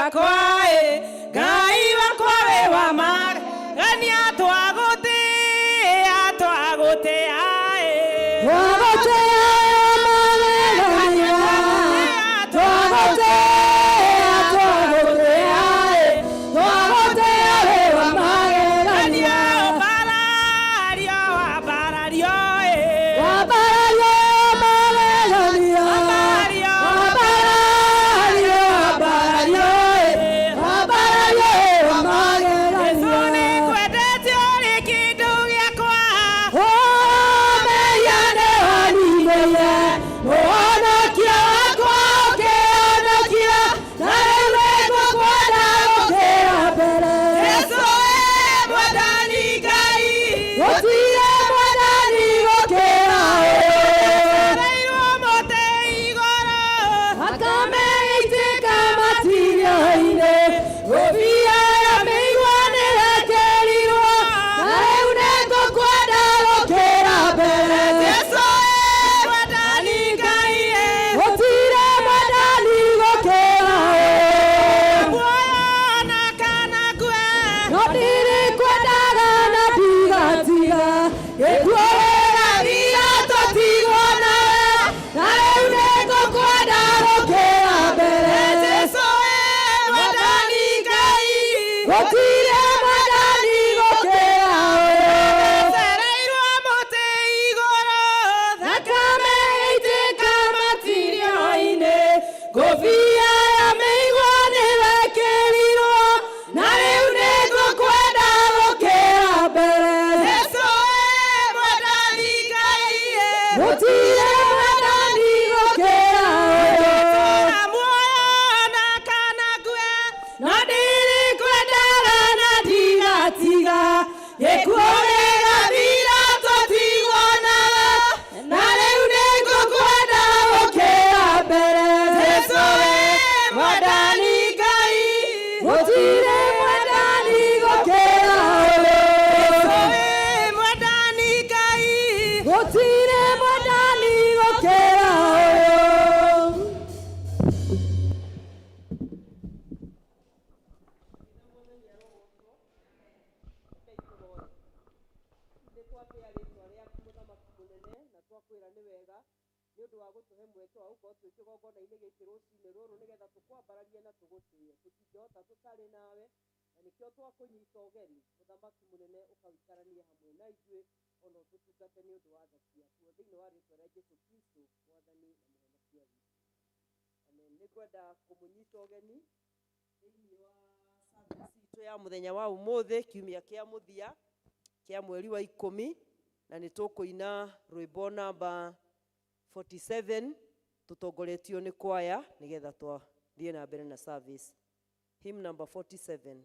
wakwa Ngai wakwa we wa magania twagutia ya muthenya wa umuthi kiumia kia muthia kia mweri wa 10 na nitukuina rwimbo namba 47 tutongoretio ni kwaya nigetha twathie na mbere na service. Hymn number 47.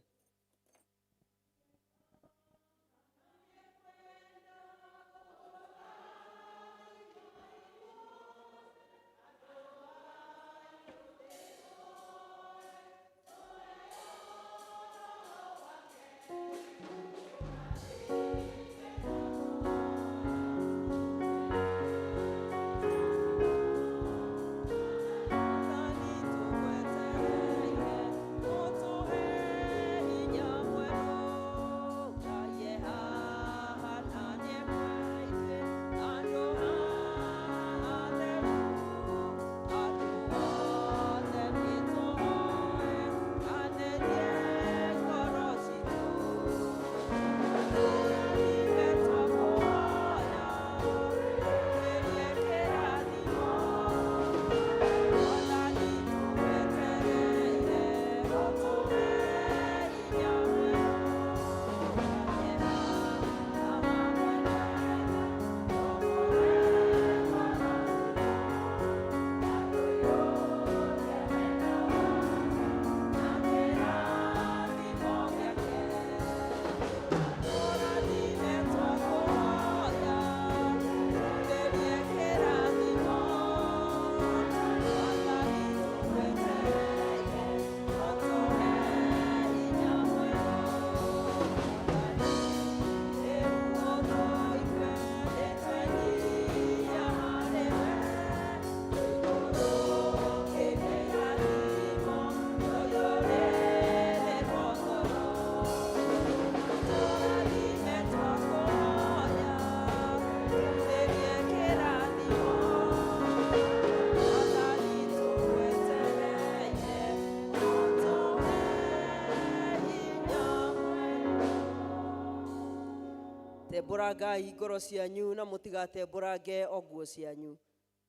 mbũrangai ngoro cianyu na mũtigate mbũrange o nguo cianyu.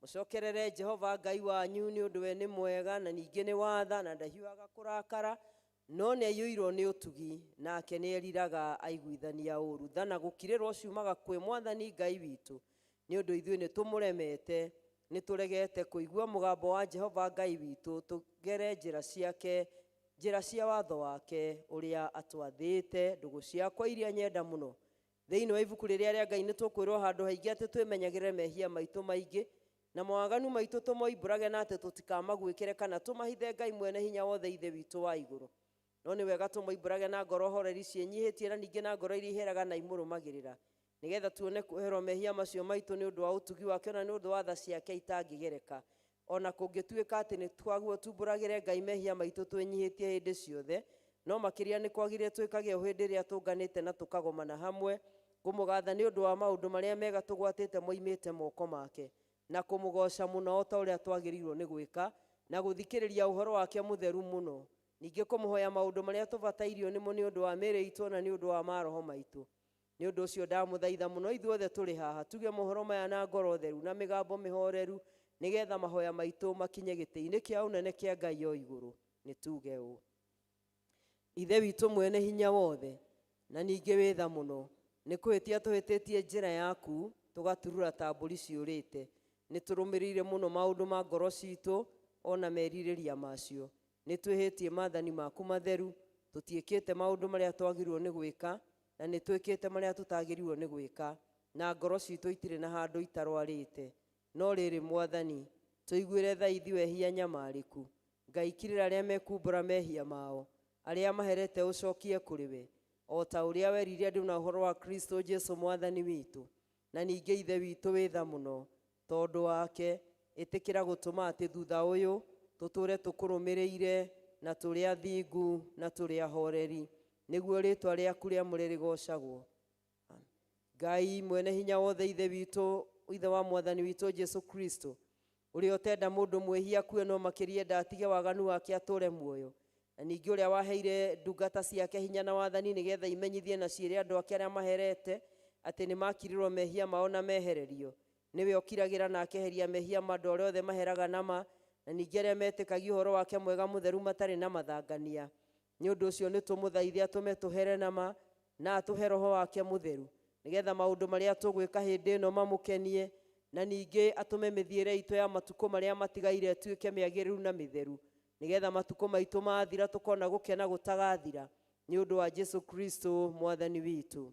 Mũcokerere Jehova Ngai wanyu nĩ ũndũ we nĩ mwega na ningĩ nĩ watha na ndahiũhaga kũrakara, no nĩ aiyũirwo nĩ ũtugi, nake nĩ eriraga aiguithania ũũru. Tha na gũkirĩrwo ciumaga kwĩ Mwathani Ngai witũ, nĩ ũndũ ithuĩ nĩ tũmũremete, nĩ tũregete kũigua mũgambo wa Jehova Ngai witũ, tũgere njĩra ciake, njĩra cia watho wake ũrĩa atwathĩte. Ndũgũ ciakwa iria nyenda mũno, thĩinĩ wa ibuku rĩrĩa rĩa Ngai nĩ tũkwĩrwo handũ haingĩ atĩ twĩmenyagĩrĩre mehia maitũ maingĩ na mawaganu maitũ tũmoimbũrage, na atĩ tũtikamagwĩkĩre kana tũmahithe Ngai mwene hinya wothe ithe witũ wa igũrũ. No nĩ wega tũmoimbũrage na ngoro horeri ciĩnyihĩtie na ningĩ na ngoro iria iheraga na imũrũmagĩrĩra, nĩgetha tuone kweherwo mehia macio maitũ nĩ ũndũ wa ũtugi wake na nĩ ũndũ wa tha ciake itangĩgereka. Ona kũngĩtuĩka atĩ nĩ twaguo tumbũragĩre Ngai mehia maitũ twĩnyihĩtie hĩndĩ ciothe, no makĩria nĩ kwagĩrĩire twĩkage o hĩndĩ ĩrĩa tũnganĩte na tũkagomana hamwe kũmũgatha nĩ ũndũ wa maũndũ marĩa mega tũgwatĩte moimĩte moko make, na kũmũgoca mũno o ta ũrĩa twagĩrĩirwo nĩ gwĩka, na gũthikĩrĩria ũhoro wake mũtheru mũno, ningĩ kũmũhoya maũndũ marĩa tũbatairio nĩmo nĩ ũndũ wa mĩĩrĩ itũ na nĩ ũndũ wa maroho maitũ. Nĩ ũndũ ũcio ndamũthaitha mũno ithuothe tũrĩ haha tuge mohoro maya na ngoro theru na mĩgambo mĩhoreru, nĩgetha mahoya maitũ makinye gĩtĩ-inĩ kĩa ũnene kĩa Ngai o igũrũ. Nĩ tuge ũũ: Ithe witũ mwene hinya wothe na ningĩ wĩ tha mũno, nĩ kũhĩtia tũhĩtĩtie njĩra yaku tũgaturura ta mbũri ciũrĩte. Nĩ tũrũmĩrĩire mũno maũndũ ma ngoro citũ ona merirĩria macio. Nĩ twĩhĩtie maathani maku matheru, tũtiĩkĩte maũndũ marĩa twagĩrĩirwo nĩ gwĩka na nĩ twĩkĩte marĩa tũtagĩrĩirwo nĩ gwĩka, na ngoro citũ itirĩ na handũ itarwarĩte. No rĩrĩ Mwathani, tũiguĩre tha ithuĩ ehia nyamarĩku, Ngai kirĩra arĩa mekumbũra mehia mao, arĩa maherete ũcokie kũrĩ we, o ta ũrĩa weririe andũ na ũhoro wa Kristo Jesũ Mwathani witũ. Na ningĩ Ithe witũ wĩ tha mũno, tondũ wake ĩtĩkĩra gũtũma atĩ thutha ũyũ tũtũũre tũkũrũmĩrĩire na tũrĩ athingu na tũrĩ ahoreri, nĩguo rĩĩtwa rĩaku rĩamũre rĩgocagwo. Ngai mwene hinya wothe, Ithe witũ, Ithe wa Mwathani witũ Jesũ Kristo, ũrĩa ũtenda mũndũ mwĩhia kue no makĩria ndatige waganu wake atũũre muoyo, na ningĩ ũrĩa waheire ndungata ciake hinya na wathani nĩgetha imenyithie na ciĩre andũ ake arĩa maherete atĩ nĩ makirĩrwo mehia mao na mehererio, nĩwe ũkiragĩra na akeheria mehia ma andũ arĩa othe maheraga nama, na ningĩ arĩa metĩkagia ũhoro wake mwega mũtheru matarĩ na mathangania. Nĩ ũndũ ũcio nĩ tũmũthaithia atũme tũhere nama na atũhe roho wake mũtheru, nĩgetha maũndũ marĩa tũgwĩka hĩndĩ ĩno mamũkenie, na ningĩ atũme mĩthiĩre itũ ya matukũ marĩa matigaire ĩtuĩke mĩagĩrĩru na mĩtheru, nĩgetha matukũ maitũ mathira tũkona gũkena gũtagathira, nĩ ũndũ wa Jesũ Kristo Mwathani witũ.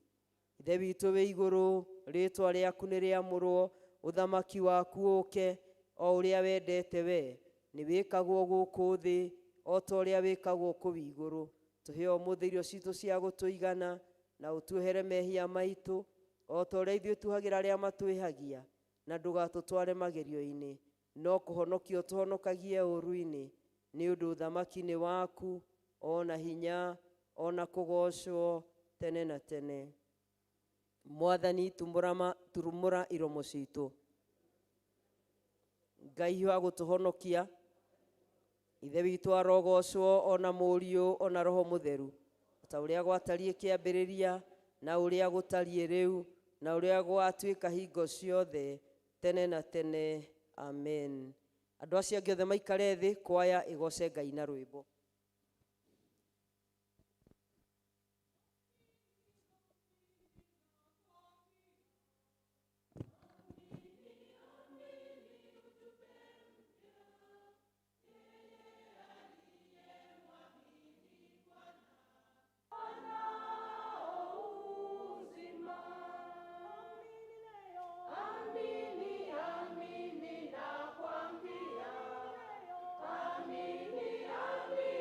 Ithe witũ wĩ igũrũ, rĩĩtwa rĩaku nĩ rĩamũrwo, ũthamaki waku ũũke, o ũrĩa wendete we nĩ wĩkagwo gũkũ thĩ o ta ũrĩa wĩkagwo kũu igũrũ. Tũhe ũmũthĩ irio citũ cia gũtũigana, na ũtuohere mehia maitũ o ta ũrĩa ithuĩ tuohagĩra arĩa matwĩhagia, na ndũgatũtware magerio-inĩ, no kũhonokia ũtũhonokagie ũũru-inĩ, nĩ ũndũ ũthamaki nĩ waku, ona hinya, ona kũgocwo tene na tene. Mwathani turumũra iromo citũ. Ngai wa gũtũhonokia, Ithe witũ arogocwo, ona Mũriũ ona Roho Mũtheru, ta ũrĩa gwatariĩ kĩambĩrĩria na ũrĩa gũtariĩ rĩu na ũrĩa gwatuĩka hingo ciothe tene na tene. Amen. Andũ acio angĩ othe maikare thĩ, kwaya ĩgoce Ngai na rwĩmbo. Amini,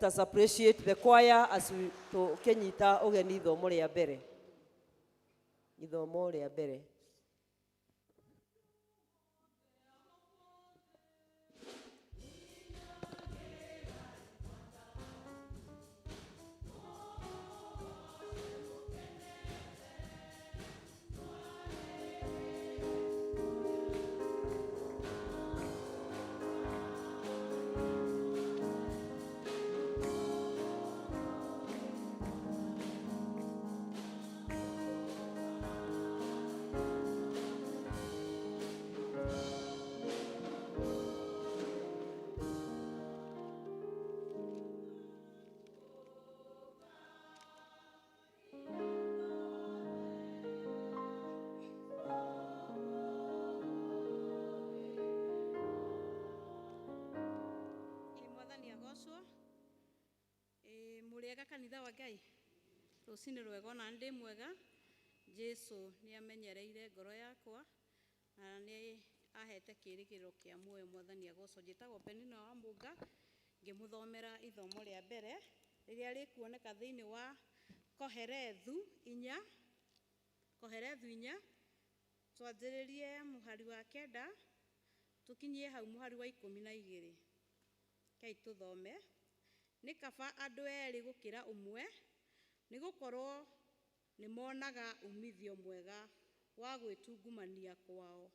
Let us appreciate the choir as we tukinyita ugeni ithomo ria mbere. Ithomo ria mbere. Muriega kanitha wa Ngai rucini rwega na ndi mwega Jesu ni amenyereire ngoro yakwa na ni ahete kirigiro kia muoyo mwathani agoco njitagwo Penina wa Munga ngimuthomera ithomo ria mbere riria rikuoneka thiini wa Koherethu 4 twanjiririe muhari wa 9 tukinyie hau muhari wa 12 kai tuthome. Ni kaba andu eri gukira umwe ni gukorwo ni monaga umithio mwega wa gwitungumania kwao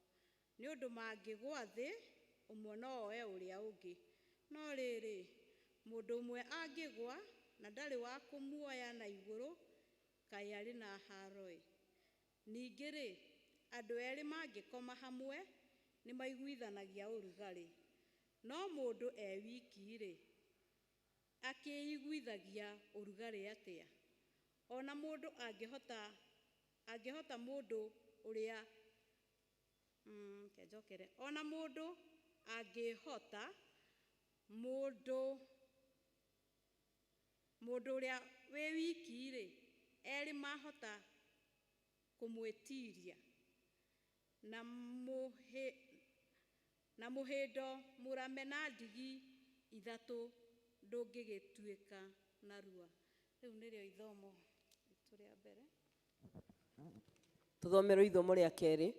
ni undu mangigwa thi umwe no oe uria ungi no riri mundu umwe angigwa na ndari wa kumuoya na iguru kai ari na haroi ningi ri andu eri mangikoma hamwe ni maiguithanagia urugari no mundu e wiki ri akiiguithagia urugari atia ona mundu angihota mundu uria kejokere ona mundu angihota mundu uria we wiki ri eri mahota kumwitiria na muhindo murame na ndigi ithatu ndungigituika narua. Riu nirio ithomo turia mbere Tuthomerwo ithomo ria keri.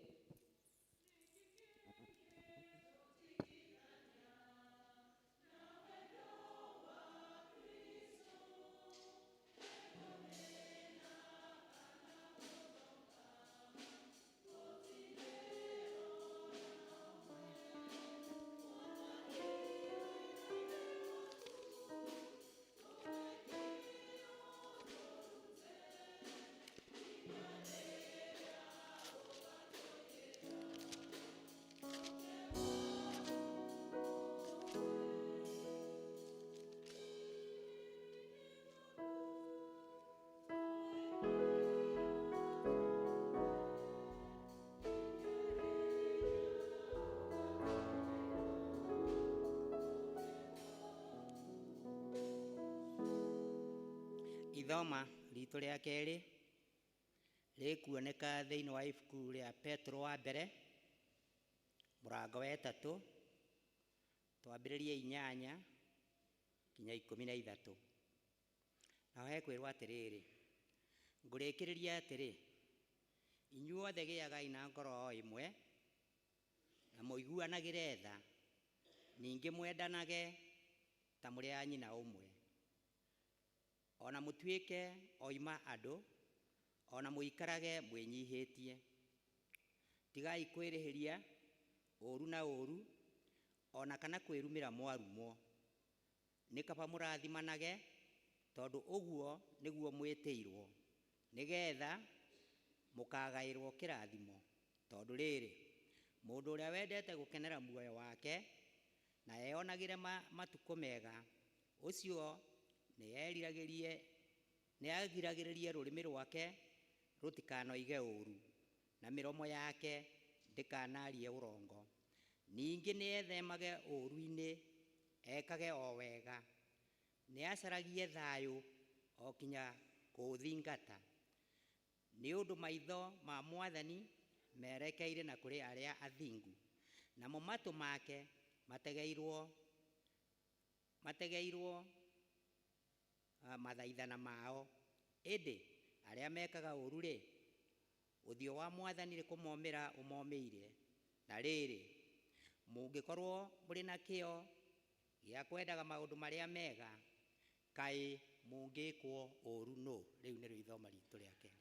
Ithoma ritu ria keri rikuoneka thiini wa ibuku ria Petro wa mbere murango wa 3 twambiririe 8 kinya 13 na hekwirwo atiriri ngurikiriria atiri inyuothe giagai na ngoro imwe na muiguanagire tha ningi mwendanage ta muri a nyina umwe ona mutuike oima andu ona muikarage mwinyihitie tigai kwirihiria uru na uru ona kana kwirumira mwarumo nikaba murathimanage tondu uguo niguo mwitiirwo nigetha mukagairwo kirathimo tondu riri mundu uria wendete gukenera muoyo wake na eonagire matuko mega ucio niagiragiririe rurimi rwake rutikanoige uru na miromo yake ndikanarie urongo ningi niethemage uruini ekage o wega niacaragie thayu okinya kuthingata ni undu maitho ma mwathani merekeire na kuri aria athingu na matu make mategeirwo mathaithana mao. Ĩndĩ arĩa mekaga ũru rĩ, ũthiũ wa Mwathani nĩ kũmomĩra ũmomĩire. Na rĩrĩ, mũngĩkorwo mũrĩ na kĩo gĩa kwendaga maũndũ marĩa mega, kaĩ mũngĩkwo ũru nũ? Rĩu nĩrĩo ithoma ritũ rĩa kerĩ.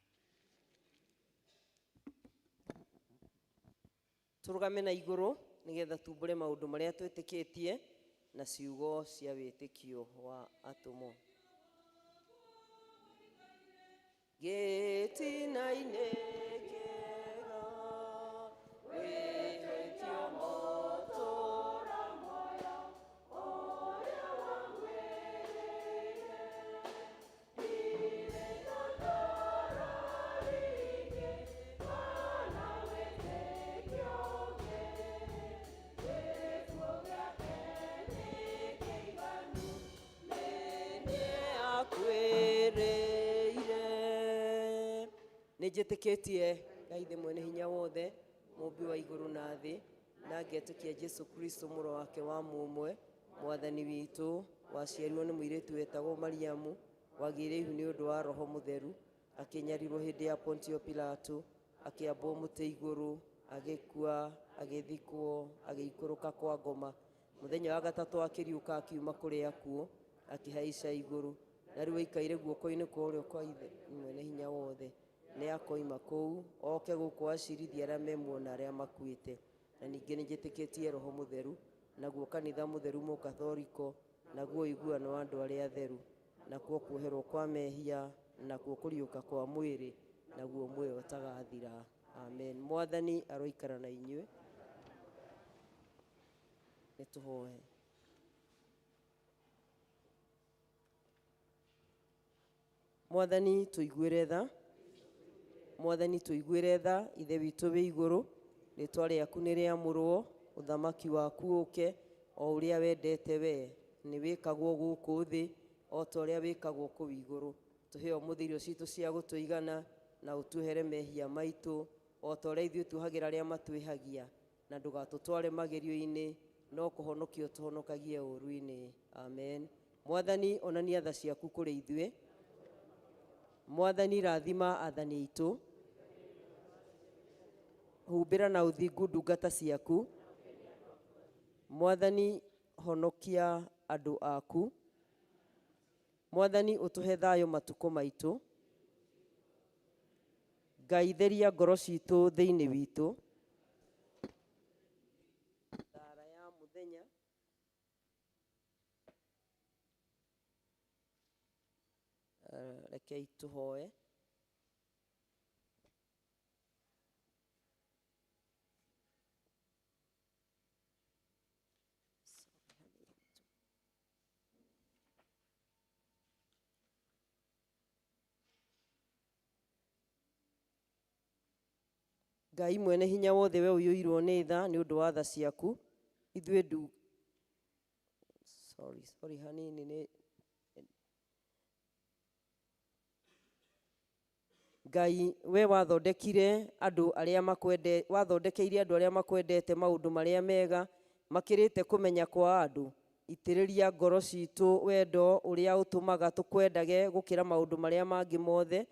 Tũrũgame na igũrũ nĩgetha tumbũre maũndũ marĩa twĩtĩkĩtie na ciugo cia wĩtĩkio wa atũmwo. Gĩtina-inĩ kĩega wĩhĩtio mũtũũra muoyo ũrĩa wamwĩrĩire, ndĩrĩthatara rĩngĩ kana wĩtĩkio ngĩrĩ, gĩkuũ gĩake nĩ kĩiganu, nĩ nĩakwĩrĩire. Nĩnjĩtĩkĩtie Ngai Ithe Mwene Hinya Wothe, mũmbi wa igũrũ na thĩ, na ngetĩkia Jesũ Kristo mũrũ wake wa mũmwe, Mwathani witũ, waciarirwo nĩ mũirĩtu wetagwo Mariamu, wagĩire ihu nĩ ũndũ wa Roho Mũtheru, akĩnyarirwo hĩndĩ ya Pontio Pilato, akĩambwo mũtĩ igũrũ, agĩkua, agĩthikwo, agĩikũrũka kwa ngoma. Mũthenya wa gatatũ akĩriũka akiuma kũrĩ akuũ, akĩhaica igũrũ, na rĩu aikaire guoko-inĩ kwa ũrĩo kwa Ithe Mwene Hinya Wothe. Nĩ akoima kũu oke gũkũ acirithia arĩa memuona arĩa makuĩte. Na ningĩ nĩnjĩtĩkĩtie Roho Mũtheru, naguo kanitha mũtheru mũkathoriko, naguo ũiguano wa andũ arĩa atheru, nakuo kuoherwo kwa mehia, nakuo kũriũka kwa mwĩrĩ, naguo muoyo ũtagathira. Amen. Mwathani aroikara na inyuĩ. Nĩtũhoe. Mwathani tũiguĩre tha. Mwathani tũiguĩre tha. Ithe witũ wĩ igũrũ, rĩĩtwa rĩaku nĩ rĩamũrwo, ũthamaki waku ũke, o ũrĩa wendete we, nĩ wĩkagwo gũkũ thĩ o ta ũrĩa wĩkagwo kũu igũrũ. Tũhe ũmũthĩ irio citũ cia gũtũigana, na ũtuohere mehia maitũ o ta ũrĩa ithuĩ tuohagĩra arĩa matwĩhagia, na ndũgatũtware magerio-inĩ, no kũhonokia ũtũhonokagie ũũru-inĩ. Amen. Mwathani onania tha ciaku kũrĩ ithuĩ. Mwathani rathima athani aitũ, humbĩra na ũthingu ndungata ciaku. Mwathani honokia andũ aku. Mwathani ũtũhe thayũ matukũ maitũ. Ngai theria ngoro citũ thĩinĩ witũ. Thara ya mũthenya. Rekei tũhoe. Ngai Mwene Hinya Wothe, we ũiyũirwo nĩ tha nĩ ũndũ wa tha ciaku, ithuĩ hanini nĩ Ngai, we wathondekeire andũ arĩa makwendete maũndũ marĩa mega, makĩrĩte kũmenya kwa andũ. Itĩrĩria ngoro citũ wendo ũrĩa ũtũmaga tũkwendage gũkĩra maũndũ marĩa mangĩ mothe,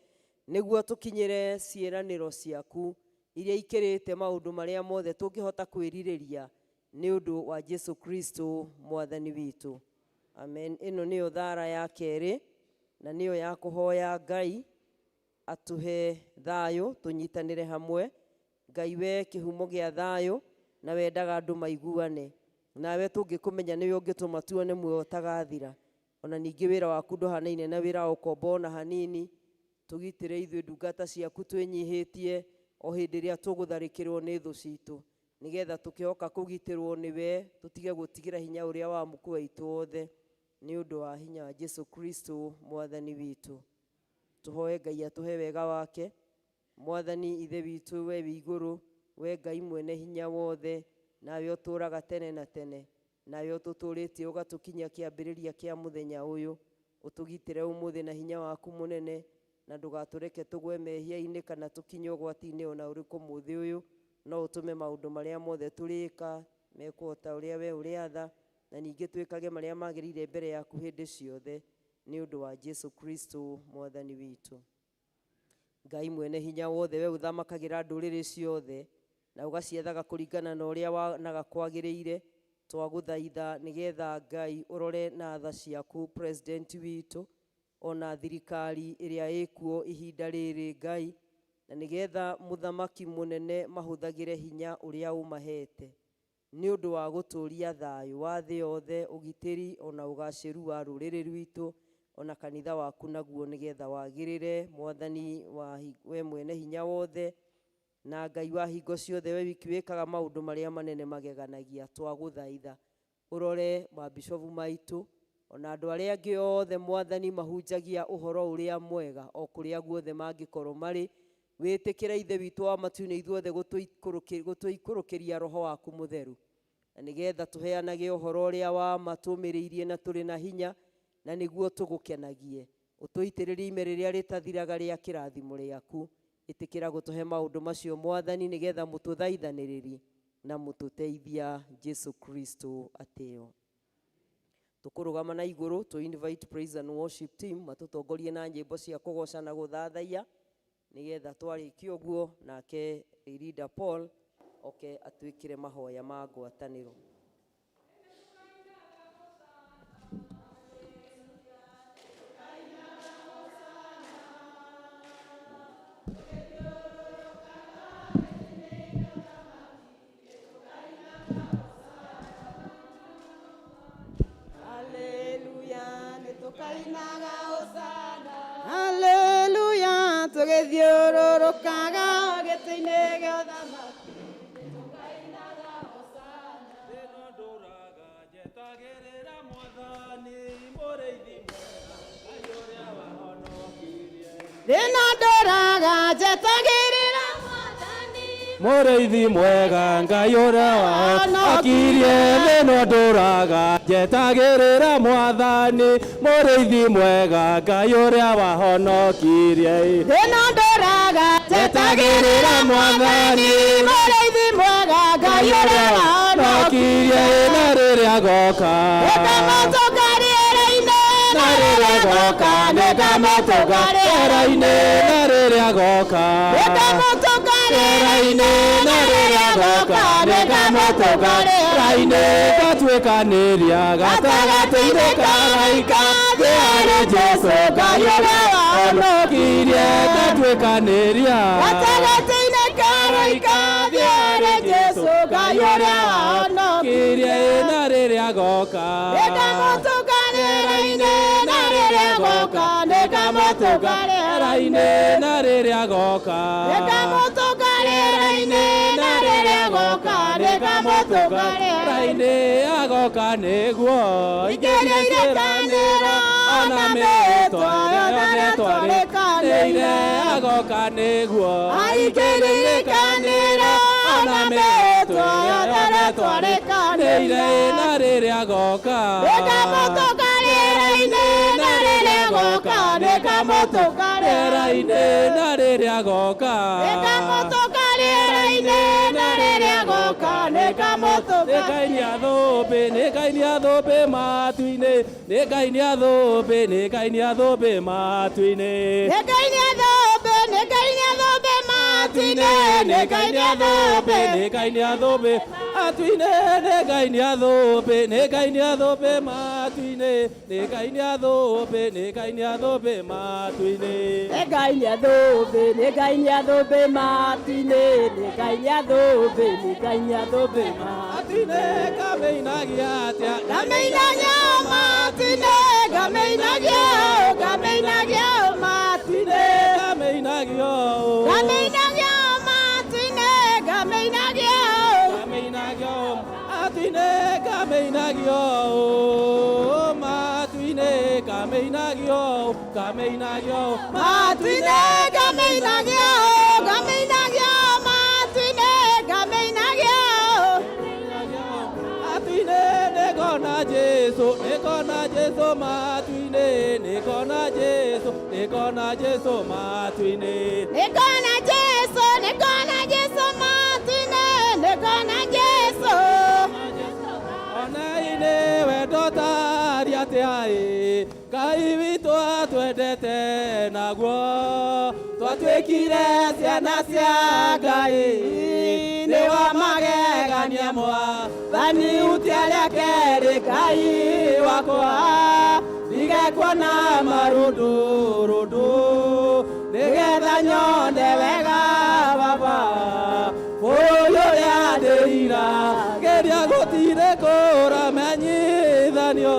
nĩguo tũkinyĩre ciĩranĩro ciaku iria ikĩrĩte maũndũ marĩa mothe tũngĩhota kwĩrirĩria, nĩ ũndũ wa Jesũ Kristo Mwathani witũ. Amen. Ĩno nĩyo thara ya kerĩ, na nĩyo ya kũhoya Ngai atũhe thayũ, tũnyitanĩre hamwe. Ngai we kĩhumo gĩa thayũ, na wendaga andũ maiguane. Nawe tũngĩkũmenya nĩwe ũngĩtũma tuone muoyo ũtagathira. Ona ningĩ wĩra waku ndũhanaine na wĩra wa ũkombo ona hanini. Tũgitĩre ithuĩ ndungata ciaku twĩnyihĩtie o hĩndĩ ĩrĩa tũgũtharĩkĩrwo nĩ thũ citũ, nĩgetha tũkĩhoka kũgitĩrwo nĩwe, tũtige gũtigĩra hinya ũrĩa wa muku witũ wothe, nĩ ũndũ wa hinya wa Jesũ Kristo Mwathani witũ. Tũhoe Ngai atũhe wega wake. Mwathani ithe witũ we wĩ igũrũ, we Ngai Mwene Hinya Wothe, nawe ũtũũraga tene na tene, nawe ũtũtũrĩtie ũgatũkinyia kĩambĩrĩria kĩa mũthenya ũyũ. Ũtũgitĩre ũmũthĩ na hinya waku mũnene, na ndũgatũreke tũgwe mehia-inĩ kana tũkinye ũgwati-inĩ ona ũrĩkũ mũthĩ ũyũ. No ũtũme maũndũ marĩa mothe tũrĩka mekwo ta ũrĩa we ũrĩ atha, na ningĩ twĩkage marĩa magĩrĩire mbere yaku hĩndĩ ciothe. nĩ ũndũ wa Jesu Kristo mwathani witũ. Ngai mwene hinya wothe, we ũthamakagĩra ndũrĩrĩ ciothe na ũgaciethaga kũringana na ũrĩa wanaga kwagĩrĩire, twagũthaitha nĩgetha Ngai ũrore na tha ciaku president witũ ona thirikari ĩrĩa ĩkuo ihinda rĩrĩ Ngai, na nĩgetha mũthamaki mũnene mahũthagĩre hinya ũrĩa ũmahete nĩ ũndũ wa gũtũũria thayũ wa thĩ yothe, ũgitĩri ona ũgacĩru wa rũrĩrĩ rwitũ ona kanitha waku naguo nĩgetha wagĩrĩre. Mwathani we mwene hinya wothe na Ngai wa hingo ciothe, we wiki wĩkaga maũndũ marĩa manene mageganagia, twagũthaitha ũrore mabishofu maitũ ona andũ arĩa angĩ othe Mwathani mahunjagia ũhoro ũrĩa mwega o kũrĩa guothe mangĩkorwo marĩ. Wĩtĩkĩra ithe witũ wa matu-inĩ ithuothe gũtũikũrũkĩria roho waku mũtheru, na nĩgetha tũheanage ũhoro ũrĩa wa matũmĩrĩirie na tũrĩ na hinya, na nĩguo tũgũkenagie. Ũtũitĩrĩrie ime rĩrĩa rĩtathiraga rĩa kĩrathimo rĩaku. Ĩtĩkĩra gũtũhe maũndũ macio Mwathani, nĩgetha mũtũthaithanĩrĩrie na mũtũteithia. Jesu Kristo atĩo. Tũkũrũgama na igũrũ to invite praise and worship team matũtongorie na nyĩmbo cia kũgoca na gũthathaiya, nĩgetha twarĩkia ũguo nake leader Paul oke atuĩkĩre mahoya ma ngwatanĩro. Hallelujah, tũgĩthiũrũrũkaga gĩtĩ-inĩ gĩa ũthamaki, tũkainaga hosana. Thĩna ndũraga njetagĩrĩra Mwathani, mũrĩithi mwega, Ngai ũrĩa wahonokirie. Thĩna ndũraga njetagĩrĩra Mwathani, Mũrĩithi mwega, Ngai ũrĩa wahonokirie. Thĩna ndũraga njetagĩrĩra Mwathani, mũrĩithi mwega, Ngai ũrĩa wahonokirie. thĩna ndũraga njetagĩrĩra Mwathani, mũrĩithi mwega, Ngai ũrĩa wahonokirie. Na rĩrĩa goka, nĩngamũtũngarĩra-inĩ, na rĩrĩa goka nĩngamũtũngarĩra-inĩ, na rĩrĩa goka, nĩngamũtũngarĩra-inĩ, na rĩrĩa goka nĩngamũtũngarĩra-inĩ, gatuĩkanĩria gatagatĩ-inĩ ka araika, thĩ arĩ Jesũ Ngai ũrĩa wahonokirie. gatuĩkanĩria Gatagatĩ-inĩ ka araika, thĩ arĩ Jesũ Ngai ũrĩa wahonokirie. na rĩrĩa goka, nĩngamũtũngarĩra-inĩ, na rĩrĩa goka nĩngamũtũngarĩra-inĩ, na rĩrĩa goka, nĩngamũtũngarĩra-inĩ, na rĩrĩa goka nĩngamũtũngarĩra-inĩ, agoka nĩguo ingĩria irekanĩro ona mĩĩtwa yothe twarĩkanĩire. agoka nĩguo Aingĩria irekanĩro ona mĩĩtwa yothe twarĩkanĩire. na rĩrĩa goka, nĩngamũtũngarĩra-inĩ, na rĩrĩa goka nĩngamũtũngarĩra-inĩ, na rĩrĩa goka, nĩngamũtũngarĩra-inĩ, na rĩrĩa goka nĩngamũtũngarĩra-inĩ. nĩngainia thũmbĩ, nĩngainia thũmbĩ matu-inĩ, nĩngainia thũmbĩ, nĩngainia thũmbĩ matu-inĩ, Nĩngainia thũmbĩ, nĩngainia thũmbĩ matu-inĩ, nĩngainia thũmbĩ, nĩngainia thũmbĩ matu-inĩ, nĩngainia thũmbĩ, nĩngainia thũmbĩ matu-inĩ, nĩngainia thũmbĩ, nĩngainia thũmbĩ matu-inĩ, nĩngainia thũmbĩ, nĩngainia thũmbĩ matu-inĩ, nĩngainia thũmbĩ, nĩngainia thũmbĩ matu-inĩ, ngamĩinagia atĩa, ngamĩinagia matu-inĩ, ngamĩinagia ngamĩinagia matu-inĩ, ngamĩinagia ngamĩinagia matu-inĩ, ngamĩinagia ngamĩinagia matu-inĩ, ngamĩinagia matu-inĩ, ngamĩinagia ngamĩinagia matu-inĩ, ngamĩinagia ngamĩinagia matu-inĩ, ngamĩinagia matu-inĩ, nĩngona Jesũ, nĩngona Jesũ matu-inĩ, nĩngona Jesũ, nĩngona Jesũ matu-inĩ, nĩngona Jesũ, nĩngona Jesũ matu-inĩ, nĩngona Jesũ ona-inĩ wendo ta tũraria atĩa ĩ Ngai witũ atwendete naguo twatuĩkire ciana cia Ngai nĩ wa magegania mwathani utia rĩa kerĩ Ngai wakwa ndigekuona marũndũ nĩgetha nyone wega baba bũrũri ũrĩa ndĩrira geria gũtirĩ kũramenyithanio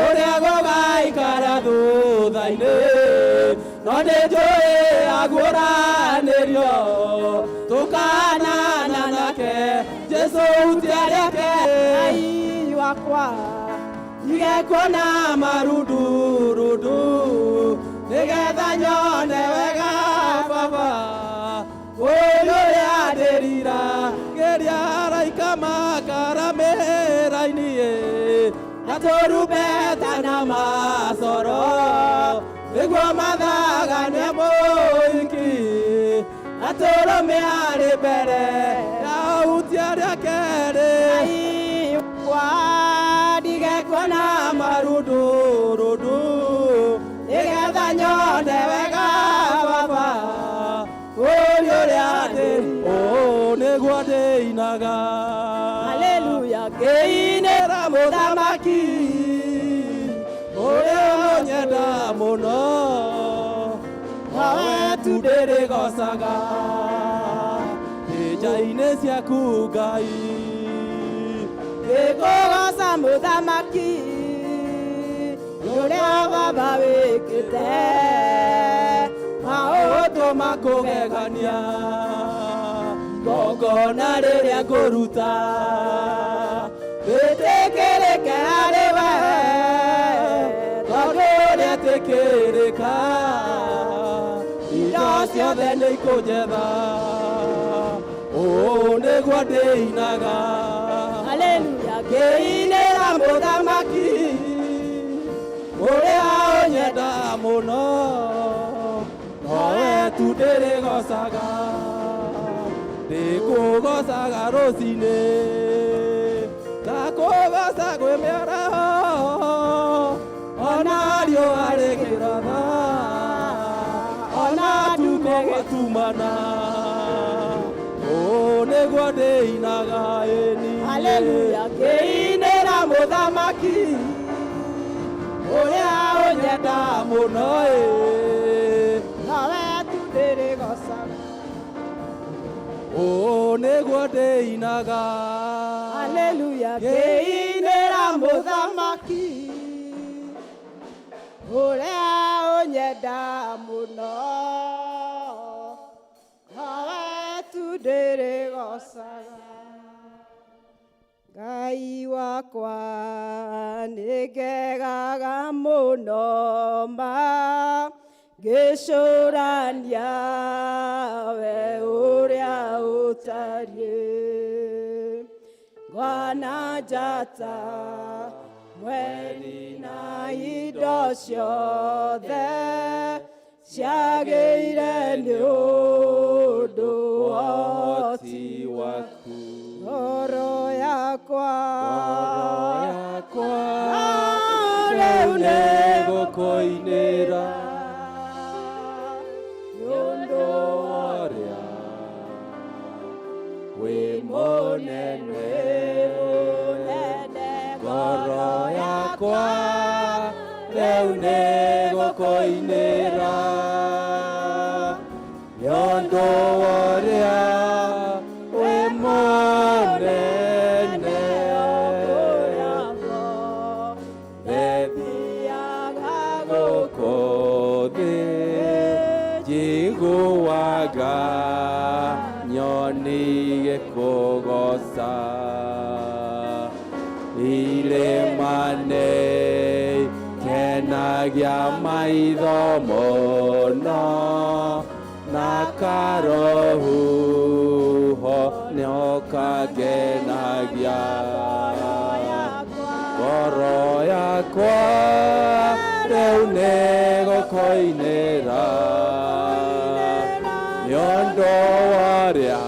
ũrĩa gũgaikara thutha-inĩ no nĩnjũĩ aguũranĩrio tũkanana nake Jesũ utia rĩa kerĩ wakwa ndigekuona marũndũ nĩgetha nyone wega baba bũrũri ũrĩa ndĩrira geria araika makara mĩraini na tũrumbeta na macoro nĩguo mathagane mũhiki na tũrũme arĩ mbere ya utia rĩa kerĩ ndigekuona marũndũ nĩgetha nyone wega baba bũrũri ũrĩa ndĩrira nĩguo ndĩinaga haleluya ngĩinĩra mũthamaki ũrĩa nyenda mũno nawe tu ndĩrĩgocaga njĩra-inĩ ciaku Ngai ngĩkũgoca mũthamaki ũrĩa baba wĩkĩte maũndũ makũgegania igongona rĩrĩa ngũruta rĩtĩkĩrĩke harĩ we tondũ rĩetĩkĩrĩka indo ciothe nĩ ikũnjetha nĩguo ndĩinaga haleluya ngĩinĩra mũthamaki ũrĩa ũnyenda mũno nowe tu ndĩrĩgocaga ndĩkũgocaga rũcinĩ ndakũgoca kwĩ mĩaraho ona riũa rĩkĩratha ona ndumĩ gĩtumana nĩguo ndĩinaga ĩni haleluya ngĩinĩra mũthamaki ũrĩa ũnyenda mũno nawe tu ndĩrĩgocaga nĩguo ndĩinaga haleluya ngĩinĩra mũthamaki ũrĩa ũnyenda mũno nawe tu ndĩrĩgocaga Ngai wakwa nĩngegaga mũno ngĩcũrania we ũrĩa ũtariĩ ngwana njata mweri na indo ciothe ciagĩire nĩ ũndũ wa ũhoti waku ngoro yakwa rĩu nĩgũkũinĩra nĩ ũndũ ũrĩa wĩ mũnene ngoro yakwa rĩu nĩgũkũinĩra nĩ ũndũ ũrĩa wĩ mũnene ndĩthiaga gũkũ thĩ njiguaga nyoni gĩkũgoca irĩma-inĩ kenagia maitho mũno na karohuho nĩho kangenagia ngoro yakwa rĩu nĩgũkũinĩra nĩ ũndũ ũrĩa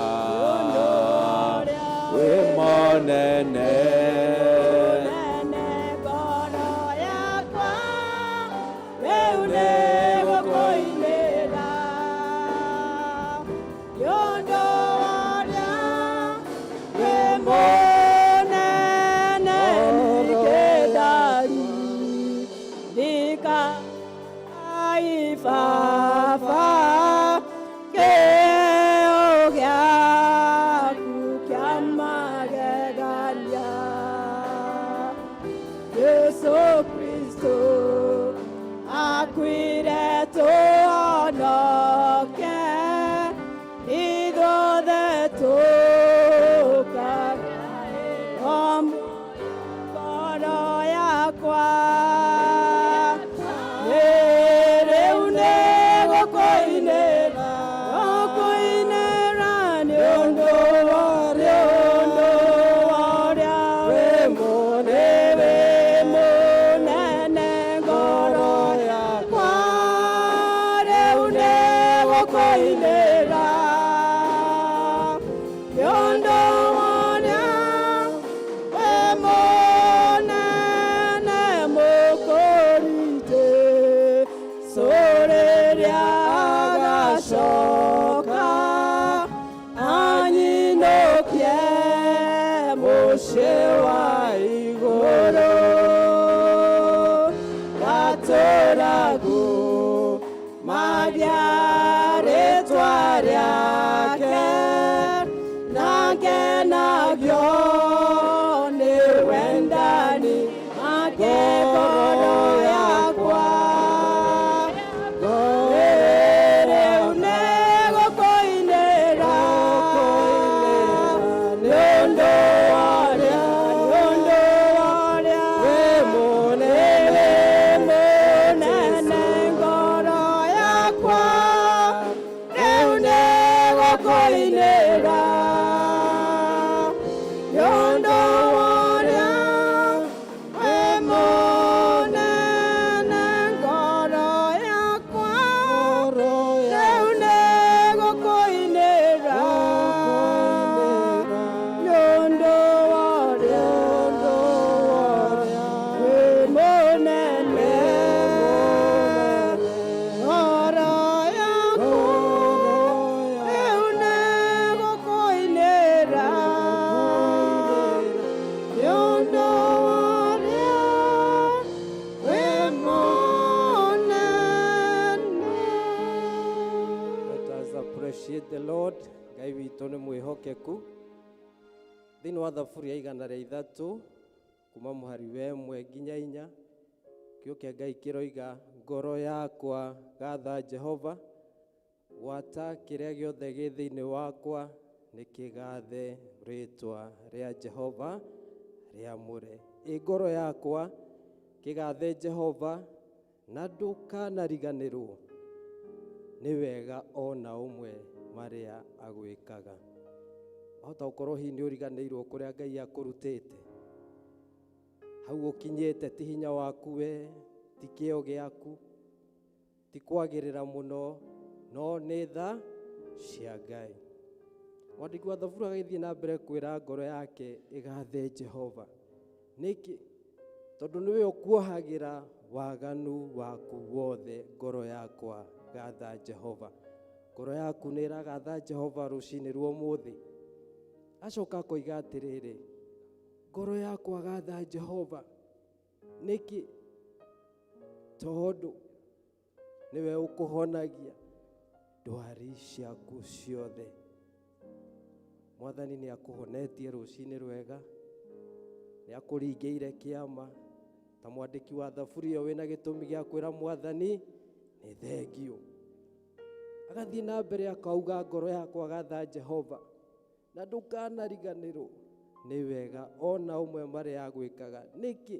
wĩ mũnene ngoro Yesu Kristo akwire tuonoke ithuothe tukagĩe ngoro yakwa rĩu nĩ gũkũinĩra nĩ ũndũ ũrĩa wĩ mũnene ngoro yakwa rĩu nĩ gũkũinĩra nĩ ũndũ ũrĩa wĩ mũnene mũkũrite rĩrĩa agacoka anyinũkie mũciĩ wa igũrũ gatũragu maria rĩtwa rĩake na ngenagio nĩ wendani wake ngoro yakwa rĩu nĩ gũkũinĩra nĩ ũndũ ũrĩa wĩ mũnene ngoro yakwa rĩu nĩ gũkũinĩra nĩ ũndũ ũrĩa wĩ mũnene ngoro yakwa rĩu nĩ gũkũinĩra nĩ ũndũ ũrĩa wĩ mũnene ngoro yakwa rĩu nĩ gũkũinĩra nĩ ũndũ ũrĩa wĩ mũnene. Let us appreciate the Lord. Ngai witũ nĩ mwĩhokeku. Thĩinĩ wa thaburia igana rĩa ithatũ kuma mũhari wa 1 nginya 4 kĩo kĩa Ngai kĩroiga ngoro yakwa gatha Jehova gwata kĩrĩa gĩothe gĩ thĩinĩ wakwa nĩ kĩgathe rĩtwa rĩa Jehova rĩamũre. Ngoro yakwa kĩgathe Jehova na ndũkanariganĩrwo nĩ wega ona ũmwe marĩa agwĩkaga. Wahota gũkorwo hihi nĩ ũriganĩirwo kũrĩa Ngai akũrutĩte, hau ũkinyĩte ti hinya waku we, ti kĩo gĩaku, ti kwagĩrĩra mũno, no nĩ tha cia Ngai. Mwandĩki wa thaburi agĩthiĩ na mbere kwĩra ngoro yake ĩgathe Jehova. Nĩkĩ? Tondũ nĩwe ũkuohagĩra waganu waku wothe. Ngoro yakwa gatha Jehova. Ngoro yaku nĩ ĩragatha Jehova rũcinĩ rwa ũmũthĩ. Acoka koiga atĩrĩrĩ, ngoro yakwa gatha Jehova. Nĩkĩ? Tondũ nĩwe ũkũhonagia ndwari ciaku ciothe. Mwathani nĩ akũhonetie rũcinĩ rwega, nĩ akũringĩire kĩama. Ta mwandĩki wa thaburi ĩyo wĩna gĩtũmi gĩa kwĩra Mwathani nĩ thengio. Agathiĩ na mbere akauga ngoro yakwa gatha Jehova na ndũkanariganĩrwo nĩ wega ona ũmwe marĩa agwĩkaga. Nĩkĩ?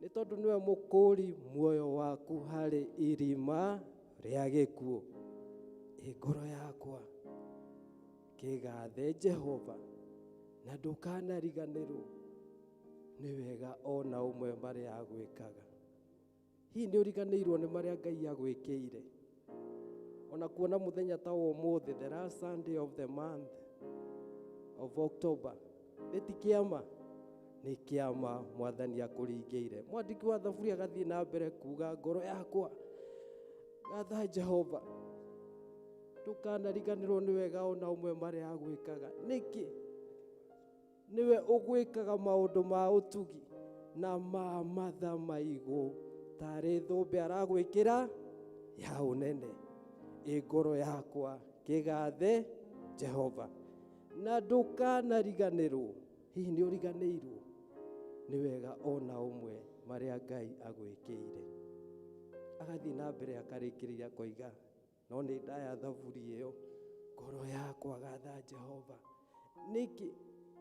Nĩ tondũ nĩwe mũkũri muoyo waku harĩ irima rĩa gĩkuũ. Ngoro yakwa kĩgathe Jehova na ndũkanariganĩrwo nĩ wega ona ũmwe marĩa agwĩkaga. Hihi nĩ ũriganĩirwo nĩ marĩa Ngai agwĩkĩire? Ona kuona mũthenya ta ũmũthĩ, the last Sunday of the month of October, ti kĩama, nĩ kĩama Mwathani akũringĩire. Mwandĩki wa thaburi agathiĩ na mbere kuga ngoro yakwa gatha Jehova ndũkanariganĩrwo nĩ wega ona ũmwe marĩa agwĩkaga. Nĩkĩ? Nĩwe ũgwĩkaga maũndũ ma ũtugi na ma matha maigũ tarĩ thũmbĩ aragwĩkĩra ya ũnene. Ngoro yakwa kĩgathe Jehova na ndũkanariganĩrwo. Hihi nĩ ũriganĩirwo nĩ wega ona ũmwe marĩa Ngai agwĩkĩire. Agathiĩ na mbere akarĩkĩrĩria koiga, no nĩ ndaya thaburi ĩyo, ngoro yakwa gatha Jehova. Nĩkĩ?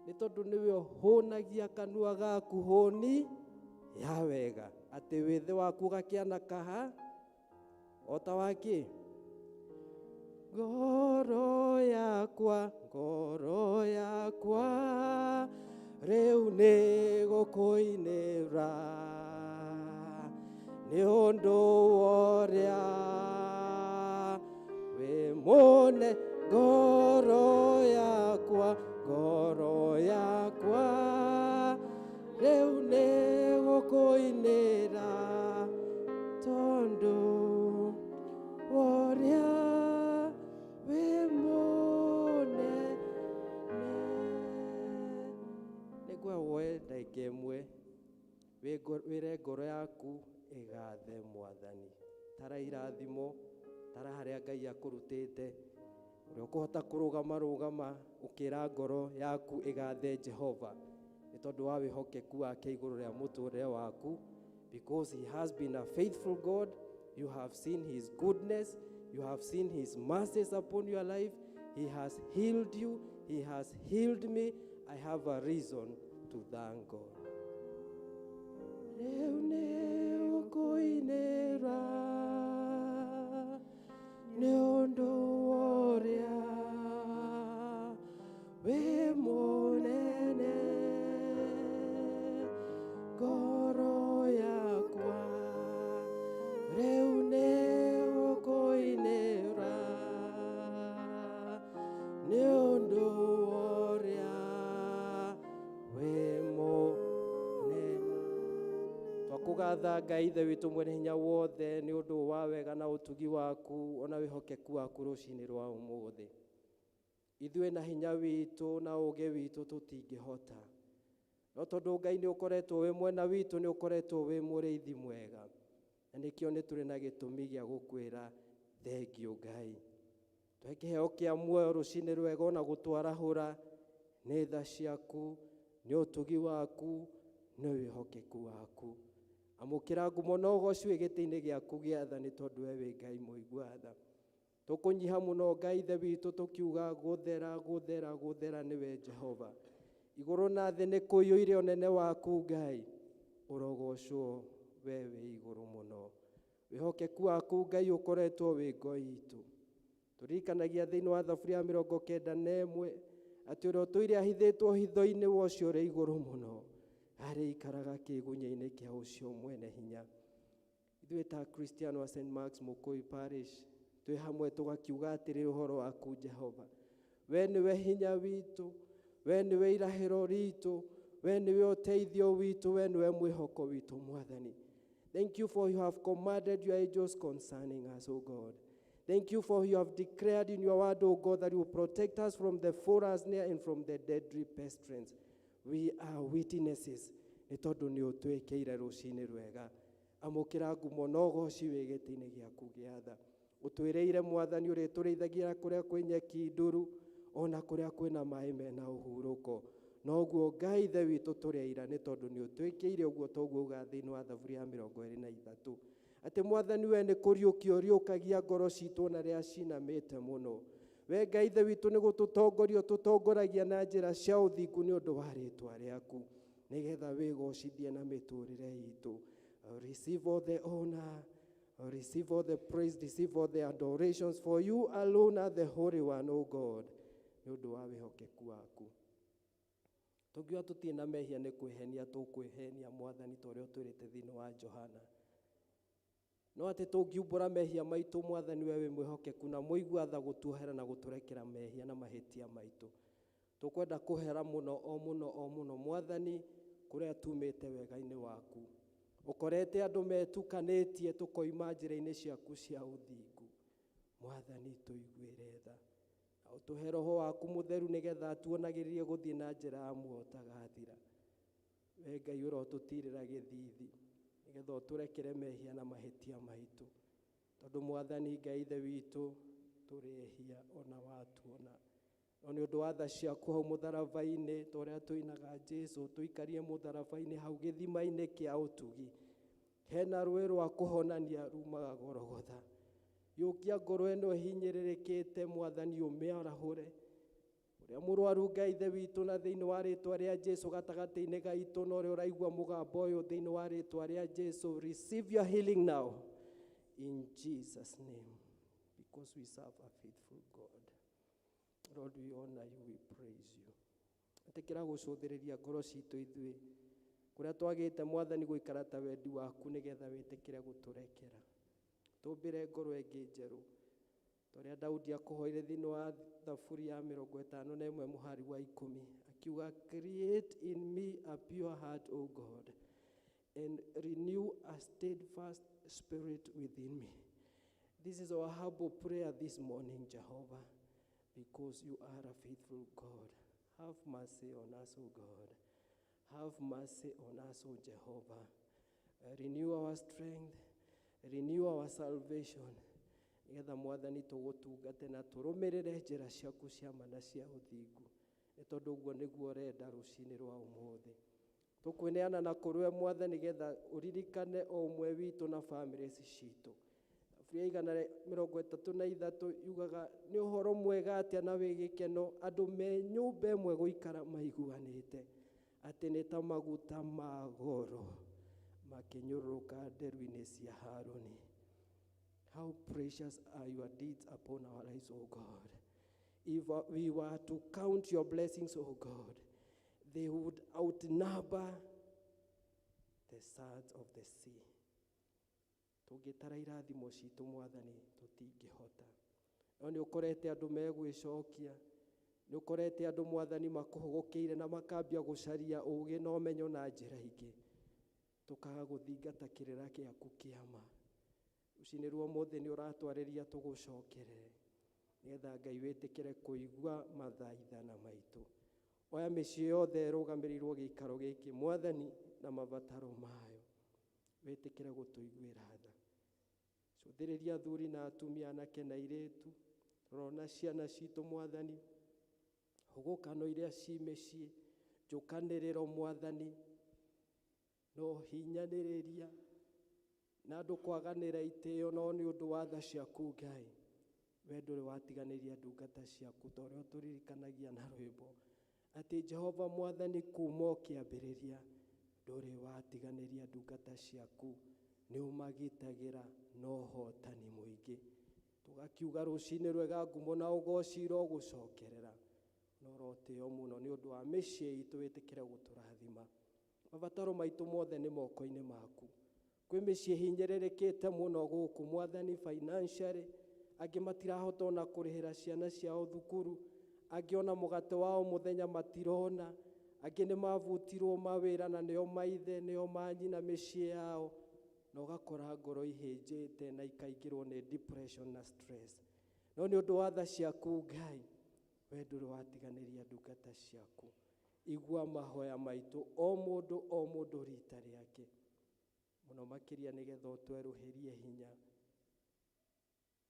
Nĩ tondũ nĩwe ũhũnagia kanua gaku hũni ya wega, atĩ wĩthĩ waku ũgakĩana kaha o ta wakĩ. Ngoro yakwa rĩu nĩ gũkũinĩra nĩ ũndũ worĩa wĩ mũne. Ngoro yakwa rĩu nĩ gũkũinĩra tondũ worĩa wĩ mũnene. Nĩngwenda woe ndagĩka ĩmwe wĩre ngoro yaku ĩgathe Mwathani. Tara irathimo, tara harĩa Ngai akũrutĩte, ũrĩa ũkũhota kũrũgama ũkĩra ngoro yaku ĩgathe Jehova, nĩ tondũ wa wĩhokeku wake igũrũ rĩa mũtũrĩre waku. Because he has been a faithful God, you have seen his goodness, you have seen his mercies upon your life. He has healed you, he has healed me. I have a reason to thank God. Rĩu nĩ ũkũinĩra nĩ ũndũ worĩa wĩ mũnene. Ngoro yakwa rĩu nĩ ũkũinĩra nĩ ũndũ worĩa wĩ mũnene. Twakũgatha Ngai Ithe witũ mwene hinya wothe nĩ ũndũ wa wega na ũtugi waku ona wĩhokeku waku rũcinĩ rwa ũmũthĩ. Ithuĩ na hinya witũ na ũũgĩ witũ tũtingĩhota, no tondũ Ngai nĩ ũkoretwo wĩ mwena witũ, nĩ ũkoretwo wĩ mũrĩithi mwega, na nĩkĩo nĩ tũrĩ na gĩtũmi gĩa gũkwĩra thengiũ Ngai. Tũhe kĩheo kĩa muoyo rũcinĩ rwega ona gũtwarahũra nĩ tha ciaku, nĩ ũtugi waku, nĩ wĩhokeku waku. Amũkĩra ngumo na ũgooci wĩ gĩtĩ-inĩ gĩaku gĩa tha, nĩ tondũ we wĩ Ngai mũigua tha. Tũkũnyiha mũno Ngai Ithe witũ tũkiuga gũthera nĩwe Jehova. Igũrũ na thĩ nĩ kũiyũire ũnene waku Ngai, ũrogocwo we wĩ igũrũ mũno. Wĩhokeku waku Ngai ũkoretwo wĩ ngo itũ. Tũririkanagia thĩinĩ wa Thaburia ya 91 atĩ ũrĩa ũtũire ahithĩtwo hitho-inĩ wa ũcio ũrĩ igũrũ mũno arĩ ikaraga kĩgunyĩ-inĩ kĩa ũcio mwene hinya. Ithuĩ ta Christian wa St. Mark's Mũkũi Parish twĩ hamwe tũgakiuga atĩrĩ ũhoro waku Jehova. We nĩwe hinya witũ, we nĩwe irahĩro ritũ, we nĩwe ũteithio witũ, we nĩwe mwĩhoko witũ Mwathani. Thank you for you have commanded your angels concerning us, O God. Thank you for you have declared in your word, O God, that you protect us from the foes near and from the deadly pestilence. We are witnesses. Nĩ tondũ nĩ ũtwĩkĩire rũcinĩ rwega. Amũkĩra ngumo na ũgooci wĩ gĩtĩ-inĩ gĩaku gĩa tha. Ũtwĩrĩire Mwathani ũrĩa tũrĩithagia kũrĩa kwĩ nyeki nduru, ona kũrĩa kwĩna maaĩ mena ũhurũko. Noguo Ngai Ithe witũ tũrĩaira nĩ tondũ nĩ ũtwĩkĩire ũguo toguo uga thĩinĩ wa Thaburia ya 23. Atĩ Mwathani we nĩ kũriũkia ũriũkagia ngoro citũ na rĩrĩa cinamĩte mũno. We Ngai Ithe witũ nĩ gũtũtongoria ũtũtongoragia na njĩra cia ũthingu nĩ ũndũ wa rĩĩtwa rĩaku, nĩgetha wĩgocithie na mĩtũrĩre itũ. Receive all the honor, receive all the praise, receive all the adorations, for you alone are the Holy One, O God, nĩ ũndũ wa wĩhokeku waku. Tũngiuga tũtirĩ na mehia nĩ kwĩhenia tũkwĩhenia Mwathani ta ũrĩa ũtwĩrĩte thĩinĩ wa Johana. No atĩ tũngiumbũra mehia maitũ Mwathani we wĩ mwĩhokeku na mũigua tha gũtuohera na gũtũrekera mehia na mahĩtia maitũ. Tũkwenda kũhera mũno o mũno Mwathani kũrĩa tumĩte wega-inĩ waku. Ũkorete andũ metukanĩtie tũkoima njĩra-inĩ ciaku cia ũthingu. Mwathani tũiguĩre tha. Na ũtũhe Roho waku mũtheru nĩgetha tuonagĩrĩrie gũthiĩ na njĩra ya muoyo ũtagathira. We Ngai ũrotũtirĩra gĩthithi, nĩgetha ũtũrekere mehia na mahĩtia maitũ. Tondũ Mwathani Ngai Ithe witũ tũrĩhia ona watuona. no nĩ ũndũ wa tha ciaku hau mũtharaba-inĩ ta ũrĩa tũinaga Jesũ tũikarie mũtharaba-inĩ hau gĩthima-inĩ kĩa ũtugi hena rũĩ rwa kũhonania rumaga Golgotha. Yũkia ngoro ĩno ĩhinyĩrĩrĩkĩte Mwathani ũmĩarahũre. Ũrĩa mũrwaru Ngai ithe witũ na thĩinĩ wa rĩĩtwa rĩa Jesũ gatagatĩ-inĩ gaitũ na ũrĩa ũraigua mũgambo ũyũ thĩinĩ wa rĩĩtwa rĩa Jesũ, receive your healing now in Jesus name, because we serve a faithful God. Lord, we honor you, we praise you. Tekera gũcũthĩrĩria ngoro citũ ithuĩ kũrĩa twagĩte Mwathani gũikara ta wendi waku nĩgetha wĩtĩkĩre gũtũrekera. Tũmbĩre ngoro ĩngĩ njerũ torĩa Daudi akũhoire thĩinĩ wa Thaburi ya 51 mũhari wa 10 akiuga, create in me a pure heart, O God, and renew a steadfast spirit within me. This is our humble prayer this morning, Jehovah, because you are a faithful God. Have mercy on us, O God. Have mercy on us, O Jehovah. Renew our strength, renew our salvation. Nĩgetha Mwathani tũgũtungate na tũrũmĩrĩre njĩra ciaku cia ma na cia ũthingu. Nĩ tondũ ũguo nĩguo ũrenda rũciinĩ rwa ũmũthĩ. Tũkwĩneana na kũrĩ we Mwathani nĩgetha ũririkane o ũmwe witũ na bamĩrĩ citũ. Thaburi ya 133 yugaga nĩ ũhoro mwega atĩa na wĩ gĩkeno andũ me nyũmba ĩmwe gũikara maiguanĩte, atĩ nĩ ta maguta ma goro makĩnyũrũrũka nderu-inĩ cia Harũni. How precious are your deeds upon our lives, O God. If we were to count your blessings, O God, they would outnumber the sands of the sea. Tũngĩtara irathimo citũ Mwathani tũtingĩhota. No nĩ ũkorete andũ megwĩcokia, nĩ ũkorete andũ Mwathani makũhũgũkĩire na makambia gũcaria ũũgĩ na ũmenyo na njĩra ingĩ, tũkaga gũthingata kĩrĩra gĩaku kĩa ma. Rũciinĩ rwa ũmũthĩ nĩ ũratwarĩria tũgũcokerere nĩgetha Ngai wĩtĩkĩre kũigua mathaithana maitũ. Oya mĩciĩ yothe ĩrũgamĩrĩirwo gĩikaro gĩkĩ Mwathani na mabataro mayo, wĩtĩkĩre gũtũiguĩra tha. Cũthĩrĩria athuri na atumia, anake na airĩtu, rona ciana citũ Mwathani, hũgũkano iria ci mĩciĩ, njũkanĩrĩro Mwathani, no hinyanĩrĩria na andũ kwaganĩra itĩĩo no nĩ ũndũ wa tha ciaku Ngai. We ndũrĩ watiganĩria ndungata ciaku ta ũrĩa ũtũririkanagia na rwĩmbo atĩ Jehova Mwathani kuuma o kĩambĩrĩria ndũrĩ watiganĩria ndungata ciaku, nĩ ũmagitagĩra na ũhotani mũingĩ. Tũgakiuga rũciinĩ rwega ngumo na ũgooci irogũcokerera na ũrotĩo mũno nĩ ũndũ wa mĩciĩ itũ, wĩtĩkĩre gũtũrathima. Mabataro maitũ mothe nĩ moko-inĩ maku. Kwĩ mĩciĩ hinyĩrĩrĩkĩte mũno gũkũ Mwathani financially, angĩ matirahota ona kũrĩhĩra ciana ciao thukuru, angĩ ona mũgate wao mũthenya matirona, angĩ nĩ mabutirwo mawĩra na nĩo maithe nĩo manyina mĩciĩ yao, na ũgakora ngoro ihĩnjĩte na ikaingĩrwo nĩ depression na stress. No nĩ ũndũ wa tha ciaku Ngai, we ndũrĩ watiganĩria ndungata ciaku. Igua mahoya maitũ o mũndũ rita rĩake, mũno makĩria nĩgetha ũtwerũhĩrie hinya.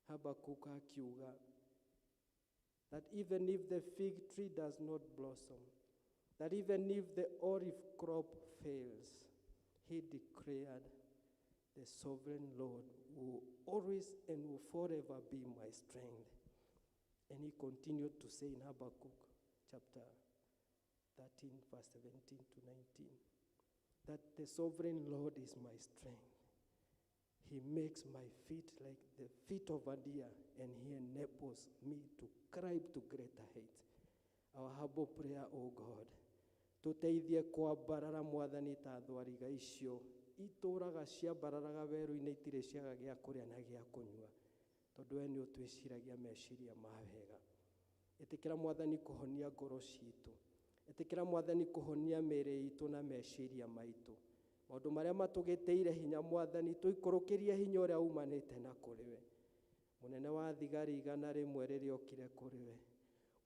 Habakkuk akiuga that even if the fig tree does not blossom, that even if the olive crop fails, he declared, the sovereign Lord will always and will forever be my strength. And he continued to say in Habakkuk chapter 13, verse 17 to 19, that the sovereign Lord is my strength. He makes my feet like the feet of a deer, and he enables me to climb to greater heights. Our humble prayer, O God, tũteithie kwambarara Mwathani ta thwariga icio itũraga ciambararaga werũ-inĩ itirĩ ciaga gĩa kũrĩa na gĩa kũnyua, tondũ we nĩ ũtwĩciragia meciria ma wega. Ĩtĩkĩra Mwathani kũhonia ngoro citũ, ĩtĩkĩra Mwathani kũhonia mĩĩrĩ itũ na meciria maitũ. Maũndũ marĩa matũgĩtĩire hinya Mwathani, tũikũrũkĩrie hinya ũrĩa umanĩte na kũrĩ we. Mũnene wa thigari 100 rĩrĩa okire kũrĩ we,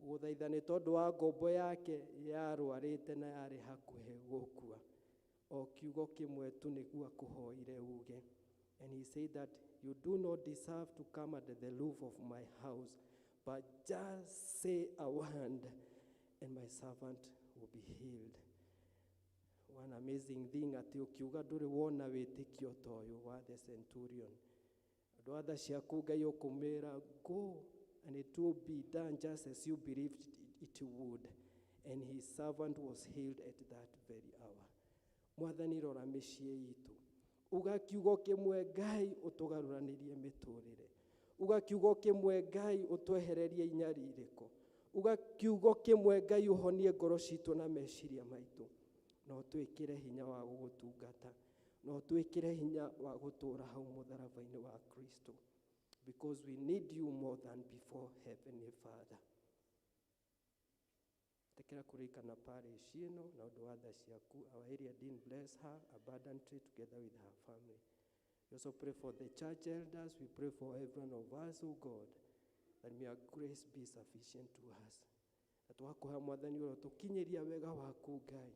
ũgũthaitha nĩ tondũ wa ngombo yake yarũarĩte na yarĩ hakuhĩ gũkua, o kiugo kĩmwe tu nĩguo akũhoire uge. And he said that you do not deserve to come under the roof of my house, but just say a word and my servant will be healed. One amazing thing ati ukiuga nduri wona witikio toyo wa the centurion. Ndwatha ciaku Ngai ukumira go and it will be done just as you believed it would. And his servant was healed at that very hour. Mwathani rora mĩciĩ itu. Uga kiugo kimwe Ngai utugaruranirie miturire. Uga kiugo kimwe Ngai utwehererie inyaririko. Uga kiugo kimwe Ngai uhonie ngoro citu na meciria maitu. No twikire hinya wa gugutungata. No twikire hinya wa gutura hau mutharabaini wa Kristo. Because we need you more than before, Heavenly Father. Tekera kurikana parish ino na undu wa tha ciaku. Our area dean bless her abundantly together with her family. We also pray for the church elders. We pray for every one of us, O God, that may your grace be sufficient to us. That wakuha mwathani uro tukinyiria wega waku Ngai.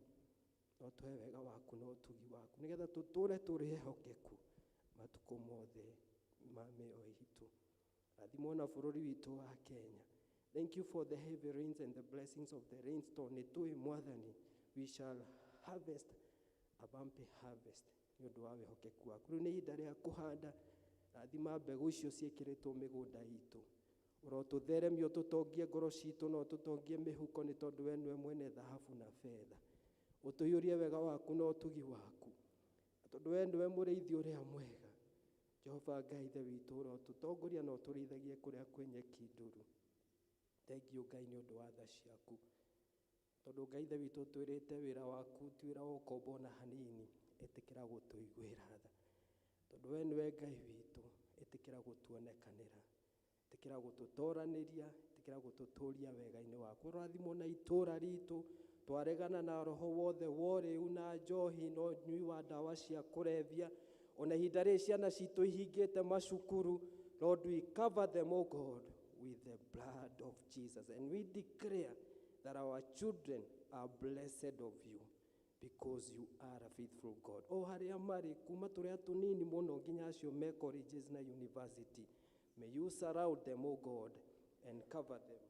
No tuhe wega waku no tugi waku. Nigetha tuture turi hokeku matuko mothe ma mĩoyo itu. Rathimo na bũrũri witũ wa Kenya. Thank you for the heavy rains and the blessings of the rainstorm. Nitui mwathani, we shall harvest a bumpy harvest. Nĩ ũndũ wa wĩhokeku waku. Rĩu nĩ ihinda rĩa kũhanda. Rathima mbegũ icio ciĩkĩrĩtwo mĩgũnda itũ. Ũrotũtheremia ũtũtongie ngoro citũ na ũtũtongie mĩhuko nĩ tondũ we nĩwe mwene thahabu na fedha. Ũtũiyũrie wega waku na ũtugi waku. Tondũ we nĩwe mũrĩithi ũrĩa mwega. Jehova Ngai ithe witũ ũrotutongoria na ũtũrĩithagie kũrĩa kwĩ nyeki nduru. Thank you Ngai nĩ ũndũ wa tha ciaku. Tondũ Ngai ithe witũ twĩrĩte wĩra waku ti wĩra wa ũkombo na hanini. Ĩtĩkĩra gũtũiguĩra tha. Tondũ we nĩwe Ngai witũ. Ĩtĩkĩra gũtuonekanĩra. Ĩtĩkĩra gũtũtoranĩria. Ĩtĩkĩra gũtũtũria wega-inĩ waku. Rathimo na itũra ritũ. Twaregana na roho wothe worĩu na njohi no nyui wa ndawa cia kũrebia. Ona ihinda rĩrĩ ciana citũ ihingĩte macukuru. Lord, we cover them, O God, with the blood of Jesus. And we declare that our children are blessed of you because you are a faithful God. O harĩa marĩ kuma tũrĩa tũnini mũno nginya acio me colleges na university. May you surround them, O God, and cover them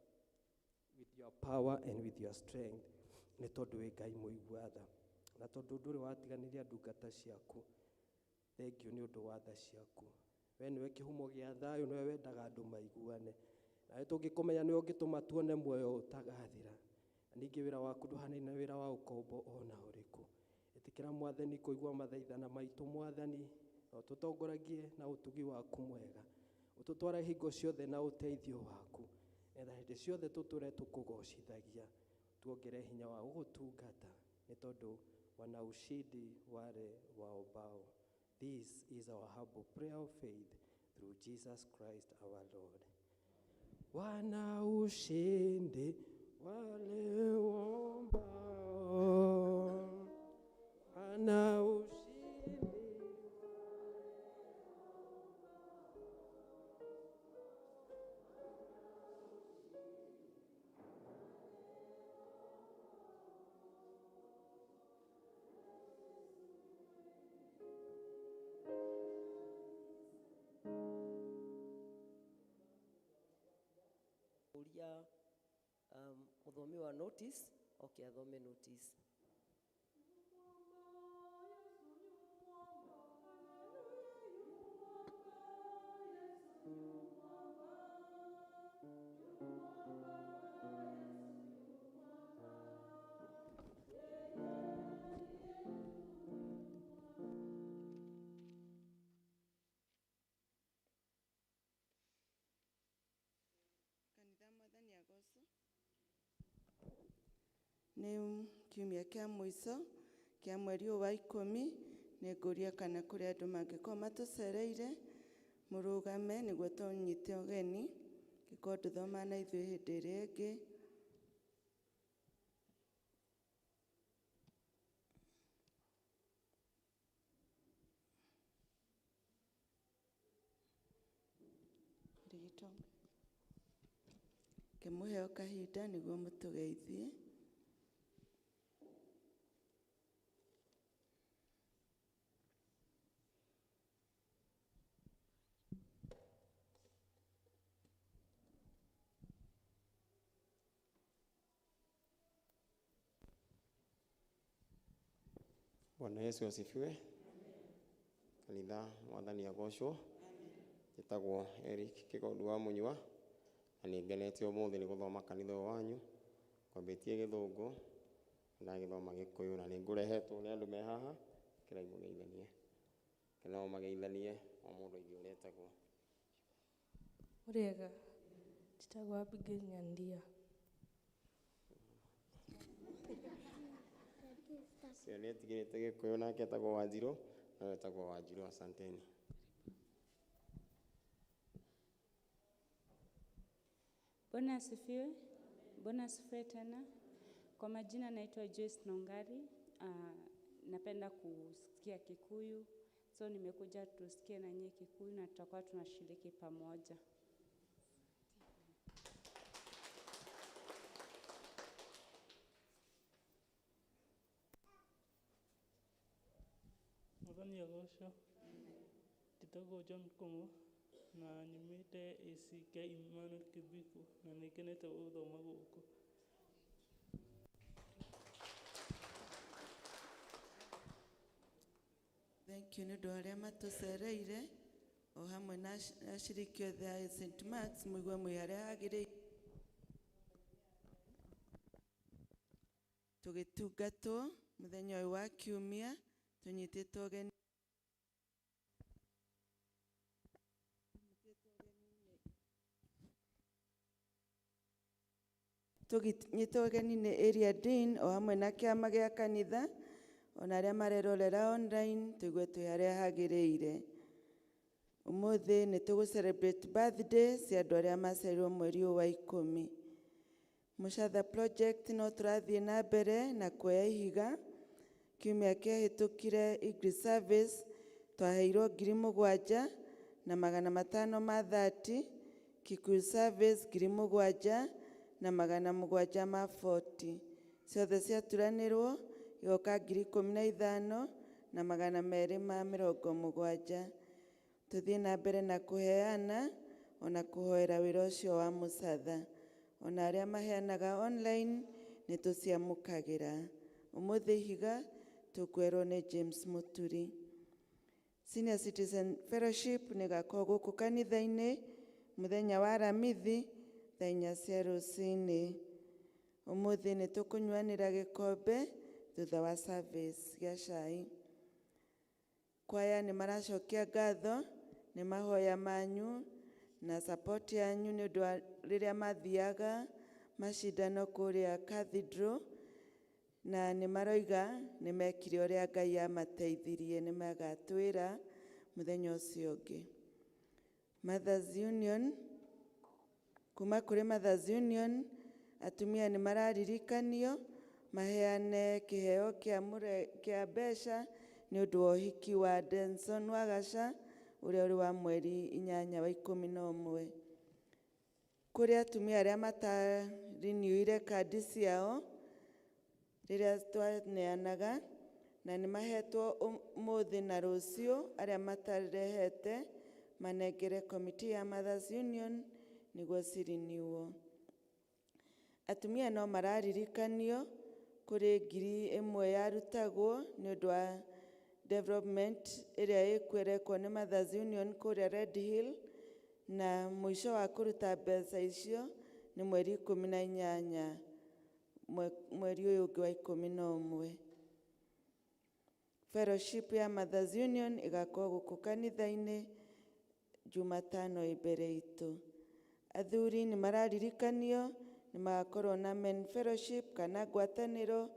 with your power and with your strength. Nĩ tondũ wĩ Ngai mũigua tha. Na tondũ ndũrĩ watiganĩria ndungata ciaku. Thank you nĩ ũndũ wa tha ciaku. We nĩwe kĩhumo gĩa thayũ, nĩwe wendaga andũ maiguane. Na tũngĩkũmenya nĩwe ũngĩtũma tuone muoyo ũtagathira. Na ningĩ wĩra waku ndũhanaine na wĩra wa ũkombo ona ũrĩkũ. Ĩtĩkĩra mwathani kũigua mathaithana maitũ mwathani. Na ũtũtongoragie na ũtugi waku mwega. Ũtũtware hingo ciothe na ũteithio waku. Etha hĩndĩ ciothe tũtũre tũkũgocithagia. Tuongere hinya wa gũgũtungata. Nĩ tondũ wana ushindi wale waobao. This is our humble prayer of faith through Jesus Christ our Lord. Wana ushindi wale waombao. Wana ushindi. Ulia muthomi wa notice. Okay, athome notice. Kanitha mwathani agoco. Nĩ kiumia kĩa mũico kĩa mweri ũyũ wa 10. Nĩ ngũria kana kũrĩ andũ mangĩkorwo matũcereire mũrũgame nĩguo tũnyite ũgeni gĩkorwo tũthoma na ithuĩ hĩndĩ ĩrĩa ĩngĩ. Kĩmũheo kahinda nĩguo mũtũgeithie. Bwana Yesu asifiwe. Kanitha mwathani agocwo. Njĩtagwo Eric Kĩgondu wa Mũnyua, na nĩngenete ũmũthĩ nĩ gũthoma kanitha ũyũ wanyu. Kwambĩtie Gĩthũngũ na gĩthoma Gĩkũyũ, na nĩngũrehetwo nĩ andũ me haha kĩrai mũgeithanie. Kenao mageithanie o mũndũ ithuĩ ũrĩa etagwo. Ũrĩega, njĩtagwo Abigail Nyandia. Cio nĩetigĩrĩte Gĩkũyũ, nake etagwo Wanjirũ, nawe etagwo Wanjirũ. Asanteni. Bwana asifiwe. Bwana asifiwe tena. Kwa majina naitwa Joyce Nongari. Napenda kusikia Kikuyu. So nimekuja tusikie na nyie Kikuyu na tutakuwa tunashiriki pamoja. Mwathani agocwo. Njĩtagwo John Kũng'ũ na nyumĩte ACK Emmanuel Kĩbiku, na nĩngenete gũthoma gũkũ. Thank you nĩ ũndũ wa arĩa matũcereire o hamwe na aciriki othe a St. Mark's, mũigue mwĩ harĩa hagĩrĩire tũgĩtungatwo mũthenya ũyũ wa kiumia. Tũnyitĩtwo ũgeni tũnyitĩtwo ũgeni nĩ Area Dean o hamwe na kĩama gĩa kanitha, ona arĩa marerorera online, tũigue twĩ harĩa hagĩrĩire. Ũmũthĩ nĩ tũgũ celebrate birthday cia andũ arĩa macerirwo mweri ũyũ wa 10. Mũcatha project no tũrathiĩ na mbere na kuoya ihiga. Kiumia kĩahĩtũkire Eagle service twaheirwo 7,530, Kikuyu service 7,740. Ciothe ciaturanĩrwo igoka 15,270. Tũthiĩ na mbere na kũheana ona kũhoera wĩra ũcio wa mũcatha. Ona arĩa maheanaga online nĩ tũciamũkagĩra. Ũmũthĩ ihiga tũkwerwo nĩ James Muturi. Senior Citizen Fellowship nĩgakorwo gũkũ kanitha-inĩ mũthenya wa Aramithi thaa 4 cia rũcinĩ. Ũmũthĩ nĩ tũkũnyuanĩra gĩkombe thutha wa service gĩa cai. Kwaya nĩ maracokia ngatho nĩ mahoya manyu na support yanyu nĩ ũndũ wa rĩrĩa mathiaga macindano kũrĩa Cathedral, na nĩ maroiga nĩ mekire ũrĩa Ngai amateithirie, nĩ magatwĩra mũthenya ũcio ũngĩ. Mothers Union, kuma kũrĩ Mothers Union, atumia nĩ mararirikanio maheane kĩheo kĩa mbeca nĩ ũndũ wa ũhiki wa Denson Wagaca ũrĩa ũrĩ wa mweri 8 wa 11. Kũrĩ atumia arĩa matariniuire kandi ciao rĩrĩa twaneanaga, na nĩ mahetwo ũmũthĩ na rũciũ, arĩa matarehete manengere komiti ya Mothers Union nĩguo ciriniuo. Atumia no mararirikanio kũrĩ 1,000 yarutagwo nĩ ũndũ wa development ĩrĩa ĩkwerekwo nĩ Mothers Union kũrĩa Red Hill, na mũico wa kũruta mbeca icio nĩ mweri 18 mweri ũyũ ũngĩ wa 11. Fellowship ya Mothers Union ĩgakorwo gũkũ kanitha-inĩ Jumatano mbere itũ. Athuri nĩ mararirikanio nĩ magakorwo na Men Fellowship kana ngwatanĩro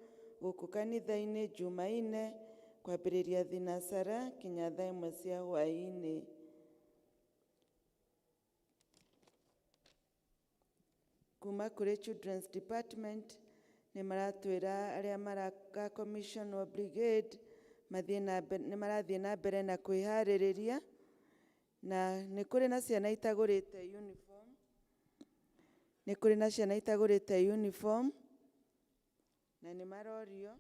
gũkũ kanitha-inĩ Jumaine kwambĩrĩria thinacara kinya thaa 1 cia hwaĩ-inĩ. Kuma kũrĩ Children's Department nĩ maratwĩra arĩa maraka commission wa brigade nĩ marathiĩ na mbere na kwĩharĩrĩria, na nĩ kũrĩ na ciana itagũrĩte uniform. Nĩ kũrĩ na ciana itagũrĩte uniform na nĩ marorio,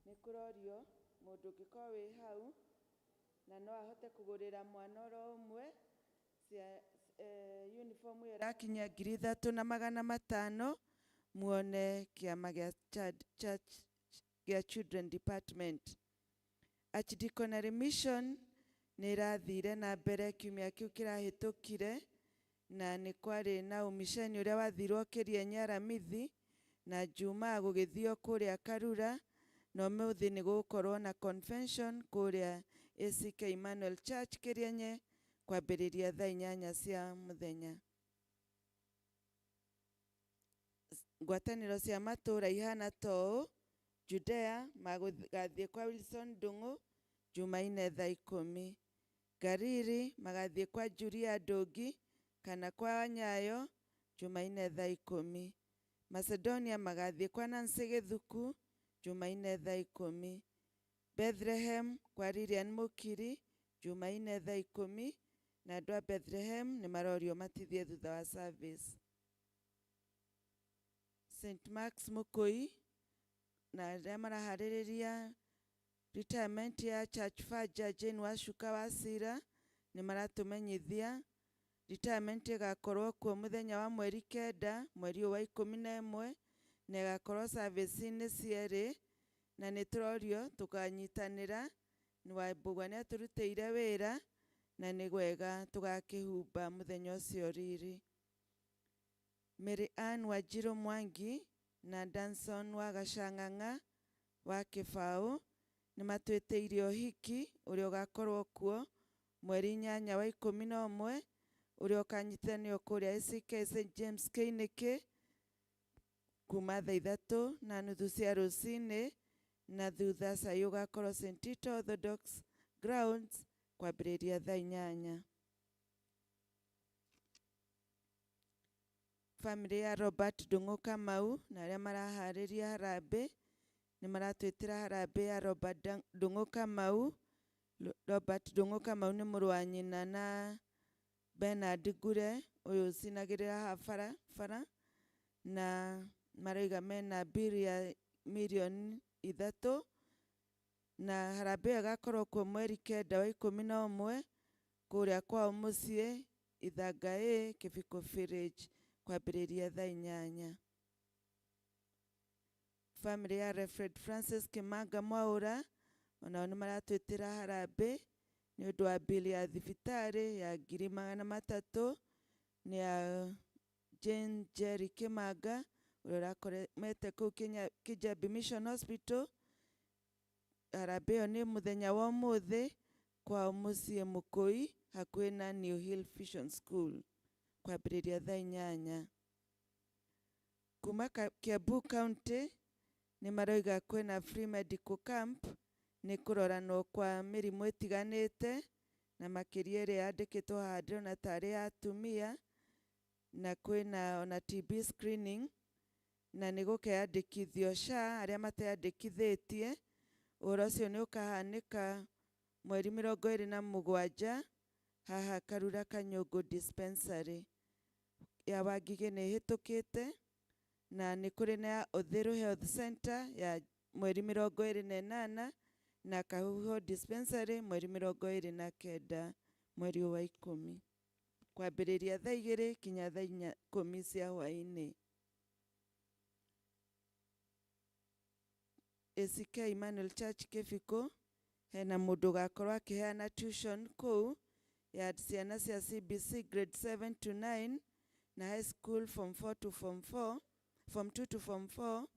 nĩ kũrorio mũndũ ũngĩkorwo wĩ hau na no ahote kũgũrĩra mwana oro ũmwe uniform ĩyo ĩrakinyia 3,500 muone kĩama gĩa church gĩa children department. Archdiaconary mission nĩ ĩrathire na mbere kiumia kĩu kĩrahĩtũkire, na nĩ kwarĩ na umisheni ũrĩa wathirwo Kĩrĩenyi Aramithi, na Jumaa gũgĩthio kũrĩa Karura, na ũmũthĩ nĩ gũgũkorwo na convention kũrĩa ACK Emmanuel Church Kĩrĩenyi kwambĩrĩria thaa 8 cia mũthenya. Ngwatanĩro cia matũũra ihana toũ: Judea magathiĩ kwa Wilson Ndung'u Jumaine thaa 10, Gariri magathiĩ kwa Julia Ndũngi kana kwa Nyayo Jumaine thaa 10, Macedonia magathiĩ kwa Nancy Gĩthuku Jumaine thaa 10, Bethlehem kwa Lilian Mũkiri Jumaine thaa 10, na andũ a Bethlehem nĩ marorio matithie thutha wa service. St. Mark's Mũkũi na arĩa maraharĩrĩria retirement ya church faja Jane Wacuka Wacira nĩ maratũmenyithia retirement ĩgakorwo kuo mũthenya wa mweri 9 mweri wa 11, na ĩgakorwo service-inĩ cierĩ, na nĩ tũrorio tũkanyitanĩra. Wambũgua nĩ atũrutĩire wĩra na nĩ gwega tũgakĩhumba mũthenya ũcio riri. Mary Ann Wanjiru Mwangi na Danson wa Gacang'ang'a wa Kĩbaũ nĩ matwĩtĩire ũhiki ũrĩa ũgakorwo kuo mweri 8 wa 11, ũrĩa ũkanyitithanio kũrĩa ACK St. James Kĩinĩkĩ kuma thaa 3:30 cia rũcinĩ, na thutha cai ũgakorwo St. Tito Orthodox Grounds kwambĩrĩria thaa 8. Family ya Robert Ndung'u Kamau na arĩa maraharĩria harambĩ nĩ maratwĩtĩra harambĩ ya Robert Ndung'u Kamau. Robert Ndung'u Kamau nĩ mũrũ wa nyina na Bernard Ngure ũyũ ũcinagĩrĩra bara, na maroiga mena bill ya milioni 3, na harambĩ ĩgakorwo kuo mweri 9 wa 11 kũrĩa kwao mũciĩ Ithanga A Kĩbiko Village kwambĩrĩria thaa 8. Family ya Reverend Francis Kimanga Mwaũra onao nĩ maratwĩtĩra harambĩ nĩ ũndũ wa bill ya thibitarĩ ya 300,000 nĩ ya Jane Jerry Kimanga ũrĩa ũrakomete kũu Kijabi Mission Hospital. Harambĩ ĩyo nĩ mũthenya wa ũmũthĩ kwao mũciĩ Mũkũi hakuhĩ na New Hill Vision School kwambĩrĩria thaa 8. Kuma Kiambu County nĩ maroiga kwĩna free medical camp nĩ kũroranwo kwa mĩrimũ ĩtiganĩte, na makĩria ĩrĩa yandĩkĩtwo haha ndĩrona tarĩ ya atumia, na kwĩna ona TB screening, na nĩ gũkeandĩkithio SHA arĩa mateyandĩkithĩtie. Ũhoro ũcio nĩ ũkahanĩka mweri 27 haha Karura Kanyũngũ dispensary ya Wangigĩ nĩ hĩtũkĩte, na nĩ kũrĩ na Uthiru Health Center ya mweri 28 na Kahuho dispensary mweri 29 mweri wa 10 kwambĩrĩria thaa 2 kinya thaa 10 cia hwaĩ-inĩ. ACK Emmanuel Church Kĩbiko hena mũndũ ũgakorwo akĩheana tuition kũu ya ciana cia CBC grade 7 to 9 na high school form 2 to form 4,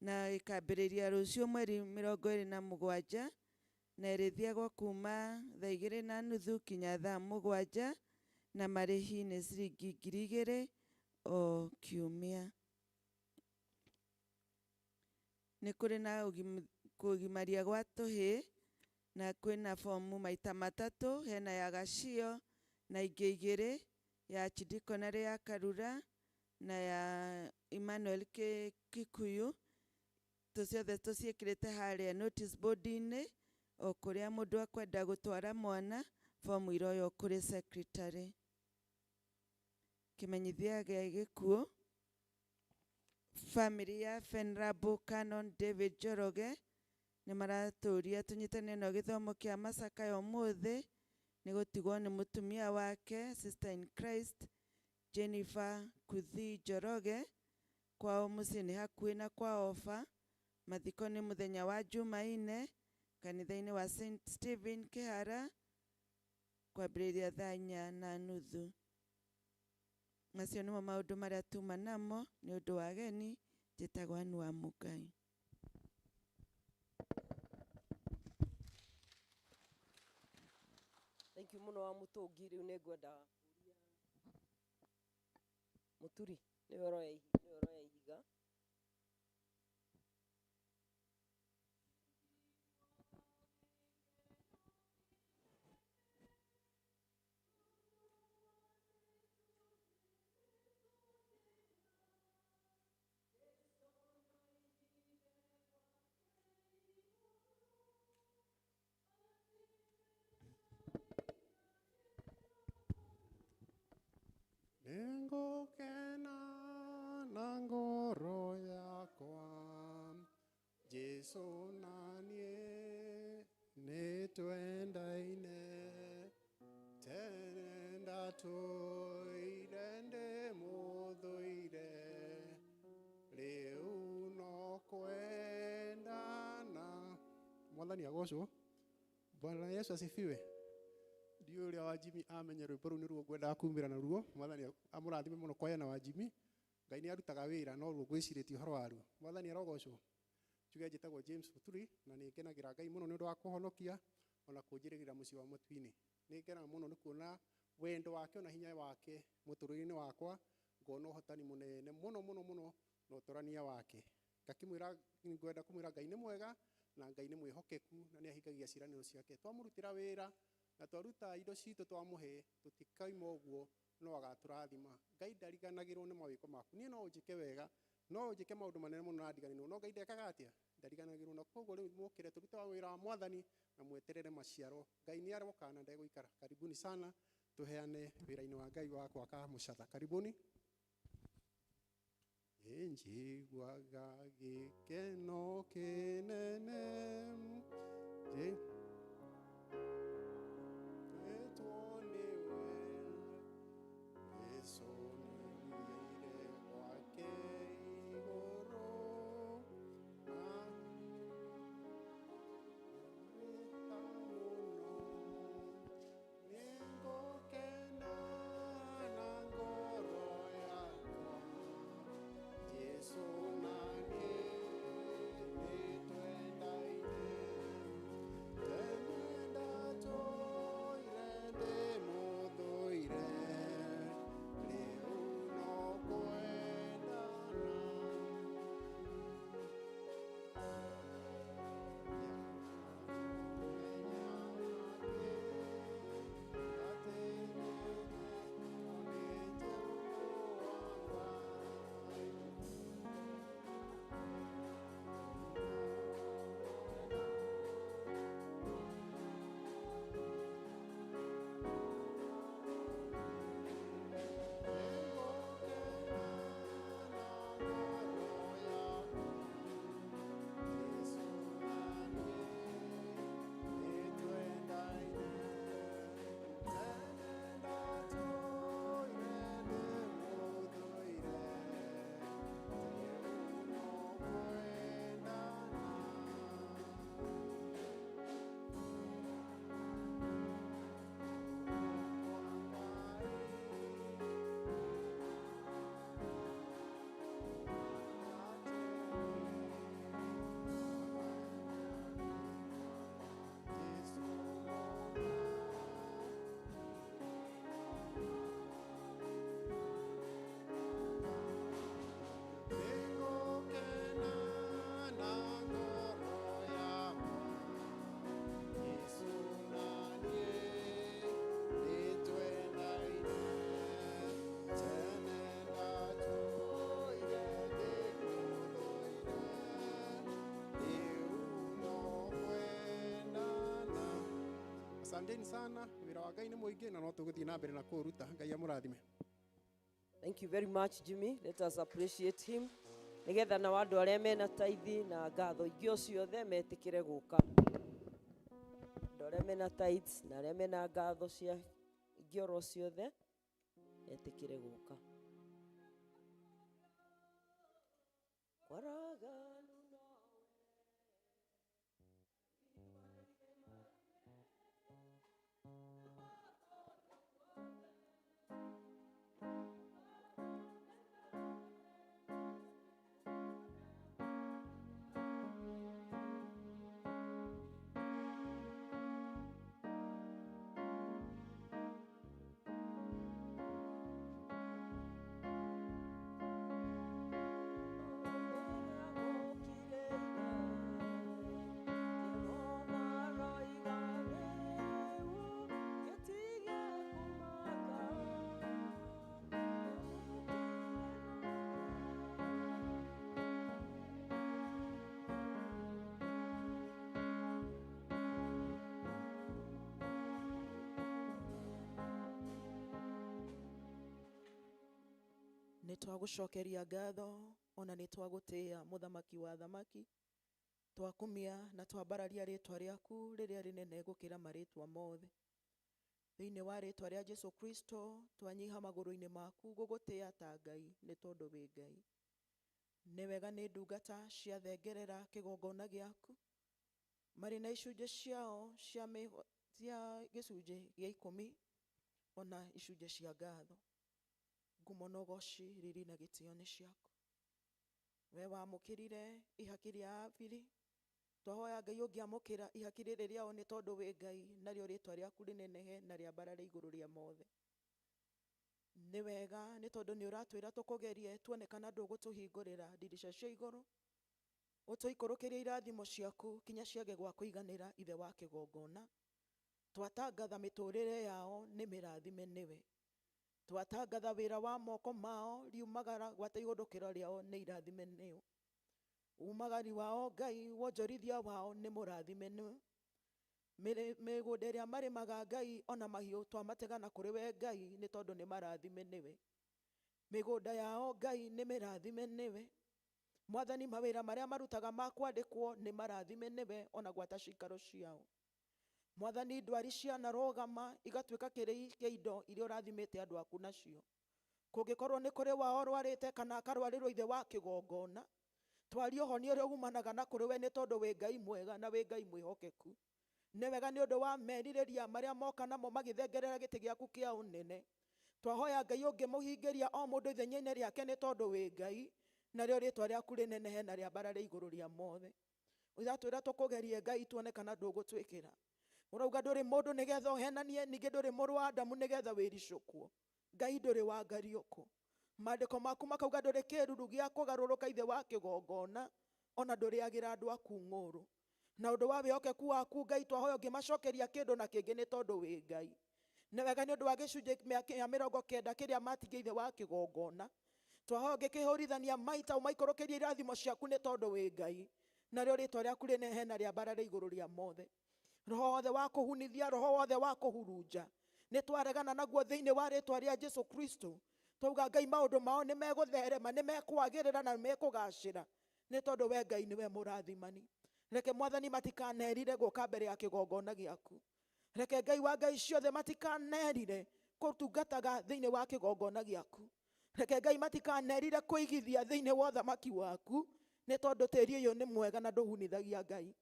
na ĩkambĩrĩria rũciũ mweri 27 na ĩrĩthiagwo kuma thaa 2:30 kinya thaa 7, na marĩhi nĩ ciringi 2,000 o kiumia. Nĩ kũrĩ na kũgimaria gwa tũhĩ, na kwĩna fomu maita 3, hena ya Gacio na ingĩ 2 ya Archdiaconary ya Karura na ya Emmanuel Kikuyu. Tũciothe tũciĩkĩrĩte harĩa notice board-inĩ, o kũrĩa mũndũ akwenda gũtwara mwana fomu iroyo kũrĩ secretary. Kĩmenyithia gĩa gĩkuũ: family ya Venerable Canon David Njoroge nĩ maratũria tũnyitane na gĩthomo kĩa macakaya ũmũthĩ nĩ gũtigwo nĩ mũtumia wake Sister in Christ Jennifer Kuthi Njoroge kwao muciĩ nĩ hakuhĩ na kwa oba. Mathiko nĩ mũthenya wa Jumaine kanitha-inĩ wa St. Stephen Kĩhara kwambĩrĩria thaa 4:30. Macio nĩmo maũndũ marĩa tuma namo nĩ ũndũ wa ageni. Njĩtagwo Anne wa Mũngai. Thank you mũno wa Mũtũngi. Rĩu nĩ ngwenda kũria Mũturi nĩwe ũroya ihiga. Ningukena na ngoro yakwa, Jesu nanie nitwendaine, tene ndatũire ndĩmũthũire, rĩu no kwendana. Mwathani agocwo. Bwana Yesu asifiwe. Ndio ũrĩa wa Jimmy amenye rwĩmbo rũu nĩruo ngwendaga kumĩra naruo. Mwathani amũrathime mũno kwaya na wa Jimmy. Ngai nĩ arutaga wĩra no ruo gwĩcirĩtie ũhoro waruo. Mwathani arogocwo. Njuge njĩtagwo James Mũturi na nĩ ngenagĩra Ngai mũno nĩ ũndũ wa kũhonokia ona kũnjĩrĩgĩra mũciĩ wa Mũtwi-inĩ. Nĩ ngenaga mũno nĩ kuona wendo wake ona hinya wake mũtũrĩre-inĩ wakwa, ngona ũhotani mũnene mũno mũno mũno na ũtũrania wake. Ngakĩmwĩra ngwenda kũmwĩra Ngai nĩ mwega na Ngai nĩ mwĩhokeku na nĩ ahingagia ciĩranĩro ciake. Twamũrutĩra wĩra na twaruta indo citũ twamũhe tũtikaima ũguo no agatũrathima. Ngai ndariganagĩrwo nĩ mawĩko maku. Niĩ no ũnjĩke wega, no ũnjĩke maũndũ manene mũno na ndiganĩrwo, no Ngai ndekaga atĩa? Ndariganagĩrwo. Na koguo rĩu mũkĩre tũrute wĩra wa Mwathani na mweterere maciaro. Ngai nĩ aroka na ndegũikara. Karibuni sana tuheane wĩra-inĩ wa Ngai wa gwaka mũcatha. Karibuni. Njiguaga gĩkeno kĩnene Asanteni sana, wĩra wa Ngai nĩ mũingĩ na no tũgũthiĩ na mbere na kũruta. Ngai amũrathime. Thank you very much Jimmy. Let us appreciate him. Nigetha na andũ arĩa mena tithe na ngatho ingĩ o ciothe metĩkĩre gũka. Andũ arĩa mena tithes na arĩa mena ngatho cia ingĩ oro ciothe metĩkĩre gũka. waraganu nawe. Nĩ twagũcokeria ngatho ona nĩ twagũtĩĩa mũthamaki wa thamaki, twakumia na twambararia rĩtwa rĩaku rĩrĩa rĩnene gũkĩra marĩtwa mothe. Thĩinĩ wa rĩtwa rĩa Jesu Kristo twanyiha magũrũ-inĩ maku gũgũtĩĩa ta Ngai nĩ tondũ wĩ Ngai. Nĩ wega nĩ ndungata ciathengerera kĩgongona gĩaku marĩ na icunjĩ ciao cia gĩcunjĩ gĩa 10 ona icunjĩ cia ngatho. Ngumo na ũgooci, riri na gĩtĩo nĩ ciaku. We wamũkĩrire ihaki rĩa Abili, twahoya Ngai ũngĩamũkĩra ihaki rĩrĩ rĩao nĩ tondũ wĩ Ngai, narĩo rĩtwa rĩaku rĩnenehe na rĩambarare igũrũ rĩa mothe. Nĩ wega nĩ tondũ nĩ ũratwĩra tũkũgerie tuone kana ndũgũtũhingũrĩra ndirica cia igũrũ, ũtũikũrũkĩrie irathimo ciaku kinya ciage gwa kũiganĩra ithe wa kĩgongona. Twatangatha mĩtũrĩre yao nĩ mĩrathime nĩwe. Twatangatha wĩra wa moko mao riumagara gwata igũrũkĩro rĩao nĩ irathime nĩyo. Umagari wao Ngai, wonjorithia wao nĩ mũrathime nĩwe. Mĩgũnda ĩrĩa marĩmaga Ngai ona mahiũ twamategana kũrĩ we Ngai nĩ tondũ nĩ marathime nĩwe. Mĩgũnda yao Ngai nĩ mĩrathime nĩwe. Mwathani, mawĩra marĩa marutaga ma kwandĩkwo nĩ marathime nĩwe ona gwata cikaro ciao. Mwathani, ndwari cianarũgama igatuĩka kĩrĩi kĩa indo iria ũrathimĩte andũ aku nacio. Kũngĩkorwo nĩ kũrĩ wao rwarĩte kana akarwarĩrwo ithe wa kĩgongona, twaria ũhonia ũrĩa umanaga na kũrĩ we nĩ tondũ wĩ Ngai mwega na wĩ Ngai mwĩhokeku. Nĩ wega nĩ ũndũ wa merirĩria marĩa moka namo magĩthengerera gĩtĩ gĩaku kĩa ũnene. Twahoya Ngai ũngĩmũhingĩria o mũndũ ithenya-inĩ rĩake nĩ tondũ wĩ Ngai, narĩo rĩtwa rĩaku rĩnenehe na rĩambarare igũrũ rĩa mothe. Ũratwĩra tũkũgerie Ngai tuone kana ndũgũtwĩkĩra. Ũrauga ndũrĩ mũndũ nĩgetha ũhenanie, ningĩ ndũrĩ mũrũ wa Adamu nĩgetha wĩricũkwo. Ngai ndũrĩ wa ngariũkũ. Maandĩko maku makauga ndũrĩ kĩĩruru gĩa kũgarũrũka ithe wa kĩgongona, ona ndũrĩagĩra andũ aku ng'ũrũ. Na ũndũ wa wĩhokeku waku Ngai, twahoya ũngĩmacokeria kĩndũ na kĩngĩ nĩ tondũ wĩ Ngai. Nĩ wega nĩ ũndũ wa gĩcunjĩ kĩa 90 kĩrĩa matigĩ ithe wa kĩgongona, twahoya ũngĩkĩhũrithania maita ũmaikũrũkĩrie irathimo ciaku nĩ tondũ wĩ Ngai, narĩo rĩtwa rĩaku rĩnenehe na rĩambarare igũrũ rĩa mothe. Roho wothe wa kũhunithia, roho wothe wa kũhurunja, nĩ twaregana naguo thĩinĩ wa rĩtwa rĩa Jesu Kristo. Twauga Ngai maũndũ mao nĩ megũtherema, nĩ mekwagĩrĩra na nĩ mekũgacĩra nĩ tondũ we Ngai nĩwe mũrathimani. Reke Mwathani matikanerire gũka mbere ya kĩgongona gĩaku. Reke Ngai wa Ngai ciothe matikanerire kũtungataga thĩinĩ wa kĩgongona gĩaku. Reke Ngai matikanerire kũigithia thĩinĩ wa ũthamaki waku nĩ tondũ tĩri ũyũ nĩ mwega na ndũhunithagia Ngai.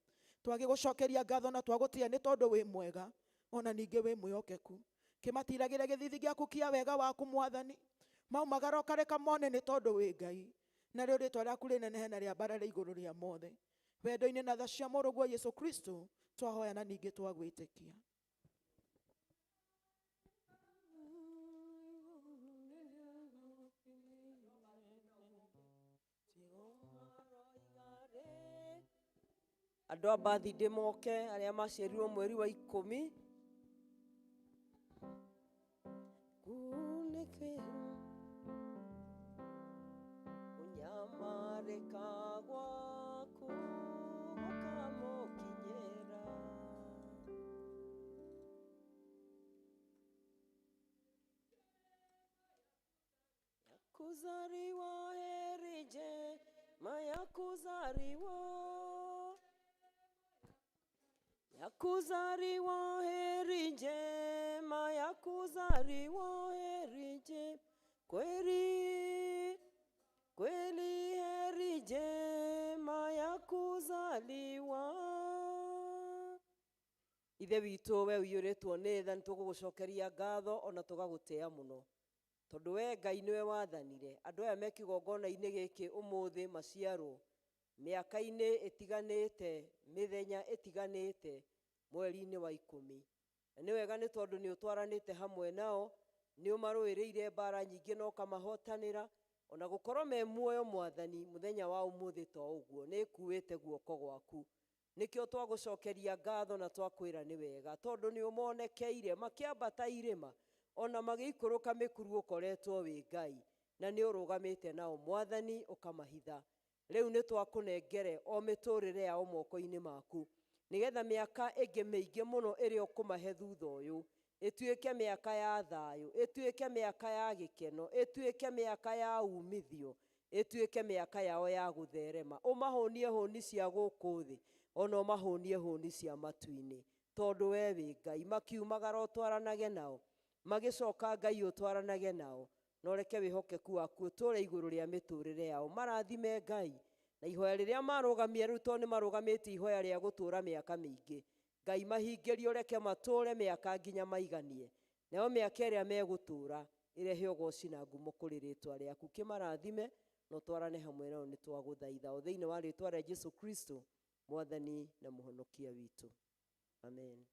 Twagĩgũcokeria ngatho na twagũtĩĩa nĩ tondũ wĩ mwega ona ningĩ wĩ mwĩhokeku. Kĩmatiragĩre gĩthithi gĩaku kĩa wega waku Mwathani, maumagara ũkareka mone nĩ tondũ wĩ Ngai, narĩo rĩtwa rĩaku rĩnenehe na rĩambarare igũrũ rĩa mothe. Wendo-inĩ na tha cia mũrũguo Yesu Kristo twahoya na ningĩ twagwĩtĩkia. Andũ a birthday moke arĩa maciarirwo mweri wa 10. Kunĩkĩ kunyamarĩka gwaku gũkamũkinyĩra. Yakuzariwa heri njema yakuzariwa. Yakuzariwa heri njema, yakuzariwa heri njema, kweli kweli heri njema. ithe witũ we ũiyũrĩtwo nĩ tha, nĩ tũgũgũcokeria ngatho ona tũgagũtĩĩa mũno, tondũ we Ngai nĩwe wathanire andũ aya me kĩgongona-inĩ gĩkĩ ũmũthĩ maciarwo mĩaka-inĩ ĩtiganĩte, mĩthenya ĩtiganĩte, mweri-inĩ wa 10. Na nĩ wega nĩ tondũ nĩ ũtwaranĩte hamwe nao, nĩ ũmarũĩrĩire mbara nyingĩ na ũkamahotanĩra, ona gũkorwo me muoyo Mwathani mũthenya wa ũmũthĩ ta ũguo nĩ ĩkuĩte guoko gwaku. Nĩkĩo twagũcokeria ngatho na twakwĩra nĩ wega, tondũ nĩ ũmonekeire makĩambata irĩma, ona magĩikũrũka mĩkuru ũkoretwo wĩ Ngai, na nĩ ũrũgamĩte nao Mwathani ũkamahitha. Rĩu nĩ twakũnengere o mĩtũrĩre yao moko-inĩ maku, nĩgetha mĩaka ĩngĩ mĩingĩ mũno ĩrĩa ũkũmahe thutha ũyũ ĩtuĩke mĩaka ya thayũ, ĩtuĩke mĩaka ya gĩkeno, ĩtuĩke mĩaka ya umithio, ĩtuĩke mĩaka yao ya gũtherema. Ũmahũnie hũni cia gũkũ thĩ, ona ũmahũnie hũni cia matu-inĩ, tondũ we wĩ Ngai. Makiumagara ũtwaranage nao, magĩcoka Ngai ũtwaranage nao, na ũreke wĩhokeku waku ũtũũre igũrũ rĩa mĩtũrĩre yao. Marathime Ngai na ihoya rĩrĩa marũgamia rĩu, tondũ nĩ marũgamĩtie ihoya rĩa gũtũũra mĩaka mĩingĩ. Ngai mahingĩrie, ũreke matũũre mĩaka nginya maiganie, nayo mĩaka ĩrĩa megũtũũra ĩrehe ũgooci na ngumo kũrĩ rĩĩtwa rĩaku. Kĩmarathime na ũtwarane hamwe nao, nĩ twagũthaitha o thĩinĩ wa rĩĩtwa rĩa Jesũ Kristo, Mwathani na Mũhonokia witũ. Amen.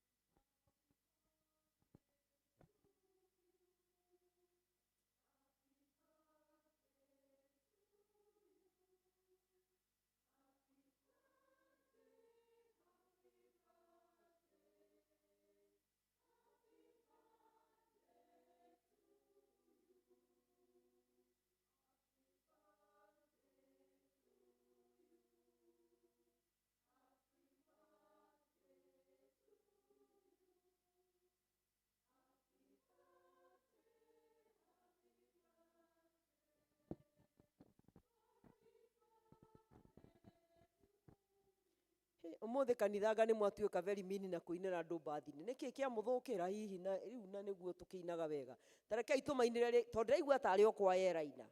Ũmũthĩ kanitha anga nĩ mwatuĩka very mean na kũinĩra andũ mbathi-inĩ. Nĩkĩ kĩa mũthũkĩra hihi na rĩu na nĩguo tũkĩinaga wega? Tarekei tũmainĩre, tondũ ndĩraigua tarĩ o kwaya ĩraina.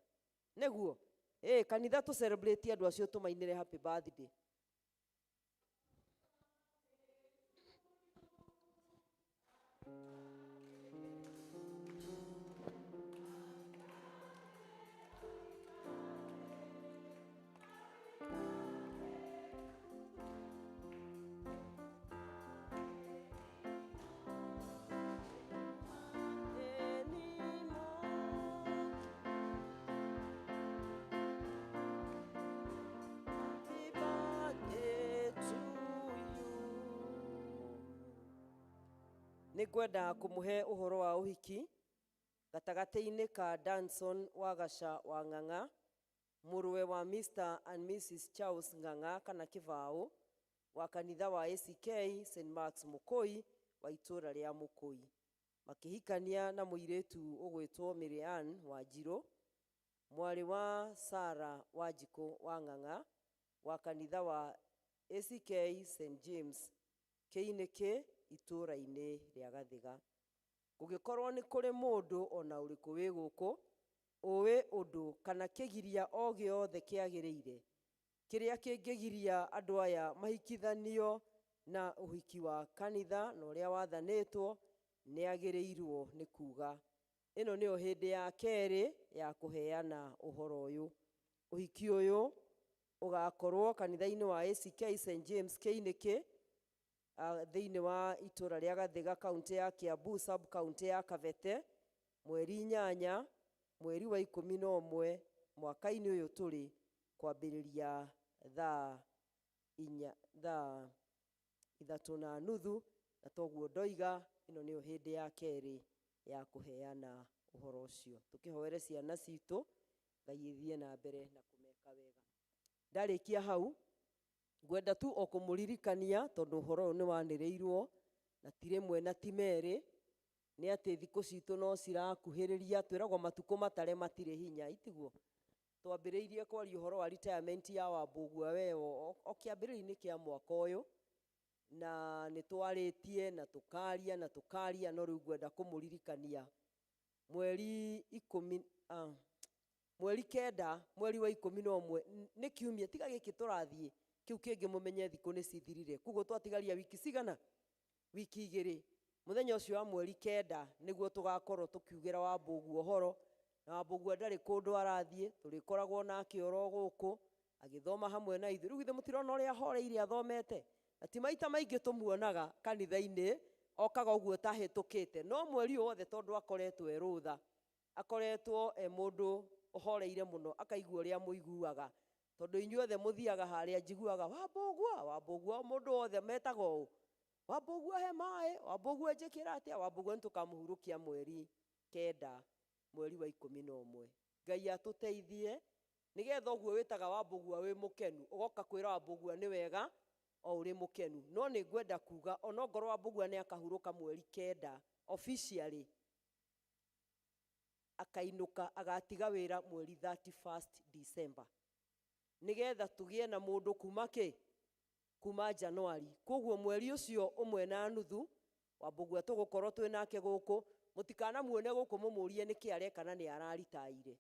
Nĩguo kanitha tũ celebrate andũ acio, tũmainĩre happy birthday. Nĩngwenda kũmũhe ũhoro wa ũhiki gatagatĩ-inĩ ka Danson Wagaca wa Ng'ang'a, mũrũwe wa Mr and Mrs Charles Ng'ang'a kana Kĩbaũ, wa kanitha wa ACK St Mark's Mũkũi wa itũũra rĩa Mũkũi, makĩhikania na mũirĩtu ũgwĩtwo Mary Ann Wanjirũ, mwarĩ wa Sarah Wanjikũ wa Ng'ang'a, wa kanitha wa ACK St James Kĩinĩkĩ itũũra-inĩ rĩa Gathiga. Gũgĩkorwo nĩ kũrĩ mũndũ ona ũrĩkũ wĩ gũkũ ũĩ ũndũ kana kĩgiria o gĩothe kĩagĩrĩire kĩrĩa kĩngĩgiria andũ aya mahikithanio na ũhiki wa kanitha na ũrĩa wathanĩtwo, nĩ agĩrĩirwo nĩ kuuga. Ĩno nĩyo hĩndĩ ya kerĩ ya kũheana ũhoro ũyũ. Ũhiki ũyũ ũgakorwo kanitha-inĩ wa ACK St James Kĩinĩkĩ thĩinĩ wa itũũra rĩa Gathiga, kaũntĩ ya Kiambu, sub kaũntĩ ya Kabete, mweri 8 mweri wa 11 mwaka-inĩ ũyũ tũrĩ, kwambĩrĩria thaa 3:30, na toguo ndoiga ĩno nĩyo hĩndĩ ya kerĩ ya kũheana ũhoro ũcio. Tũkĩhoere ciana citũ Ngai ithiĩ na mbere na kũmeka wega. Ndarĩkia hau, ngwenda tu o kũmũririkania, tondũ ũhoro ũyũ nĩ wanĩrĩirwo na ti rĩmwe na ti merĩ, nĩ atĩ thikũ citũ no cirakuhĩrĩria. Twĩragwo matukũ matarĩ matirĩ hinya, itiguo? Twambĩrĩirie kwaria ũhoro wa retirement ya Wambũgua Weo o kĩambĩrĩria-inĩ kĩa mwaka ũyũ, na nĩ twarĩtie na tũkaria, no rĩu ngwenda kũmũririkania mweri 9 mweri wa 11 nĩ kiumia tiga gĩkĩ tũrathiĩ, kĩu kĩngĩ mũmenye thikũ nĩ cithirire, koguo twatigaria wiki cigana wiki igiri muthenya ucio wa mweri kenda niguo tugakorwo tukiugira Wambũgu ohoro na Wambũgu ndari kundu arathie turikoragwo nake oro guku agithoma hamwe na ithu riu ithe mutirona uria horeire athomete ati maita maingi tumuonaga kanitha-ini okaga uguo tahitukite no mweri wothe tondu akoretwo erutha akoretwo mundu uhoreire muno akaigua uria muiguaga tondu inyuothe muthiaga haria njiguaga Wambũgu mundu wothe metaga uu Wambũgu he mai Wambũgu njikira atia Wambũgu nitukamuhurukia mweri kenda mweri wa 11 Ngai atuteithie nigetha uguo witaga Wambũgu wi mukenu ugoka kwira Wambũgu ni wega o uri mukenu no ni ngwenda kuga ona ngoro Wambũgu ni akahuruka mweri kenda officially akainuka agatiga wira mweri 31st December nigetha tugie na mundu kuma January koguo mweri ucio umwe na nuthu Wambũgu tugukorwo twi nake guku mutikana muone guku mumurie niki areka na ni araritaire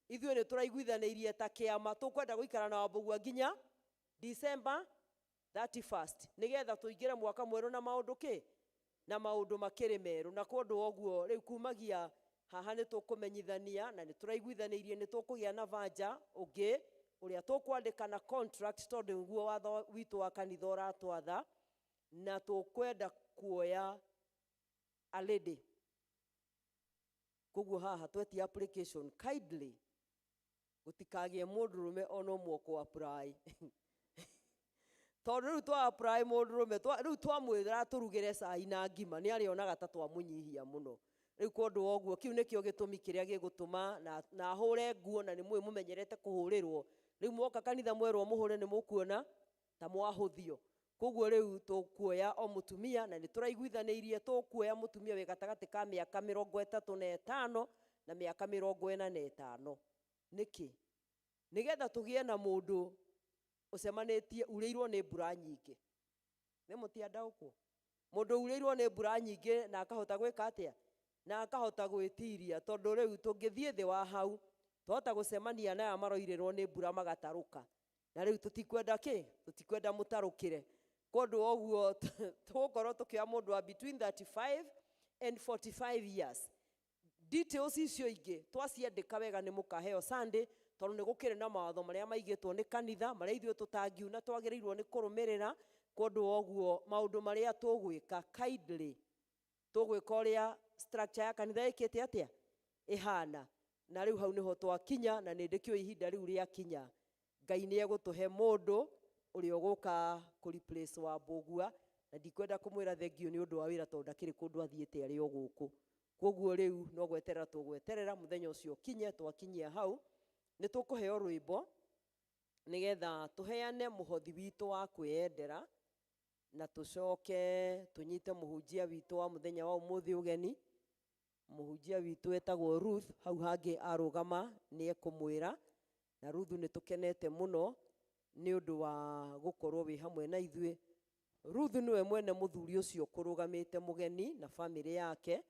ithuĩ ni turaiguithanirie ta kiama tukwenda guikara na Wambũgu nginya December 31st nigetha tuingire mwaka mweru na maundu makiri meru na kundu oguo riu kumagia haha ni tukumenyithania na ni turaiguithanirie ni tukugia na vanja ungi uria tukwandika na contract tondu nguo watho witu wa kanitha uratwatha na tukwenda kuoya a lady koguo haha tweti application kindly gutikagie mundurume ono mwoko apply tondu riu twa apply mundurume riu twamwira turugire cai na ngima ni arionaga ta twamunyihia muno riu kondu oguo kiu nikio gitumi kiria gigutuma na hure nguo na ni mumenyerete kuhurirwo riu mwoka kanitha mwerwo muhure ni mukuona ta mwahuthio koguo riu tukuoya o mutumia na ni turaiguithanirie tukuoya mutumia wi gatagati ka miaka 35 na miaka 45 niki nigetha tugie na mundu ucemanitie uriirwo ni mbura nyingi ni mutianda uko mundu uriirwo ni mbura nyingi na akahota gwika atia na akahota gwitiria tondu riu tungithie thi wa hau tuhota gucemania na maroirirwo ni mbura magataruka na riu tutikwenda mutarukire kondu oguo tugukorwo tukioya mundu wa between 35 and 45 years details icio ingi twaciandika wega ni mukaheo Sunday tondu ni gukire na mawatho maria maigitwo ni kanitha maria ithuĩ tutangiuna twagirirwo ni kurumirira kondu oguo maundu maria tugwika kindly tugwika uria structure ya kanitha ikite atia ihana na riu hau niho twakinya na nindikio ihinda riu ria kinya Ngai ni egutuhe mundu uria uguka ku replace Wambũgu na ndikwenda kumwira thengio ni undu wa wira tondu ndakiri kundu athiite ari o guku koguo riu no gweterera tugweterera muthenya ucio kinye twakinyia hau ni tukuheo rwimbo nigetha tuheane muhothi witu wa kwiyendera na tucoke tunyite muhunjia witu wa muthenya wa umuthi ugeni muhunjia witu etagwo Ruth hau hangi arugama ni ekumwira na Ruth ni tukenete muno ni undu wa gukorwo wi hamwe na ithuĩ Ruth niwe mwene muthuri ucio kurugamite mugeni na family yake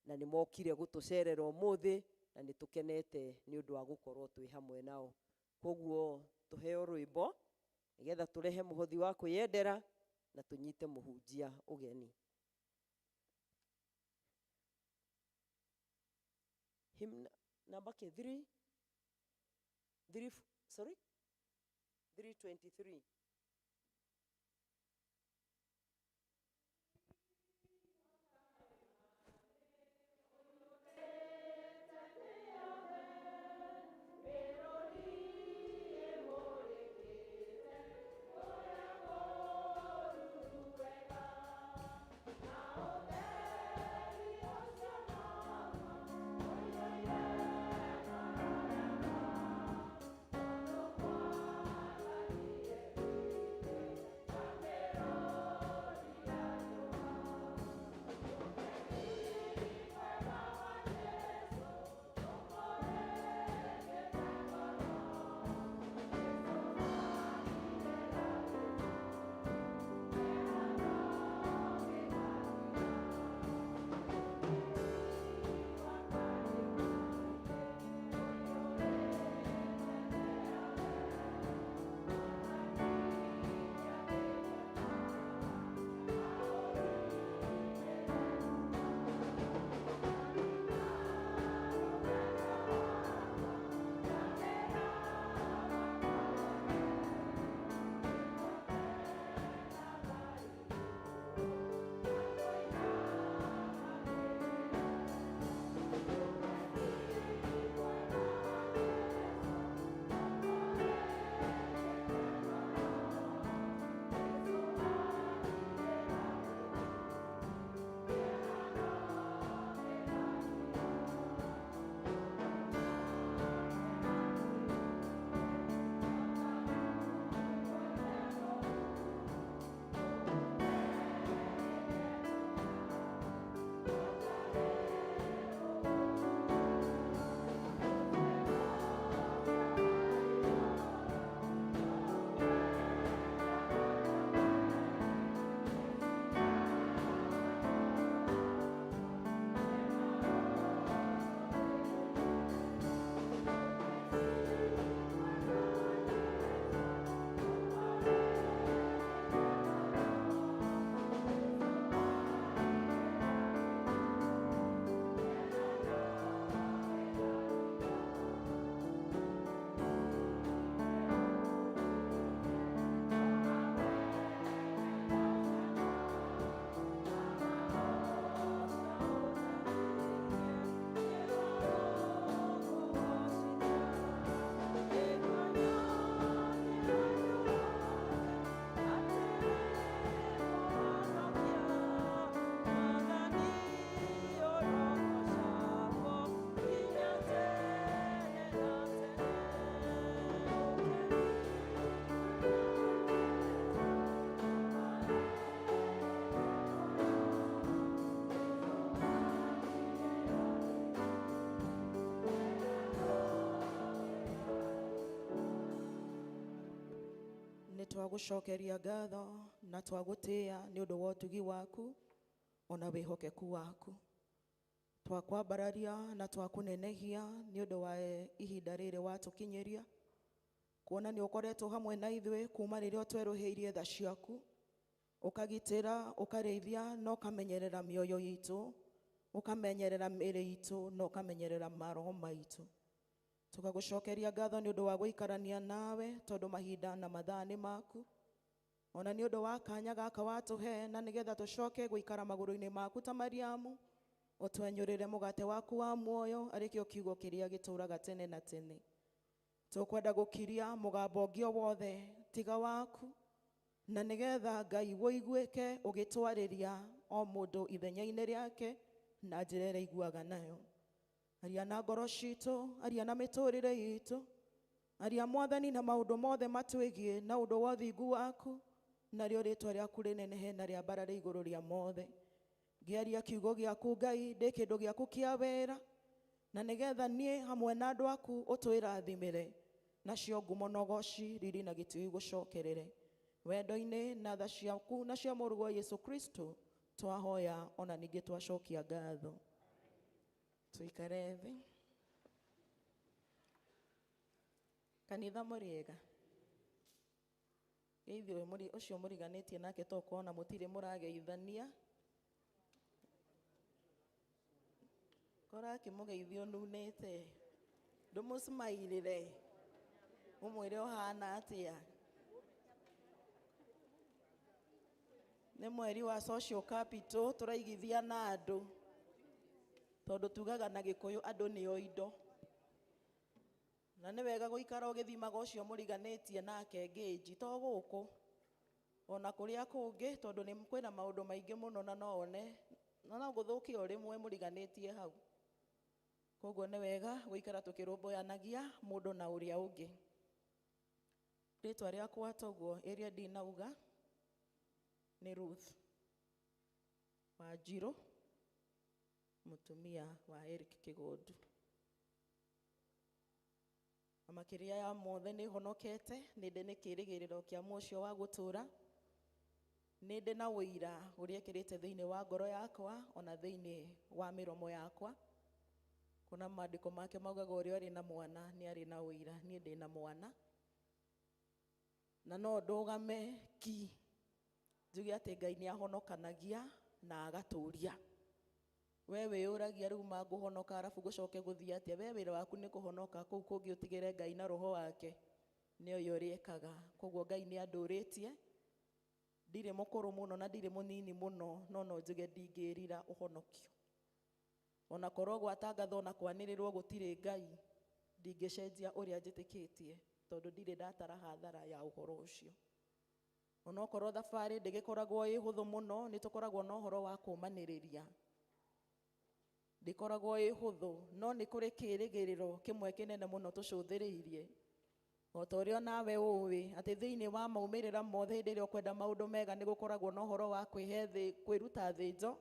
na ni mokire gutucerera umuthi na ni tukenete ni undu wa gukorwo twi hamwe nao koguo tuheo rwimbo nigetha turehe muhothi wa kwiyendera na tunyite muhunjia ugeni hymn number 323. Thank you. twagucokeria ngatho na twagutia ni undu wa utugi waku ona wihokeku waku. Twakwambararia na twakunenehia ni undu wa ihinda riri watukinyiria, kuona ni ukoretwo hamwe na ithuĩ kuma rĩrĩa tweruhiirie tha ciaku, ukagitĩra, ukareithia na ukamenyerera mioyo itu, ukamenyerera mĩĩrĩ itu na ukamenyerera maroho maitu. Tukagucokeria ngatho ni undu wa guikarania nawe tondu mahinda na mathaa nĩ maku, ona ni undu wa kanya gaka watuhe na nigetha tucoke guikara maguru-inĩ maku ta Mariamu, utwenyũrĩre mugate waku wa muoyo arĩkĩo kiugo kĩrĩa gĩtũũraga tene na tene. Tukwenda gukiria mugambo ũngĩ o wothe tiga waku, na nigetha Ngai woiguĩke ũgĩtwarĩria o mũndũ ithenya-inĩ rĩake na njĩra ĩrĩa aiguaga nayo. Aria na ngoro citũ, aria na mĩtũrĩre itũ, aria Mwathani na maũndũ mothe matwĩgiĩ na ũndũ wa ũthingu waku, narĩo rĩtwa rĩaku rĩnenehe na rĩa mbara rĩ igũrũ rĩa mothe. Ngĩaria kiugo gĩaku Ngai ndĩ kĩndũ gĩaku kĩa wĩra, na nigetha niĩ hamwe na andũ aku ũtwĩrathimĩre, nacio ngumo na ũgooci riri na gĩtĩo igũcokerere. Wendo-inĩ na tha ciaku na cia mũrũguo Yesu Kristo twahoya ona ningĩ twacokia ngatho. Tuikare thĩ. Kanitha mũrĩega. Ithuĩ ũcio mũriganĩtie nake tokuona mũtirĩ mũrageithania. Kora akĩmũgeithia ũnunĩte. Ndũmũsmailĩre. Ũmwĩre ũhana atĩa. Nĩ mweri wa social capital tũraigithia na andũ. Tondu tugaga na Gĩkũyũ andũ nĩo indo. Na nĩ wega gũikara ũgĩthimaga ũcio mũriganĩtie nake ngĩnji to gũkũ. Ona kũrĩa kũngĩ tondu nĩ kwĩna maũndũ maingĩ mũno na no one. Na no gũthũkie o rĩmwe mũriganĩtie hau. Koguo nĩ wega gũikara tũkĩrũmbũyanagia mũndũ na ũrĩa ũngĩ. Rĩtwa rĩakwa toguo ĩrĩa ndinauga nĩ Ruth Wanjirũ, mutumia wa Eric Kĩgondu. Na makĩria ya mothe nĩ honokete, nĩ ndĩ nĩ kĩĩrĩgĩrĩro kĩa mũcio wa gũtũũra, nĩ ndĩ na ũira ũrĩa ekĩrĩte thĩinĩ wa ngoro yakwa ona thĩinĩ wa mĩromo yakwa. Kuna maandĩko make maugaga ũrĩa arĩ na mwana nĩ arĩ na ũira, niĩ ndĩ na mwana. Na no ndũgame ki njuge atĩ Ngai nĩ ahonokanagia na agatũũria. We wĩyũragia rĩu ma ngũhonoka arabu gũcoke gũthiĩ atĩa? We wĩra waku nĩ kũhonoka, kũu kũngĩ ũtigĩre Ngai na roho wake nĩ ũyũ ũrĩekaga. Koguo Ngai nĩ andũrĩtie, ndirĩ mũkũrũ mũno na ndirĩ mũnini mũno, no njuge ndingĩrira ũhonokio. Ona korwo gwatangathwo na kwanĩrĩrwo gũtirĩ Ngai, ndingĩcenjia ũrĩa njĩtĩkĩtie tondũ ndirĩ ndatara hathara ya ũhoro ũcio. Ona okorwo thabarĩ ndĩgĩkoragwo ĩ hũthũ mũno, nĩ tũkoragwo na ũhoro wa kũũmanĩrĩria. Ndĩkoragwo ĩ hũthũ, no nĩ kũrĩ kĩĩrĩgĩrĩro kĩmwe kĩnene mũno tũcũthĩrĩirie. O ta ũrĩa nawe ũĩ atĩ thĩinĩ wa maumĩrĩra mothe hĩndĩ ĩrĩa ũkwenda maũndũ mega nĩ gũkoragwo na ũhoro wa kwĩruta thĩnjo.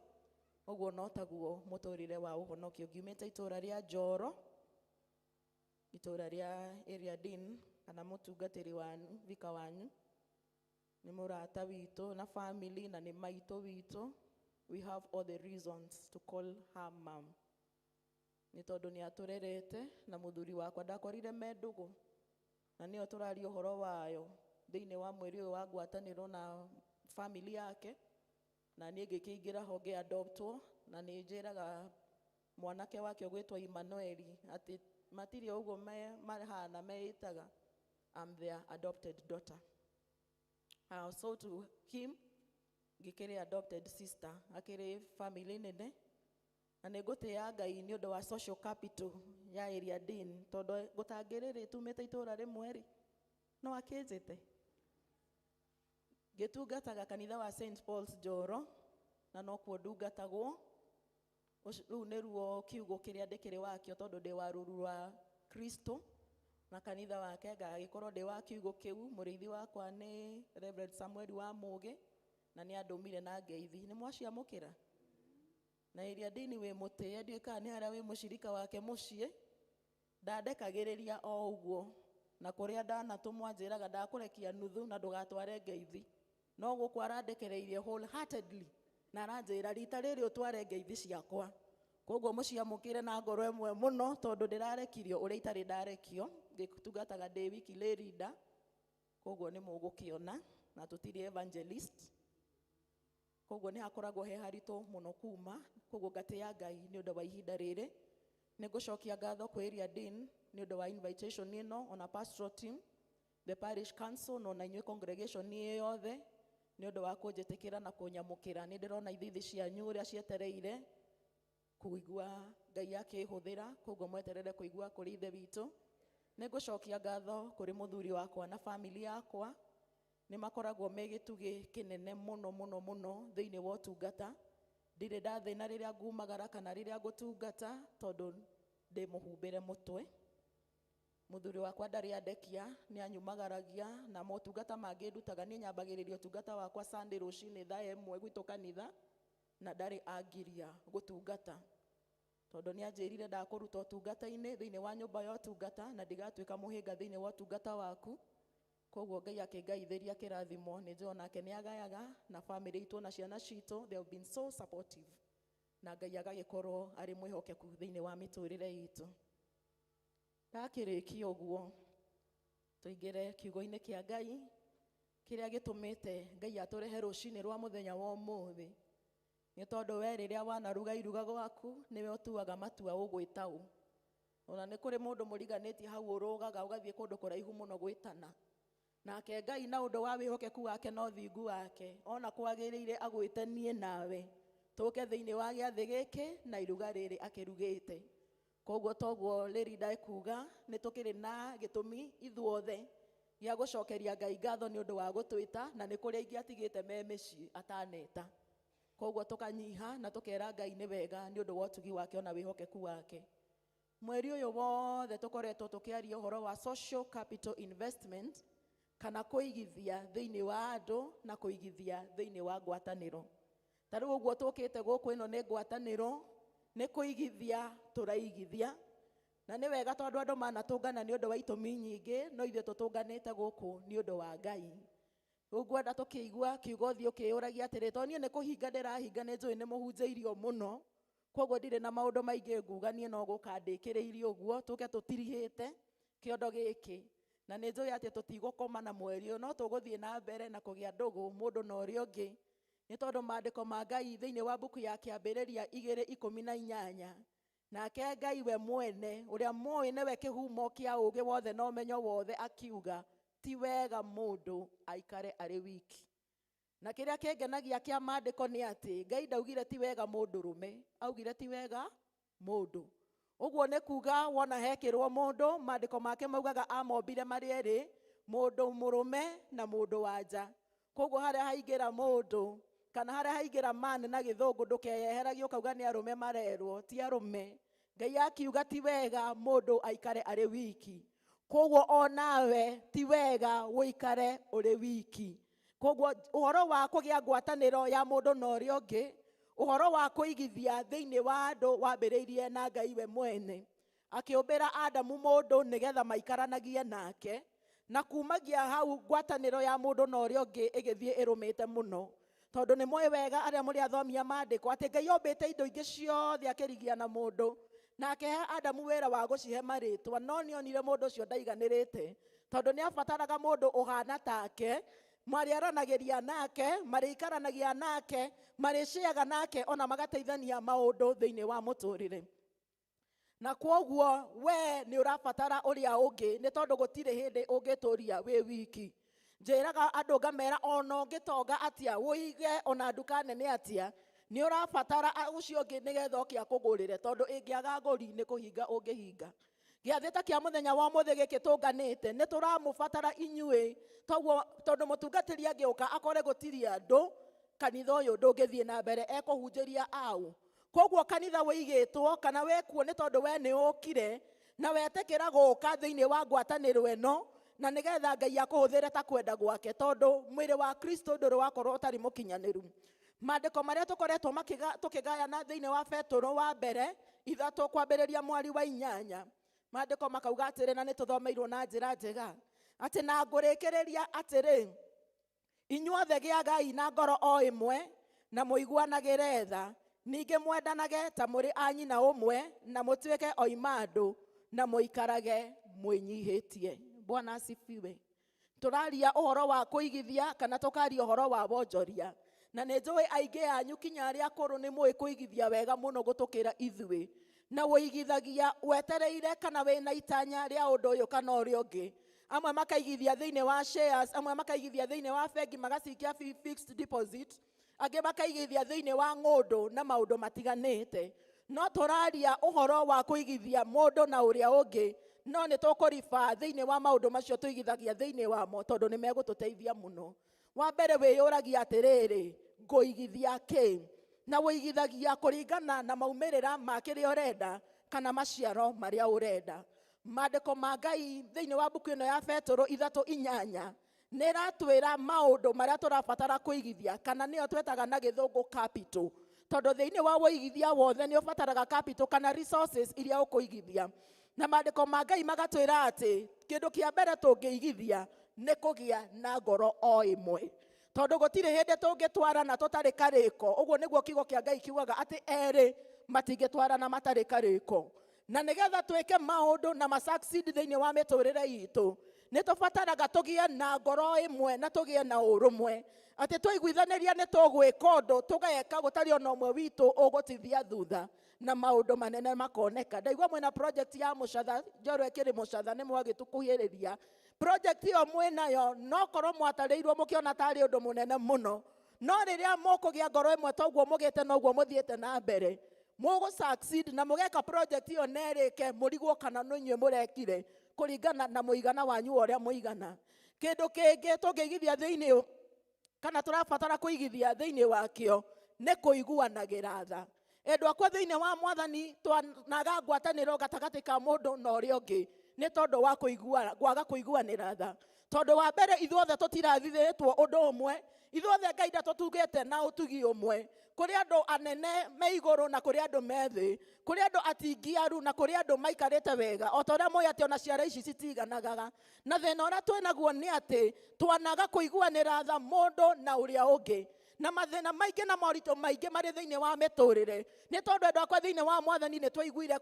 Ũguo no taguo mũtũrĩre wa ũhonokio. Ngiumĩte itũũra rĩa Njoro, itũũra rĩa Eriadin, kana mũtungatĩri wanyu, vika wanyu, nĩ mũrata witũ na family na nĩ maitũ witũ. We have all the reasons to call her mom. Nĩ tondũ nĩ atũrerete na mũthuri wakwa ndakorire me ndũgũ. Na nĩyo tũraria ũhoro wayo thĩinĩ wa mweri ũyũ wa ngwatanĩro na family yake. Na niĩ ngĩkĩingĩra ho ngĩ-adoptwo, na nĩ njĩraga mwanake wake ũgwĩtwo Emmanueli atĩ matirĩ ũguo mahana meĩtaga. I'm their adopted daughter. So to him, ngĩkĩrĩ adopted sister, akĩrĩ family nene. Na nĩ ngũtĩĩa Ngai nĩ ũndũ wa social capital ya Eriadin, tondũ gũtangĩrĩrĩ tumĩte itũũra rĩmwe rĩ, no akĩnjĩte. Ngĩtungataga kanitha wa St. Paul's Njoro, na no kuo ndungatagwo. Rĩu nĩruo kiugo kĩrĩa ndĩkĩrĩ wakĩo tondũ ndĩ wa rũru rwa Kristo. Na kanitha wake ngagĩkorwo ndĩ wa kiugo kĩu. Mũrĩithi wakwa nĩ Reverend Samuel wa Mũgĩ, na nĩ andũmire na ngeithi. Nĩ mwaciamũkĩra? Na Eriadin wĩ mũtĩe, ndiũĩ kana nĩ harĩa wĩ mũcirika wake mũciĩ. Ndandekagĩrĩria o ũguo, na kũrĩa ndanatũmwo njĩraga ndakũrekia nuthu na ndũgatware ngeithi, no gũkũ arandekereirie wholeheartedly na aranjĩra rita rĩrĩ ũtware ngeithi ciakwa. Koguo mũciamũkĩre na ngoro ĩmwe mũno tondũ ndĩrarekirio ũrĩa itarĩ ndarekio, ngĩtungataga ndĩ wiki lay leader. Koguo nĩ mũgũkĩona na tũtirĩ evangelist, koguo nĩ hakoragwo he haritũ mũno kuma. Koguo ngatĩĩa Ngai nĩ ũndũ wa ihinda rĩrĩ. Nĩ ngũcokia ngatho kwĩ area dean nĩ ũndũ wa invitation ĩno, ona pastoral team, the parish council na ona inyuĩ congregation nĩ yothe nĩ ũndũ wa kũnjĩtĩkĩra na kũnyamũkĩra. Nĩ ndĩrona ithithi cianyu ũrĩa cietereire kũigua Ngai akĩhũthĩra, koguo mweterere kũigua kũrĩ ithe witũ. Nĩ ngũcokia ngatho kũrĩ mũthuri wakwa na family yakwa, nĩ makoragwo me gĩtugĩ kĩnene mũno mũno mũno thĩinĩ wa ũtungata. Ndirĩ ndathĩna rĩrĩa ngumagara kana rĩrĩa ngũtungata tondũ ndĩ mũhumbĩre mũtwe. Mũthuri wakwa ndarĩ andekia, nĩ anyumagaragia na motungata mangĩ ndutaga. Niĩ nyambagĩrĩria ũtungata wakwa Sunday rũcinĩ thaa 1 gwitũ kanitha, na ndarĩ angiria gũtungata tondũ nĩ anjĩrire ndakũruta ũtungata-inĩ thĩinĩ wa nyũmba ya ũtungata na ndigatuĩka mũhĩnga thĩinĩ wa ũtungata waku. Koguo Ngai akĩngaithĩria kĩrathimo. Nĩ njũĩ nake nĩ agayaga na family itũ na ciana citũ, they have been so supportive, na Ngai agagĩkorwo arĩ mwĩhokeku thĩinĩ wa mĩtũrĩre itũ. Ndakĩrĩkia ũguo, tũingĩre kiugo-inĩ kĩa Ngai kĩrĩa gĩtũmĩte Ngai atũrehe rũcinĩ rwa mũthenya wa ũmũthĩ. Nĩ tondũ we rĩrĩa wanaruga iruga gwaku nĩwe ũtuaga matua ũgwĩta ũ. Ona nĩ kũrĩ mũndũ mũriganĩtie hau ũrũgaga ũgathiĩ kũndũ kũraihu mũno gwĩtana. Nake Ngai na ũndũ wa wĩhokeku wake na ũthingu wake, ona kwagĩrĩire agwĩte niĩ nawe tũke thĩinĩ wa gĩathĩ gĩkĩ na iruga rĩrĩ akĩrugĩte. Koguo toguo Lady ndaikuga nĩ tũkĩrĩ na gĩtũmi ithuothe gĩa gũcokeria Ngai ngatho nĩ ũndũ wa gũtwĩta, na nĩ kũrĩa ingĩatigĩte me mĩciĩ ataneta. Koguo tũkanyiha na tũkera Ngai nĩ wega nĩ ũndũ wa ũtugi wake ona wĩhokeku wake. Mweri ũyũ wothe tũkoretwo tũkĩaria ũhoro wa social capital investment, kana kũigithia thĩinĩ wa andũ na kũigithia thĩinĩ wa ngwatanĩro. Ta rĩu ũguo tũkĩte gũkũ, ĩno nĩ ngwatanĩro, nĩ kũigithia tũraigithia, na nĩ wega tondũ andũ manatũngana nĩ ũndũ wa itũmi nyingĩ, no ithuĩ tũtũnganĩte gũkũ nĩ ũndũ wa Ngai. Ũngwenda tũkĩigua kiugo ũthiĩ ũkĩyũragia atĩrĩ, tondũ niĩ nĩ kũhinga ndĩrahinga, nĩ njũĩ nĩ mũhunjĩirio mũno, koguo ndirĩ na maũndũ maingĩ nguga, niĩ no gũka ndĩkĩrĩirie ũguo tũke tũtirihĩte kĩondo gĩkĩ. Na nĩ njũĩ atĩ tũtigũkoma na mweri ũyũ, no tũgũthiĩ na mbere na kũgĩa ndũgũ mũndũ na ũrĩa ũngĩ, nĩ tondũ maandĩko ma Ngai thĩinĩ wa mbuku ya Kĩambĩrĩria 2:18, nake Ngai we mwene ũrĩa mũĩ nĩwe kĩhumo kĩa ũũgĩ wothe na ũmenyo wothe, akiuga ti wega mũndũ aikare arĩ wiki. Na kĩrĩa kĩngenagia kĩa maandĩko nĩ atĩ Ngai ndaugire ti wega mũndũrũme, augire ti wega mũndũ. Ũguo nĩ kuga wona hekĩrwo mũndũ, maandĩko make maugaga amombire marĩ erĩ, mũndũ mũrũme na mũndũ wa nja. Koguo harĩa haingĩra mũndũ kana harĩa haingĩra man na gĩthũngũ, ndũkeyeheragia ũkauga nĩ arũme marerwo, ti arũme. Ngai akiuga ti wega mũndũ aikare arĩ wiki. Koguo onawe ti wega ũikare ũrĩ wiki. Koguo ũhoro wa kũgĩa ngwatanĩro ya mũndũ na ũrĩa ũngĩ, ũhoro wa kũigithia thĩinĩ wa andũ wambĩrĩirie na Ngai we mwene. Akĩũmbĩra Adamu mũndũ nĩgetha maikaranagie nake, na kumagia hau ngwatanĩro ya mũndũ na ũrĩa ũngĩ ĩgĩthiĩ ĩrũmĩte mũno. Tondũ nĩ mũĩ wega arĩa mũrĩ athomia maandĩko atĩ Ngai ombĩte indo ingĩ ciothe akĩrigia na mũndũ, na akĩhe Adamu wĩra wa gũcihe marĩtwa, no nĩonire mũndũ ũcio ndaiganĩrĩte, tondũ nĩ abataraga mũndũ ũhana take, marĩaranagĩria nake, marĩikaranagia nake, marĩciaga nake, ona magateithania maũndũ thĩinĩ wa mũtũrĩre. Na kwoguo we nĩ ũrabatara ũrĩa ũngĩ, nĩ tondũ gũtirĩ hĩndĩ ũngĩtũria wĩ wiki. Njĩraga andũ ngamera ona ũngĩtonga atĩa, ũige ona nduka nene atĩa, nĩ ũrabatara ũcio ũngĩ nĩgetha oke akũgũrĩre, tondũ ĩngĩaga ngũri nĩ kũhinga ũngĩhinga. Gĩathĩ ta kĩa mũthenya wa ũmũthĩ gĩkĩ tũnganĩte, nĩ tũramũbatara inyuĩ, tondũ mũtungatĩri angĩũka akore gũtirĩ andũ, kanitha ũyũ ndũngĩthiĩ na mbere, ekũhunjĩria aũ. Koguo kanitha wĩigĩtwo kana wekuo nĩ tondũ we nĩ ũkire na wetĩkĩra gũka thĩinĩ wa ngwatanĩro ĩno, na nĩgetha Ngai akũhũthĩre ta kwenda gwake, tondũ mwĩrĩ wa Kristo ndũrĩ wakorwo ũtarĩ mũkinyanĩru. Maandĩko marĩa tũkoretwo tũkĩgayana thĩinĩ wa Petũrũ wa mbere 3 kwambĩrĩria mweri wa 8, Maandĩko makauga atĩrĩ, na nĩ tũthomeirwo na njĩra njega atĩ na ngũrĩkĩrĩria atĩrĩ, inyuothe gĩagai na ngoro o ĩmwe na mũiguanagĩre tha, ningĩ mwendanage ta mũrĩ a nyina ũmwe, na mũtuĩke oima andũ na mũikarage mwĩnyihĩtie. Bwana asifiwe. Tũraria ũhoro wa kũigithia kana tũkaria ũhoro wa wonjoria, na nĩ njũĩ aingĩ anyu kinya arĩa akũrũ nĩ mũĩ kũigithia wega mũno gũtũkĩra ithuĩ, na wĩigithagia wetereire kana wĩna itanya rĩa ũndũ ũyũ kana ũrĩa ũngĩ. Amwe makaigithia thĩinĩ wa shares, amwe makaigithia thĩinĩ wa bengi magacikia fixed deposit, angĩ makaigithia thĩinĩ wa ng'ũndũ na maũndũ matiganĩte. No tũraria ũhoro wa kũigithia mũndũ na ũrĩa ũngĩ, no nĩ tũkũriba thĩinĩ wa maũndũ macio tũigithagia thĩinĩ wamo, tondũ nĩ megũtũteithia mũno. Wa mbere wĩyũragia atĩrĩrĩ, ngũigithia kĩ? Na wĩigithagia kũringana na maumĩrĩra ma kĩrĩa ũrenda kana maciaro marĩa ũrenda. Maandĩko ma Ngai thĩinĩ wa mbuku ĩno ya Petero 3:8 nĩ ratwĩra maũndũ marĩa tũrabatara kũigithia, kana nĩyo twetaga na gĩthũngũ capital, tondũ thĩinĩ wa wĩigithia wothe nĩ ũbataraga capital kana resources iria ũkũigithia. Na maandĩko ma Ngai magatwĩra atĩ kĩndũ kĩa mbere tũngĩigithia nĩ kũgĩa na ngoro o ĩmwe, tondũ gũtirĩ hĩndĩ tũngĩtwarana tũtarĩ karĩko. Ũguo nĩguo kiugo kĩa Ngai kiugaga atĩ erĩ matingĩtwarana matarĩ karĩko. Na nĩgetha twĩke maũndũ na ma-succeed thĩinĩ wa mĩtũrĩre itũ, nĩ tũbataraga tũgĩe na ngoro ĩmwe na tũgĩe na ũrũmwe, atĩ twaiguithanĩria nĩ tũgwĩka ũndũ tũgeka gũtarĩ ona ũmwe witũ ũgũtithia thutha na maũndũ manene makoneka. Ndaigua mwĩna project ya mũcatha, Njorua ĩkĩrĩ mũcatha nĩ mwagĩtũkuhĩrĩria. Project ĩyo mwĩnayo no korwo mwatarĩirwo mũkĩona tarĩ ũndũ mũnene mũno, no rĩrĩa mũkũgĩa ngoro ĩmwe toguo mũgĩte noguo mũthiĩte na mbere, mũgũ-succeed na mũgeka project ĩyo nerĩke mũrigwo kana no inyuĩ mũrekire kũringana na mũigana wanyu ũrĩa mũigana. Kĩndũ kĩngĩ tũngĩigithia thĩinĩ kana tũrabatara kũigithia thĩinĩ wakĩo nĩ kũiguanagĩra tha. Endwa akwa thĩinĩ wa Mwathani twanaga ngwatanĩro gatagatĩ ka mũndũ na ũrĩa ũngĩ nĩ tondũ wa kwaga kũiguanĩra tha. Tondũ wa mbere ithuothe tũtirathithĩtwo ũndũ ũmwe, ithuothe Ngai ndatũtugĩte na ũtugi ũmwe. Kũrĩ andũ anene me igũrũ na kũrĩ andũ me thĩ, kũrĩ andũ atingiaru na kũrĩ andũ maikarĩte wega, o ta ũrĩa mũĩ atĩ ona ciara ici citiganagaga. Na thĩna ũrĩa twĩnaguo nĩ atĩ twanaga kũiguanĩra tha mũndũ na ũrĩa ũngĩ. Na mathĩna maingĩ na moritũ maingĩ marĩ thĩinĩ wa mĩtũrĩre nĩ tondũ andũ akwa thĩinĩ wa Mwathani nĩ twaiguire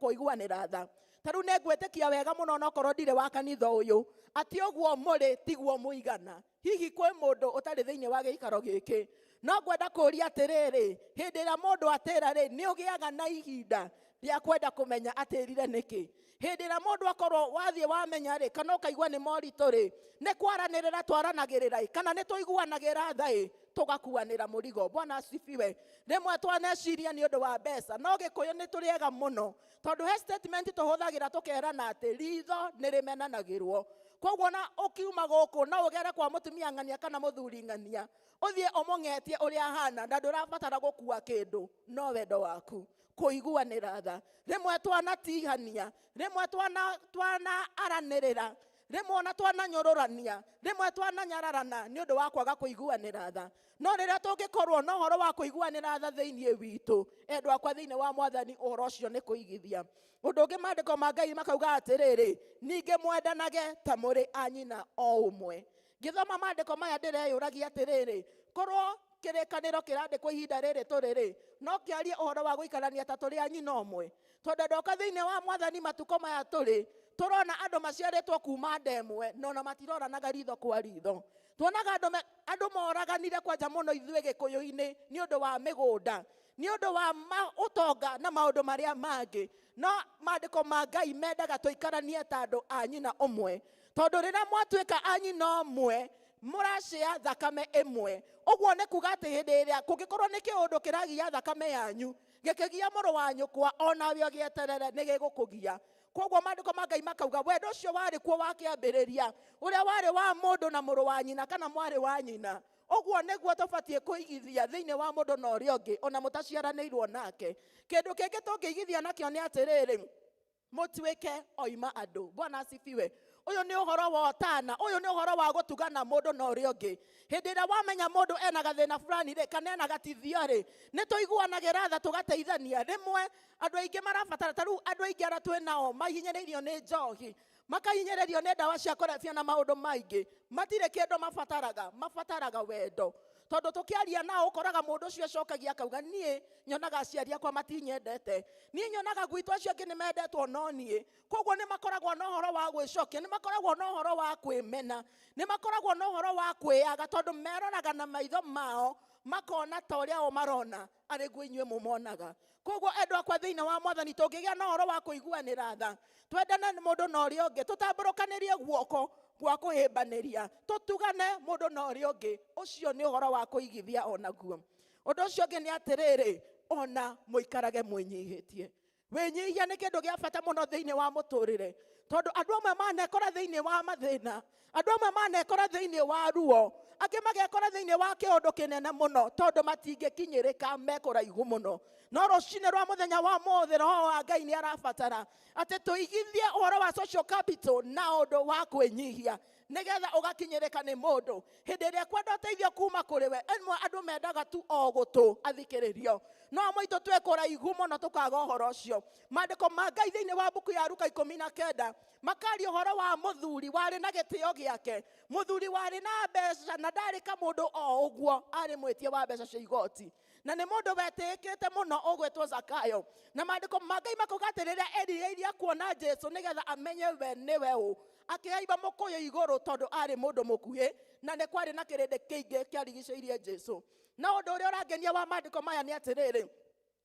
kũiguanĩra tha. Ta rĩu nĩ ngwĩtĩkia wega mũno onokorwo ndirĩ wa kanitha ũyũ atĩ ũguo mũrĩ tiguo mũigana. Hihi kwĩ mũndũ ũtarĩ thĩinĩ wa gĩikaro gĩkĩ, no ngwenda kũũria atĩrĩrĩ, hĩndĩ ĩrĩa mũndũ atĩra rĩ, nĩ ũgĩaga na ihinda rĩa kwenda kũmenya atĩrire nĩkĩ? Hĩndĩ ĩrĩa mũndũ akorwo wathiĩ wamenya rĩ, kana ũkaigua nĩ moritũ rĩ, nĩ kwaranĩrĩra twaranagĩrĩra kana nĩ tũiguanagĩra tha ĩ, tũgakuanĩra mũrigo. Bwana asifiwe. Rĩmwe twaneciria nĩ ũndũ wa mbeca, no Gĩkũyũ nĩ tũrĩega mũno, tondũ he statement tũhũthagĩra tũkerana atĩ ritho nĩ rĩmenanagĩrwo. Koguo na ũkiuma gũkũ no ũgere kwa mũtumia ng'ania kana mũthuri ng'ania, ũthiĩ ũmũng'etie ũrĩa ahana na ndũrabatara gũkua kĩndũ, no wendo waku. Kũiguanĩra tha. Rĩmwe twanatihania, rĩmwe twanaaranĩrĩra, rĩmwe ona twananyũrũrania, rĩmwe twananyararana nĩ ũndũ wa kwaga kũiguanĩra tha. No rĩrĩa tũngĩkorwo na ũhoro wa kũiguanĩra tha thĩinĩ witũ, endwa akwa thĩinĩ wa Mwathani, ũhoro ũcio nĩ kũigithia. Ũndũ ũngĩ maandĩko ma Ngai makauga atĩrĩrĩ, ningĩ mwendanage ta mũrĩ a nyina o ũmwe. Ngĩthoma maandĩko maya ndĩreyũragia atĩrĩrĩ, korwo kĩrĩkanĩro kĩrandĩkwo ihinda rĩrĩ tũrĩ, no kĩarie ũhoro wa gũikarania ta tũrĩ a nyina ũmwe. Tondũ ndoka thĩinĩ wa Mwathani matukũ maya tũrona andũ maciarĩtwo kuma nda ĩmwe no na matiroranaga ritho kwa ritho. Tuonaga andũ moraganire kwanja mũno ithuĩ Gĩkũyũ-inĩ nĩ ũndũ wa mĩgũnda, nĩ ũndũ wa ũtonga na maũndũ marĩa mangĩ. No maandĩko ma Ngai mendaga tũikaranie ta andũ a nyina ũmwe, tondũ rĩrĩa mwatuĩka a nyina ũmwe mũracĩa thakame ĩmwe. Ũguo nĩ kuga atĩ hĩndĩ ĩrĩa kũngĩkorwo nĩ kĩũndũ kĩragia thakame yanyu gĩkĩgia mũrũ wa nyũkwa, onawe ũgĩeterere nĩ gĩgũkũgia. Koguo maandĩko ma Ngai makauga wendo ũcio warĩ kuo wa kĩambĩrĩria, ũrĩa warĩ wa mũndũ na mũrũ wa nyina kana mwarĩ wa nyina. Ũguo nĩguo tũbatiĩ kũigithia thĩinĩ wa mũndũ na ũrĩa ũngĩ ona mũtaciaranĩirwo nake. Kĩndũ kĩngĩ tũngĩigithia nakĩo nĩ atĩrĩrĩ, mũtuĩke oima andũ. Bwana asifiwe. uyu ni uhoro wa otana, uyu ni uhoro wa gutugana mundu na uria ungi. Hindi ira wamenya mundu ena gathina fulani ri kana ena gatithio ri, ni tuiguanagira tha tugateithania. Rimwe andu aingi marabatara, taru andu aingi ara twinao mahinyiririo ni njohi, makahinyiririo ni ndawa cia kurebia na maundu maingi, matire kindu mabataraga wendo. Tondu tukiaria nao ukoraga mundu ucio acokagia akauga nie nyonaga aciari akwa matinyendete, nie nyonaga gwitu acio angi nimendetwo no nie. Koguo ni makoragwo na uhoro wa gwicokia, ni makoragwo na uhoro wa kwimena, ni makoragwo na uhoro wa kwiaga, tondu meroraga na maitho mao makona ta uria o marona ari gwe inyue mumonaga. Koguo endu akwa thiini wa Mwathani tungigia na uhoro wa kuiguanira tha, twendane mundu na uria ungi, tutamburukanirie guoko gwa kuhimbaniria, tutugane mundu na uria ungi. Ucio ni uhoro wa kuigithia onaguo. Undu ucio ungi ni atiriri, ona muikarage mwinyihitie. Winyihia ni kindu gia bata muno thiini wa muturire, tondu andu amwe manekora thiini wa mathina, andu amwe manekora thiini wa ruo, angi magekora thiini wa kiundu kinene muno tondu matingikinyirika, mekuraihu muno. No rucini rwa muthenya wa mothe Roho wa Ngai ni arabatara ati tuigithie uhoro wa social capital na undu wa kwinyihia, nigetha ugakinyirika ni mundu hindi iria kwenda uteithio kuma kuri we. Enwe andu mendaga tu o gutu athikiririo, no moito twekuraihu muno tukaga uhoro ucio. Maandiko ma Ngai thiini wa buku ya Luka 19 makari uhoro wa muthuri wari na gitio giake. Muthuri wari na mbeca na ndari ka mundu o uguo, ari mwitie wa mbeca cia igoti, na ni mundu wetikite muno ugwetwo Zakayo. Na maandiko ma Ngai makuga ati riria erireirie kuona Jesu nigetha amenye we niwe u, akiaiba mukuyu iguru tondu ari mundu mukuhi, na ni kwari na kirindi kiingi kiarigiceirie Jesu. Na undu uria urangenia wa maandiko maya ni atiriri,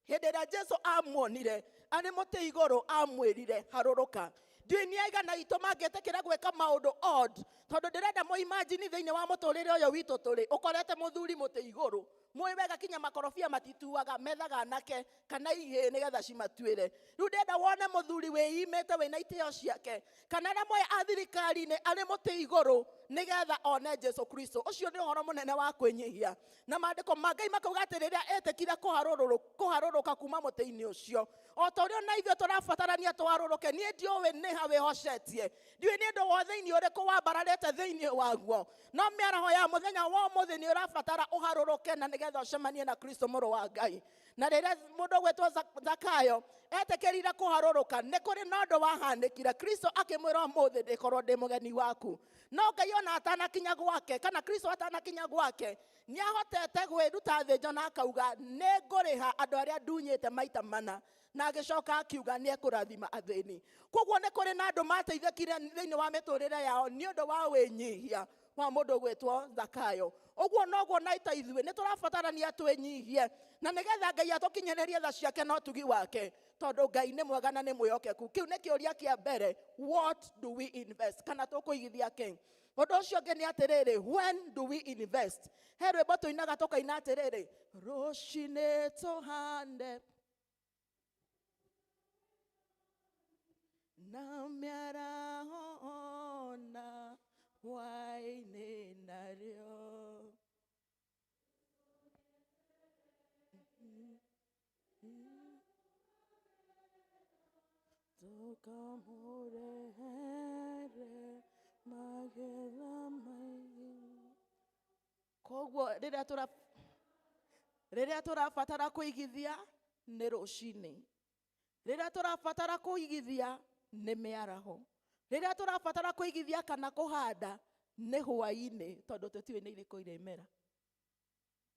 hindi iria Jesu amuonire ari muti iguru amwirire haruruka. Ndiũĩ nĩ aigana itũ mangĩtĩkĩra gwĩka maũndũ odd, tondu ndirenda mu imagine thiini wa muturire ũyũ witũ tũrĩ, ukorete muthuri mũtĩ igũrũ, mũĩ wega kinya makorobia matituaga, methaga anake kana ihĩ nigetha cimatuĩre. Rĩu ndenda wone muthuri wĩimĩte wĩna itĩo ciake, kana na mũĩ a thirikari-inĩ arĩ mũtĩ igũrũ nigetha one Jesu Kristo. Ũcio nĩ ũhoro mũnene wa kwĩnyihia. Na maandĩko ma Ngai makauga atĩ rĩrĩa etĩkire kũharũrũka kuma mũtĩ-inĩ ũcio, o ta ũrĩa ona ithuĩ tũrabatarania tũharũrũke, niĩ ndiũĩ nĩ ha wĩhocetie, ndiũĩ nĩ ũndũ wa thĩinĩ ũrĩkũ wambararĩte thĩinĩ waguo, no mĩaraho ya mũthenya wa ũmũthĩ nĩ ũrabatara ũharũrũke na nĩgetha ũcemanie na Kristo mũrũ wa Ngai. Na rĩrĩa mũndũ ũgwĩtwo Zakayo etĩkĩrire kũharũrũka, nĩ kũrĩ na ũndũ wahanĩkire. Kristo akĩmwĩra ũmũthĩ ndĩkorwo ndĩ mũgeni waku. No Ngai ona atanakinya gwake, kana Kristo atanakinya gwake, nĩ ahotete gwĩruta thĩnjo na akauga nĩ ngũrĩha andũ arĩa ndunyĩte maita mana, na agĩcoka akiuga nĩ ekũrathima athĩni. Koguo nĩ kũrĩ na andũ mateithĩkire thĩinĩ wa mĩtũrĩre yao nĩ ũndũ wa wĩnyihia wa mũndũ ũgwĩtwo Zakayo. Ũguo noguo na ita ithuĩ nĩ tũrabatarania twĩnyihie, na nĩgetha Ngai atũkinyĩrĩrie tha ciake na ũtugi wake, tondu Ngai nĩ mwega na nĩ mwĩhokeku. Kĩu nĩ kĩũria kĩa mbere, what do we invest, kana tũkũigithia kĩ? Ũndũ ũcio ũngĩ nĩ atĩrĩrĩ, when do we invest? He rwĩmbo tũinaga tũkaina atĩrĩrĩ, rũcinĩ tũhande na mĩaraho ona hwaĩ-inĩ narĩo. Tũkamũrehere magetha maingĩ. Koguo rĩrĩa tũrabatara kũigithia nĩ rũcinĩ, rĩrĩa tũrabatara kũigithia nĩ mĩaraho, rĩrĩa tũrabatara kũigithia kana kũhanda nĩ hwaĩ-inĩ, tondu tũtiũĩ nĩ irĩkũ iraimera.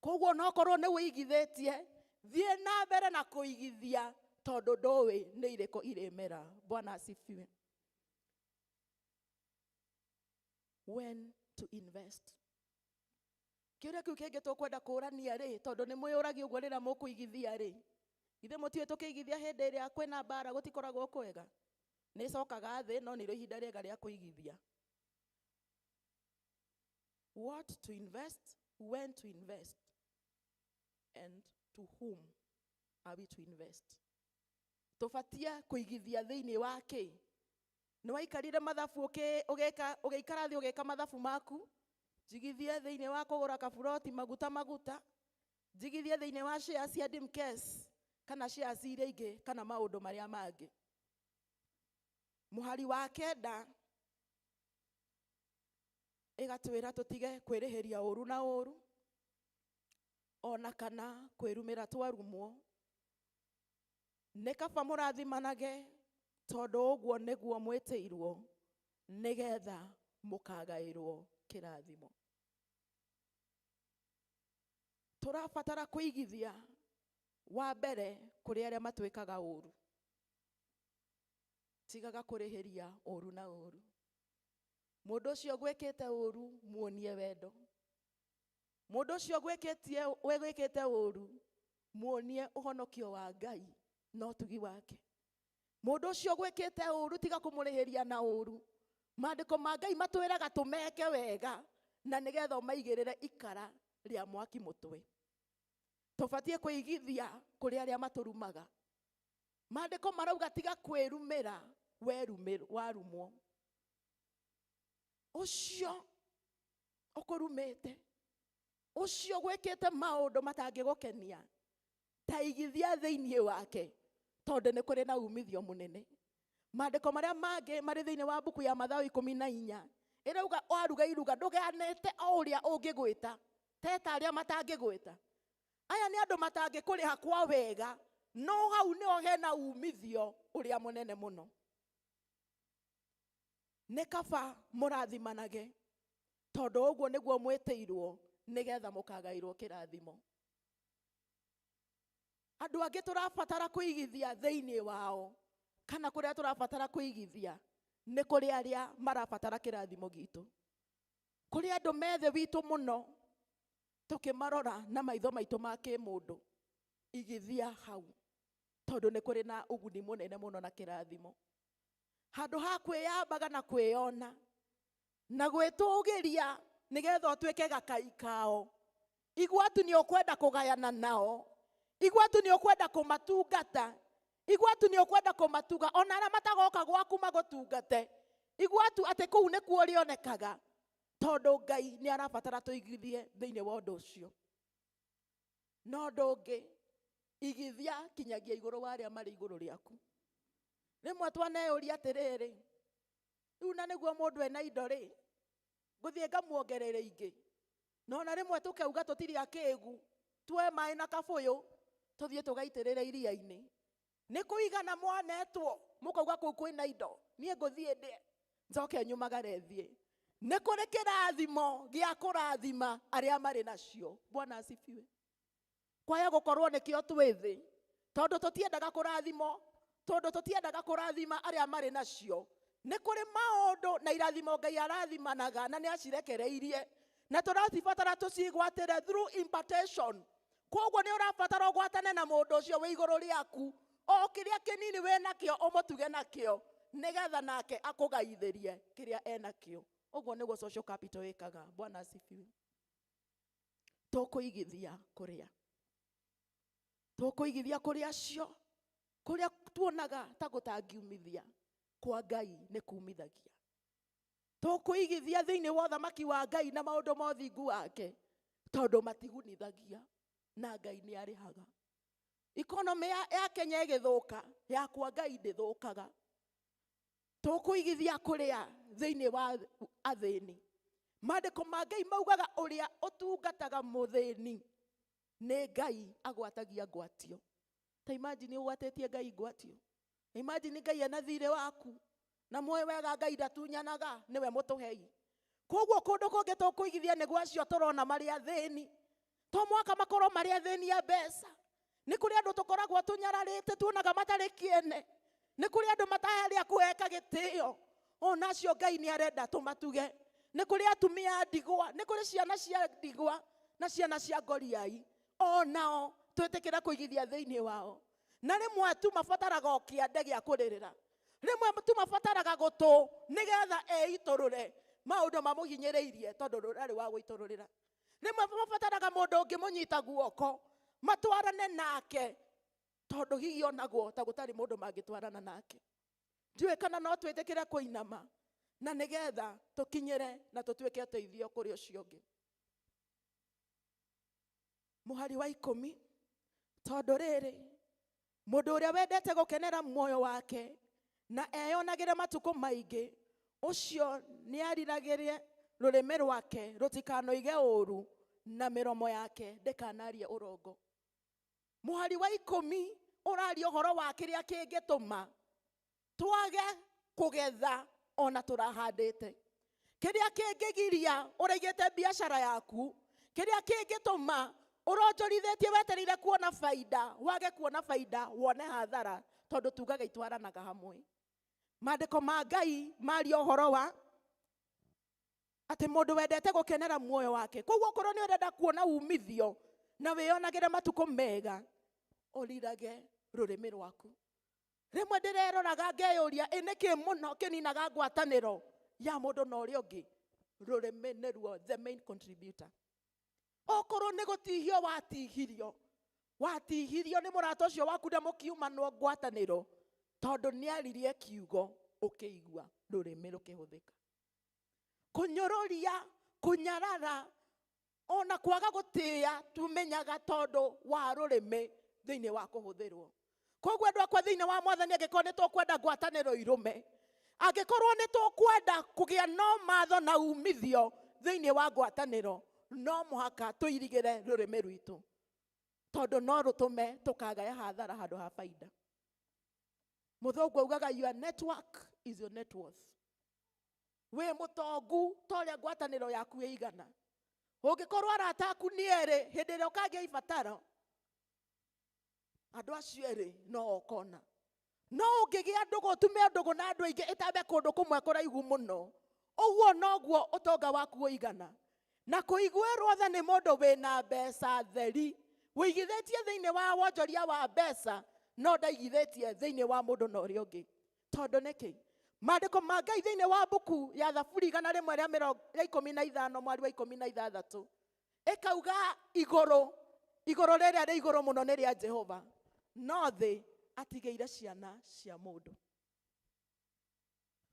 Koguo no korwo nĩ wĩigithĩtie, thiĩ na mbere na kũigithia tondu ndũĩ nĩ irĩkũ iraimera. Bwana asifiwe. When to invest. Kĩũria kĩu kĩngĩ tũkwenda kũũrania rĩ, tondu nĩ mwĩyũragia ũguo rĩrĩa mũkũigithia rĩ, ithe mũtiũĩ tũkĩigithia hĩndĩ ĩrĩa kwĩna mbara gũtikoragwo kwega, nĩ cokaga thĩ, no nĩrĩo ihinda rĩega rĩa kũigithia. What to invest, when to invest, and to whom are we to invest? Tũbatie kũigithia thĩinĩ wa kĩ? Nĩ waikarire mathabu ũgĩikara thĩ ũgĩka mathabu maku? Njigithie thĩinĩ wa kũgũra kaburoti maguta, njigithie thĩinĩ wa shares cia Dimcase, kana shares iria ingĩ, kana maũndũ marĩa mangĩ. Mũhari wa kenda igatwira tutige kwirihiria uru na uru ona kana kwirumira twarumwo. Nĩ kaba mũrathimanage tondũ ũguo nĩguo mwĩtĩirwo nĩgetha mũkagaĩrwo kĩrathimo. Tũrabatara kũigithia wa mbere kũrĩ arĩa matwĩkaga ũru. Tigaga kũrĩhĩria ũru na ũru. Mũndũ ũcio gwĩkĩte ũru muonie wendo. Mũndũ ũcio gwĩkĩte ũru muonie ũhonokio wa Ngai na ũtugi wake. Mũndũ ũcio gwĩkĩte ũru tiga kũmũrĩhĩria na ũru. Maandĩko ma Ngai matwĩraga tũmeke wega na nĩgetha ũmaigĩrĩre ikara rĩa mwaki mũtwe. Tũbatiĩ kũigithia kũrĩ arĩa matũrumaga. Maandĩko marauga tiga kwĩrumĩra warumwo. Ũcio ũkũrumĩte, ũcio gwĩkĩte maũndũ matangĩgũkenia, ta igithia thĩinĩ wake tondũ nĩ kũrĩ na umithio mũnene. Maandĩko marĩa mangĩ marĩ thĩinĩ wa mbuku ya Mathayo 14 ĩrauga waruga iruga ndũgeanĩte o ũrĩa ũngĩgwĩta, teta arĩa matangĩgwĩta. Aya nĩ andũ matangĩkũrĩha kwa wega, no hau nĩho hena umithio ũrĩa mũnene mũno. Nĩ kaba mũrathimanage tondũ ũguo nĩguo mwĩtĩirwo nĩgetha mũkagaĩrwo kĩrathimo. Andũ angĩ tũrabatara kũigithia thĩinĩ wao, kana kũrĩa tũrabatara kũigithia nĩ kũrĩ arĩa marabatara kĩrathimo gitũ. Kũrĩ andũ methe witũ mũno tũkĩmarora na maitho maitũ ma kĩmũndũ. Igithia hau tondũ nĩ kũrĩ na ũguni mũnene mũno na kĩrathimo. Handũ ha kwĩyambaga na kwĩona na gwĩtũgĩria nĩgetha ũtuĩke gakai kao, igwatu nĩ ũkwenda kũgayana nao, igwatu nĩ ũkwenda kũmatungata, igwatu nĩ ũkwenda kũmatuga ona arĩa matagoka gwaku magũtungate, igwatu atĩ kũu nĩkuo ũrĩonekaga, tondũ Ngai nĩ arabatara tũigithie thĩinĩ wa ũndũ ũcio. No ũndũ ũngĩ, igithia kinyagia igũrũ wa arĩa marĩ igũrũ rĩaku. Rĩmwe twaneyũria atĩrĩrĩ, rĩu na nĩguo mũndũ ena indo rĩ, ngũthiĩ ngamuongerere ingĩ. No na rĩmwe tũkauga tũtirĩ akĩĩgu, tuoe maĩ na kabũyũ tũthiĩ tũgaitĩrĩre iria-inĩ. Nĩ kũigana mwanetwo mũkauga kũu kwĩna indo, niĩ ngũthiĩ ndĩe njoke nyumagare thiĩ. Nĩ kũrĩ kĩrathimo gĩa kũrathima arĩa marĩ nacio. Bwana asifiwe. Kwaya gũkorwo nĩkĩo twĩ thĩ tondũ tũtiendaga kũrathimo, tondũ tũtiendaga kũrathima arĩa marĩ nacio. Nĩ kũrĩ maũndũ na irathimo Ngai arathimanaga na nĩ acirekereirie, na tũrabatara tũcigwatĩre through impartation. Koguo nĩ ũrabatara ũgwatane na mũndũ ũcio wĩ igũrũ rĩaku, o kĩrĩa kĩnini wĩ nakĩo ũmũtuge nakĩo nĩgetha nake akũgaithĩrie kĩrĩa enakĩo. Ũguo nĩguo social capital ĩkaga. Bwana asifiwe. Tũkũigithia kũrĩa? Tũkũigithia kũrĩ acio kũrĩa tuonaga ta gũtangiumithia, kwa Ngai nĩ kumithagia. Tũkũigithia thĩinĩ wa ũthamaki wa Ngai na maũndũ ma ũthingu wake tondũ matigunithagia na Ngai nĩ arĩhaga. Economy ya Kenya ĩgĩthũka, ya kwa Ngai ndĩthũkaga. Tũkũigithia kũrĩa? Thĩinĩ wa athĩni. Maandĩko ma Ngai maugaga ũrĩa ũtungataga mũthĩni nĩ Ngai agwatagia ngwatio. Ta imagine ũgwatĩtie Ngai ngwatio. Imagine Ngai ena thirĩ waku na muoyo wega Ngai ndatunyanaga, nĩwe mũtũhei. Koguo kũndũ kũngĩ tũkũigithia nĩguo acio tũrona marĩ athĩni. To mwaka makorwo marĩ athĩni ya mbeca. Nĩ kũrĩ andũ tũkoragwo tũnyararĩte tuonaga matarĩ kĩene. Nĩ kũrĩ andũ mataharĩa kũheka gĩtĩo. Ona acio Ngai nĩ arenda tũmatuge. Nĩ kũrĩ atumia a ndigwa, nĩ kũrĩ ciana cia ndigwa na ciana cia ngoriai. Onao twĩtĩkĩra kũigithia thĩinĩ wao. Na rĩmwe tu mabataraga o kĩande gĩa kũrĩrĩra. Rĩmwe tu mabataraga gũtũ nĩgetha eitũrũre maũndũ mamũhinyĩrĩirie tondũ ndũrarĩ wa gwĩtũrũrĩra. Rĩmwe mabataraga mũndũ ũngĩmũnyita guoko matwarane nake tondũ hihi onagwo ta gũtarĩ mũndũ mangĩtwarana nake. Ndiũĩ kana no twĩtĩkĩre kũinama na nĩgetha tũkinyĩre na tũtuĩke ũteithio kũrĩ ũcio ũngĩ. Mũhari wa 10, tondũ rĩrĩ mũndũ ũrĩa wendete gũkenera muoyo wake na eyonagĩre matukũ maingĩ, ũcio nĩ ariragĩrie rurimi rwake rutikanoige uru na miromo yake ndikanarie urongo. Muhari wa 10 uraria uhoro wa kiria kingituma twage kugetha ona turahandite. Kiria kingigiria uraigite biashara yaku, kiria kingituma uronjorithitie wetereire kuona faida, wage kuona faida wone hathara, tondu tugaga itwaranaga hamwe. Maandiko ma Ngai maria uhoro wa ati mundu wendete gukenera muoyo wake. Koguo korwo ni urenda kuona umithio na wionagire matuko mega, urirage rurimi rwaku. Rimwe ndireroraga ngeyuria iniki muno kininaga ngwataniro ya mundu na uria ungi. Rurimi niruo the main contributor. Okorwo ni gutihio watihirio ni murata ucio waku ndamukiumanwo ngwataniro, tondu ni aririe kiugo ukiigua rurimi rukihuthika. Kunyororia, kunyarara, ona kwaga gutia tumenyaga tondu wa rurimi thiini wa kuhuthirwo. Koguo andu akwa thiini wa Mwathani angikorwo ni tukwenda ngwataniro irume, angikorwo ni tukwenda kugia no matho na umithio thiini wa ngwataniro, no muhaka tuirigire rurimi rwitu, tondu no rutume tukagaya hathara handu ha faida. Muthungu augaga your network is your net worth. We mutongu toria ngwataniro yaku igana. Ungikorwo arata aku ni eri, hindi ria ukagia ibataro, andu acio eri no okona. No ungigia ndugu tume ndugu na andu aingi itambe kundu kumwe kuraihu muno, uguo noguo utonga waku uigana. Na kuiguirwo tha ni mundu wina mbeca theri, wigithitie thiini wa wonjoria wa mbeca, no ndaigithitie thiini wa mundu na uria ungi. Tondu niki maandiko ma Ngai thiini wa buku ya Thaburi 115 mwari wa 16 ikauga iguru riria ri iguru muno ni ria Jehova, no thi atigeire ciana cia mundu.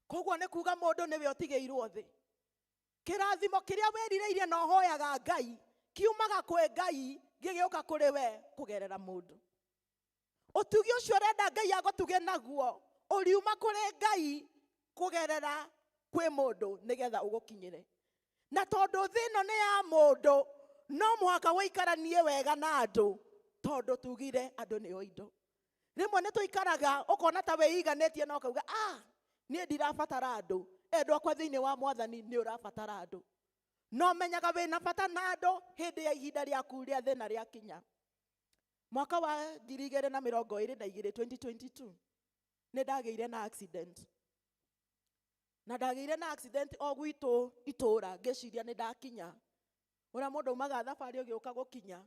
Koguo ni kuga mundu niwe utigeirwo thi. Kirathimo kiria werireirie no hoyaga Ngai kiumaga kwe Ngai gigiuka kuri we kugerera mundu. Utugi ucio renda Ngai agutuge naguo uriuma kuri Ngai kugerera kwe mundu nigetha ugukinyire. Na tondu thino ni ya mundu, no muhaka wikaranie wega na andu, tondu tugire andu ni oindo. Rimwe ni tuikaraga ukona ta weiganetie no kauga nie ndirabatara andu. Endu akwa thiini wa Mwathani ni urabatara andu. No menyaga wina bata na andu hindi ya ihinda riaku ria thina ria kinya. Mwaka wa 2022 2022 ni ndageire na accident. Na ndageire na accident o gwitu itura ngeciria ni ndakinya. Ura mundu umaga thabari ugiuka gukinya.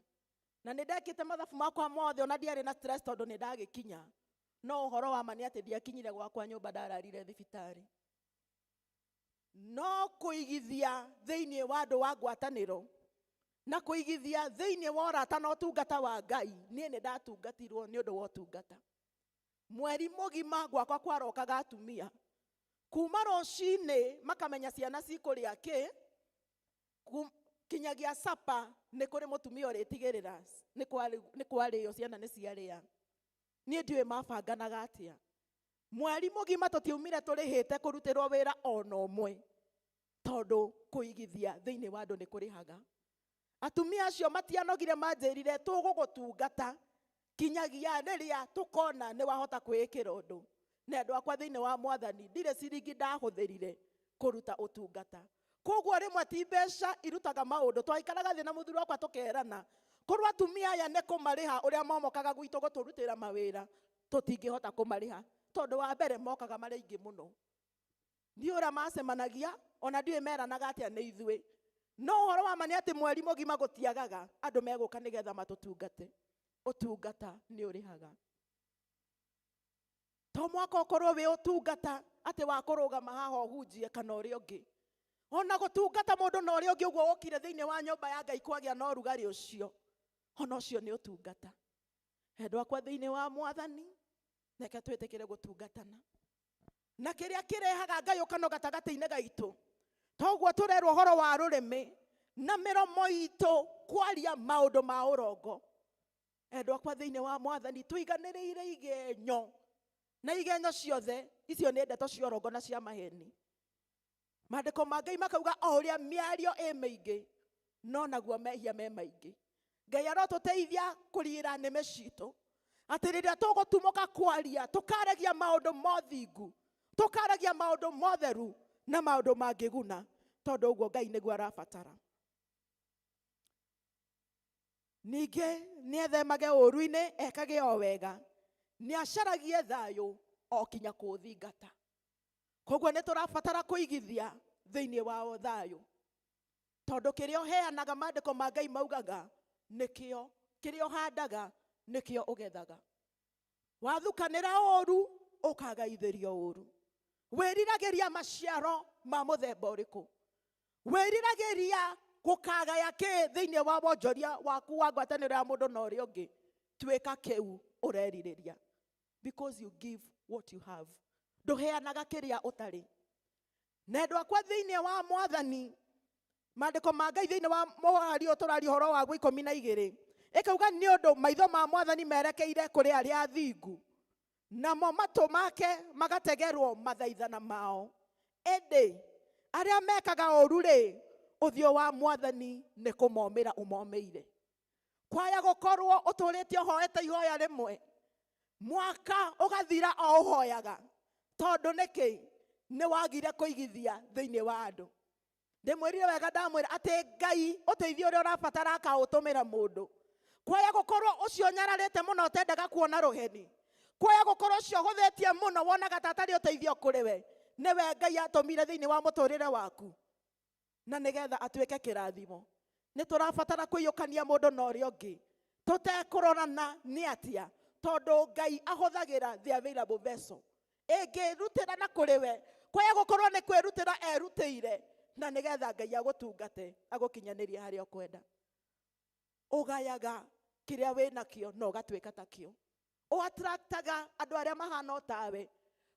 Na ni ndekite mathabu makwa mothe ona ndiari na stress tondu ni ndagikinya. No uhoro wa mani ati ndiakinyire gwakwa nyumba ndararire thibitari. No kuigithia thiini wa andu wa ngwataniro na kuigithia thiini wa urata na utungata wa Ngai, nie ni ndatungatirwo ni undu wa utungata. Mweri mugima gwakwa kwarokaga atumia kuma rucini makamenya ciana cikuria ki, kinyagia sapa ni kuri mutumia uritigirira ni kwario ciana ni ciaria. Nie ndiwe mabanganaga atia. Mweri mugima tutiumire turihite kurutirwo wira ona umwe, tondu kuigithia thiini wa andu ni kurihaga. Atumia acio matianogire manjirire tugugutungata kinyagia riria tukona ni wahota kwikira undu. Na andu akwa thiini wa Mwathani ndire ciringi ndahuthirire kuruta utungata. Koguo rimwe ti mbeca irutaga maundu. Twaikaraga thina muthuri wakwa tukerana korwo atumia aya ni kumariha uria momokaga gwitu guturutira mawira, tutingihota kumariha tondu wa mbere mokaga mari aingi muno. Ndi uria macemanagia ona ndiwe meranaga atia ni ithue. No uhoro wa mani ati mweri mugima gutiagaga andu meguka nigetha matutungate. Utungata ni urihaga. To mwaka ukorwo wi utungata ati wa kurugama haha uhunjie kana uria ungi. Ona gutungata mundu na uria ungi uguo ukire thiini wa nyumba ya Ngai kwagia no rugari ucio, ona ucio ni utungata. Endu akwa thiini wa Mwathani reke twitikire gutungatana. Na kiria kirehaga ngayukano gatagati-ini gaitu, toguo turerwo horo wa rurimi na miromo itu kwaria maundu ma urongo. Endu akwa thiini wa Mwathani tuiganiriire igenyo, na igenyo ciothe icio ni ndeto cia urongo na cia maheni. Maandĩko ma Ngai makauga o ũrĩa mĩario ĩ mĩingĩ no naguo mehia me maingĩ. Ngai arotũteithia kũriĩra nĩmĩ citũ, atĩ rĩrĩa tũgũtumũka kwaria tũkaragia maũndũ mothingu, tũkaragia maũndũ motheru na maũndũ mangĩguna, tondũ ũguo Ngai nĩguo arabatara. Ningĩ nĩethemage ũũru-inĩ, ekage o wega, nĩacaragie thayũ o kinya kũũthingata. Koguo nĩtũrabatara kũigithia thĩinĩ wa thayũ, tondũ kĩrĩa ũheanaga maandĩko ma Ngai maugaga nĩkĩo, kĩrĩa ũhandaga nĩkĩo ũgethaga. Wathukanĩra ũũru ũkagaithĩrio ũũru. Wĩriragĩria maciaro ma mũthemba ũrĩkũ? Wĩriragĩria gũkagaya kĩ thĩinĩ wa wonjoria waku wa ngwatanĩro ya mũndũ na ũrĩa ũngĩ? Tuĩka kĩu ũrerirĩria, because you give what you have. Ndũheanaga kĩrĩa ũtarĩ. Nendwa kwa thĩinĩ wa Mwathani, maandĩko ma Ngai thĩinĩ wa mũhari ũtũraria ũhoro wa 12 ĩkauga nĩ ũndũ maitho ma Mwathani merekeire kũrĩ arĩa athingu, namo matũ make magategerwo mathaithana mao. Ĩndĩ arĩa mekaga ũũru-rĩ, ũthiũ wa Mwathani nĩ kũmomĩra ũmomeire. Kwaya gũkorwo ũtũrĩte ũhoete ihoya rĩmwe, mwaka ũgathira o ũhoyaga, tondũ nĩkĩ? Nĩ wagire kũigithia thĩinĩ wa andũ. Ndĩmwĩrire wega ndamwĩra atĩ Ngai ũteithio ũrĩa ũrabatara akaũtũmĩra mũndũ. Kwaya gũkorwo ũcio nyararĩte mũno ũtendaga kuona rũheni, kwaya gũkorwo ũcio ũhũthĩtie mũno wonaga ta atarĩ ũteithio kũrĩ we, nĩwe Ngai atũmire thĩinĩ wa mũtũrĩre waku, na nĩgetha atuĩke kĩrathimo. Nĩtũrabatara kũiyũkania mũndũ na ũrĩa ũngĩ tũtekũrorana nĩ atĩa, tondũ Ngai ahũthagĩra the available vessel. Ĩngĩrutĩra na kũrĩ we, kwaya gũkorwo nĩ kwĩrutĩra erutĩire, na nĩgetha Ngai agũtungate agũkinyanĩria harĩa ũkwenda. Ũgayaga kĩrĩa wĩnakĩo na ũgatuĩka takĩo. Ũattractaga andũ arĩa mahana o tawe.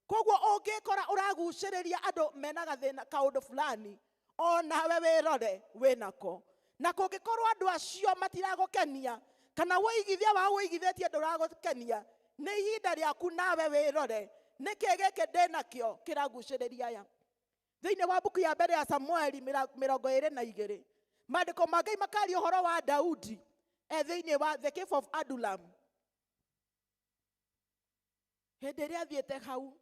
Koguo ũngĩkora ũragucĩrĩria andũ mena gathĩna kaũndũ fulani, o nawe wĩrore wĩnako. Na kũngĩkorwo andũ acio matiragũkenia, kana wĩigithia wa wĩigithĩtie ndũragũkenia, nĩ ihinda rĩaku nawe wĩrore, nĩkĩ gĩkĩ ndĩnakĩo kĩragucĩrĩria aya. Thĩinĩ wa mbuku ya mbere ya Samueli 22, maandĩko ma Ngai makaria ũhoro wa Daudi thĩinĩ wa the cave of Adullam. Hĩndĩ ĩrĩa athiĩte hau,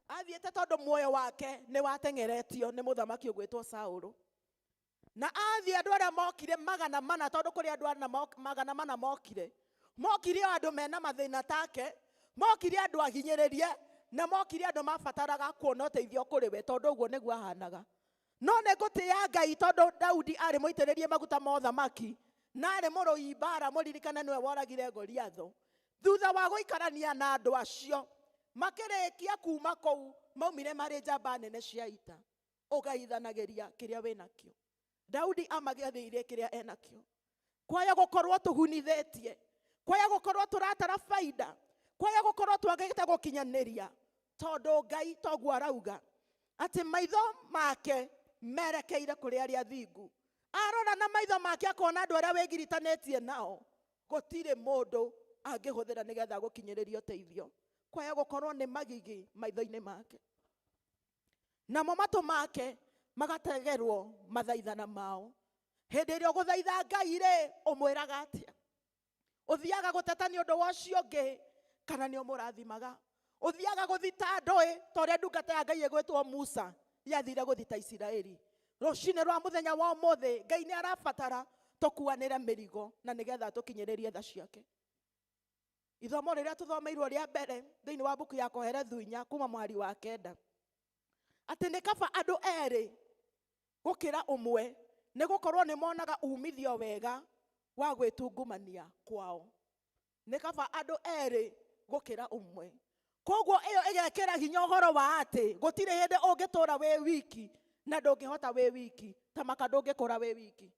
athiĩte tondũ muoyo wake nĩ wateng'eretio nĩ mũthamaki ũgwĩtwo Saũlũ. Na athiĩ andũ arĩa mokire 400, tondũ kũrĩ andũ 400 mokire. Mokire andũ mena mathĩna take, mokire andũ ahinyĩrĩrie, na mokire andũ mabataraga kuona ũteithio kũrĩ we, tondũ ũguo nĩguo ahanaga. No nĩ ngũtĩĩa Ngai tondũ Daudi arĩ mũitĩrĩrie maguta ma ũthamaki, na arĩ mũrũi mbara, mũririkane nĩwe woragire Goliathũ. Thutha wa gũikarania na andũ acio, makĩrĩkia kuma kũu, maumire marĩ njamba nene cia ita. Ũgaithanagĩria kĩrĩa wĩnakĩo. Daudi amagethĩire kĩrĩa enakĩo. Kwaya gũkorwo tũhunithĩtie, kwaya gũkorwo tũratara baida, kwaya gũkorwo twagĩte gũkinyanĩria, tondũ Ngai toguo arauga atĩ maitho make merekeire kũrĩ arĩa athingu. Arora na maitho make akona andũ arĩa wĩgiritanĩtie nao, gũtirĩ mũndũ angĩhũthĩra nĩgetha gũkinyĩrĩria ũteithio. Kwaya gũkorwo nĩ magigi maitho-inĩ make, namo matũ make magategerwo mathaithana mao. Hĩndĩ ĩrĩa ũgũthaitha Ngai-rĩ, ũmwĩraga atĩa? Ũthiaga gũteta nĩ ũndũ wa ũcio ũngĩ, kana nĩ ũmũrathimaga? Ũthiaga gũthita ndũĩ, ta ũrĩa ndungata ya Ngai ĩgwĩtwo Musa yathire gũthita Isiraeli. Rũcinĩ rwa mũthenya wa ũmũthĩ, Ngai nĩ arabatara tũkuanĩre mĩrigo, na nĩgetha tũkinyĩrĩrie tha ciake. Ithomo rĩrĩa tũthomeirwo rĩa mbere thĩinĩ wa mbuku ya Koherethu 4 kuma mwari wa 9, atĩ nĩ kaba andũ erĩ gũkĩra ũmwe, nĩ gũkorwo nĩ monaga umithio wega wa gwĩtungumania kwao. Nĩ kaba andũ erĩ gũkĩra ũmwe. Koguo ĩyo ĩgekĩra hinya ũhoro wa atĩ gũtirĩ hĩndĩ ũngĩtũra wĩ wiki na ndũngĩhota wĩ wiki, ta maka ndũngĩkũra wĩ wiki.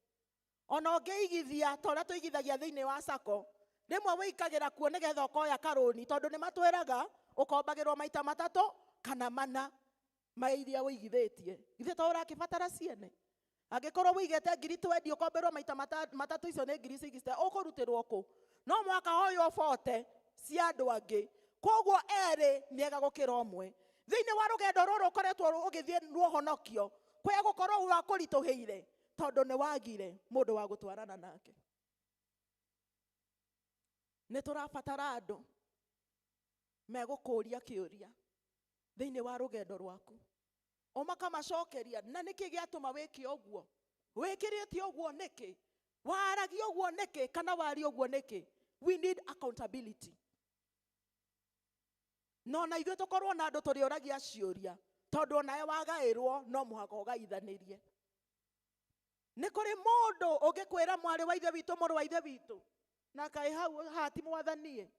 Ona ũngĩigithia ta ũrĩa tũigithagia thĩinĩ wa sako, rĩmwe wĩikagĩra kuo nĩgetha ũkoya karũni, tondũ nĩ matwĩraga ũkombagĩrwo maita 3 kana 4 ma iria wĩigithĩtie. Ithe to ũrakĩbatara ciene. Angĩkorwo wĩigĩte 20 ũkomberwo maita 3, icio nĩ 60, ũkũrutĩrwo kũ? No mwaka hoyo 40 cia andũ angĩ. Koguo erĩ nĩega gũkĩra ũmwe. Thĩinĩ wa rũgendo rũrũ ũkoretwo ũgĩthiĩ ruohonokio, kwe gukorwo wa kuritugiire tondu ni wagire mundu wa gutwarana nake. Ni turabatara andu megukuria kiuria thiini wa rugendo rwaku, umakamacokeria na niki giatuma wiki uguo, wikirite uguo niki, waragi uguo niki, kana wari uguo niki. We need accountability. No na ithuĩ tukorwo na andu turiuragia ciuria tondu onawe wagairwo no muhaka ugaithanirie. Ni kuri mundu ungikwira mwari wa ithe witu, muru wa ithe witu, na kai hau hati mwathanie,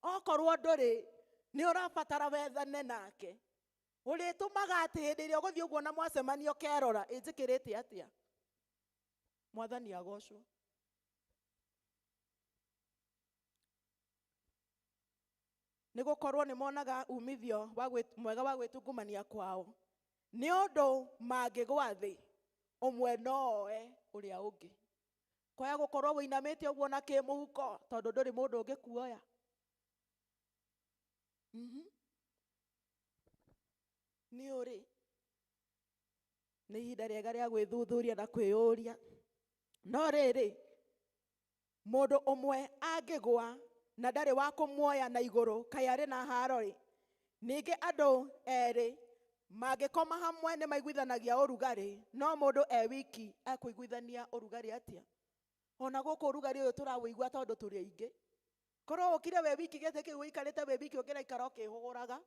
okorwo nduri ni urabatara wethane nake, uritumaga ati hindi iria uguthii uguo na mwacemanio kerora injikirite atia. Mwathani agocwo. Nigukorwo ni monaga umithio mwega wa gwitungumania kwao ni undu mangigwa thi umwe noe uria ungi. Kwaya gukorwo winamite uguo na kimuhuko tondu nduri mundu ungikuoya. Ni uri ni ihinda riega ria gwithuthuria na kwiyuria. No riri mundu umwe angigwa na ndari wa kumuoya na iguru kai ari na haro ri, ningi andu eri magikoma hamwe ni maiguithanagia urugari, no mundu wiki akuiguithania urugari atia? Ona guku urugari uyu turawigua tondu turi aingi. Korwo ukire we wiki gete kiu wikarite we wiki ukira ikara ukihuguraga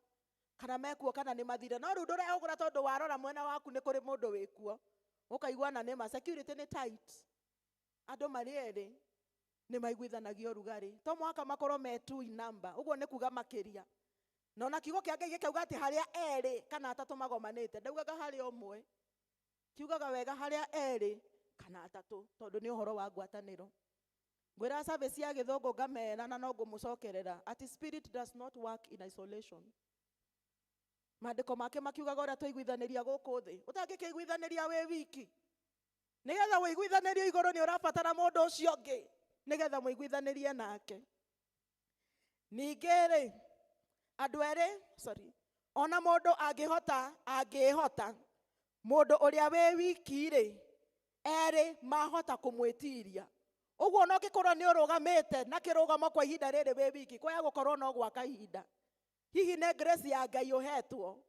kana mekuo kana ni mathire, no ru ndurehugura tondu warora mwena waku ni kuri mundu wikuo, ukaigua na nima security ni tight. Andu mari eri ni maiguithanagia urugari, to mwaka makorwo me two in number, uguo ni kuga makiria. No na kiugo kia Ngai gikauga ati haria eri kana atatu magomanite, ndaugaga haria umwe, kiugaga wega haria eri kana atatu, tondu ni uhoro wa ngwataniro. Ngwira service ya githungu ngamera na no ngumucokerera ati spirit does not work in isolation. Maandiko make makiugaga uria twaiguithaniria guku thi, utangikiguithaniria we wiki. Nigetha wiguithanirio iguru ni urabatara mundu ucio ungi nigetha muiguithanirie nake. Ningiri andu eri ona mundu angihota mundu uria we wiki ri eri mahota kumwitiria. Uguo no gikorwo ni urugamite na kirugamo kwa ihinda riri we wiki, kwaya gukorwo no gwa kahinda. Hihi ne grace ya Ngai uhetwo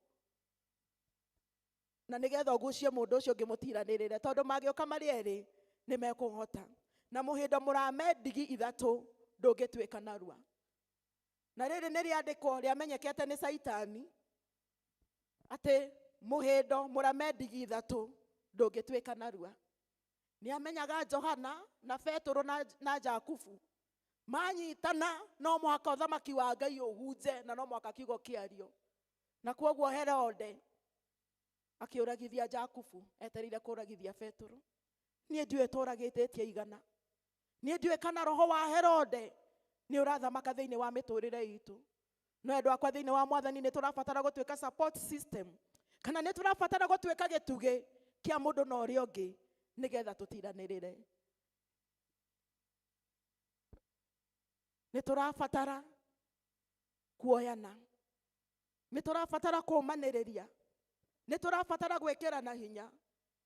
na nigetha ugucie mundu ucio ngimutiranirire, tondu magioka mari eri ni mekuhota. Na muhindo murame ndigi ithatu ndungitwika narua. Na riri ni riandiko riamenyekete ni Saitani ati muhindo murame ndigi ithatu ndungitwika narua. Ni amenyaga Johana na Petro na Jakubu manyitana no muhaka uthamaki wa Ngai uhunje na no muhaka kiugo kiario. Na kwoguo Herode akiuragithia Jakubu eterire kuragithia Petro. Nie ndiwe turagititie igana, nie ndiwe kana roho wa Herode ni urathamaka thiini wa miturire itu. No endu akwa thiini wa Mwathani ni turabatara gutwika support system, kana ni turabatara gutwika gitugi kia mundu na uria ungi nigetha tutiranirire. Ni turabatara kuoyana, ni turabatara kumaniriria, ni turabatara gwikirana hinya,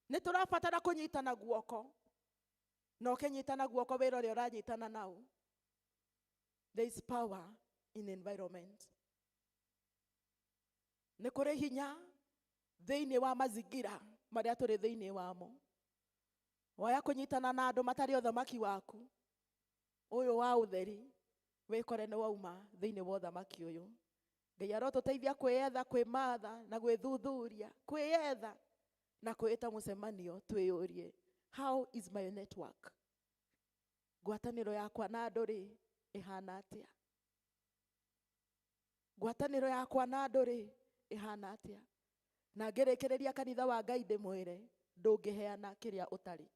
ni turabatara kunyitana guoko. No kenyitana guoko wira uria uranyitana nao. There is power in environment. Ni kuri hinya thiini wa mazingira maria turi thiini wamo. Waya kunyitana na andu matari uthamaki waku uyu wa utheri wikore ni wauma thiini wa uthamaki uyu. Ngai arotuteithia kwiyetha, kwimatha na gwithuthuria, kwiyetha na kwita mucemanio twiyurie, how is my network? Ngwataniro yakwa na andu ri ihana atia? Ngwataniro yakwa na andu ri ihana atia? Na ngirikireria kanitha wa Ngai ndimwire ndungiheana kiria utari.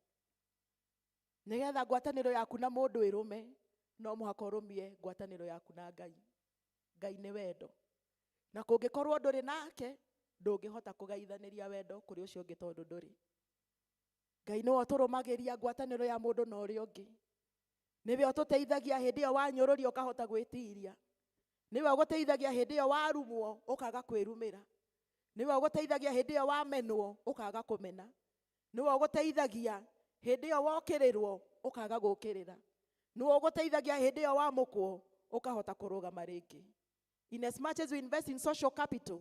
Nigetha ngwataniro yaku na mundu irume no muhaka urumie ngwataniro yaku na Ngai. Ngai ni wendo, na kungikorwo nduri nake ndungihota kugaithaniria wendo kuri ucio ungi tondu nduri. Ngai no aturumagiria ngwataniro ya mundu na uria ungi. Niwe ututeithagia hindi iyo wanyururio ukahota gwitiria. Niwe uguteithagia hindi iyo warumwo ukaga kwirumira. niwe ũgũteithagia hĩndĩ ĩyo wamenwo ũkaga kũmena, niwe ũgũteithagia hĩndĩ ĩyo wokĩrĩrwo ũkaga gũkĩrĩra, niwe ũgũteithagia hĩndĩ ĩyo wamũkwo ũkahota kũrũgama rĩngĩ. In as much as we invest in social capital,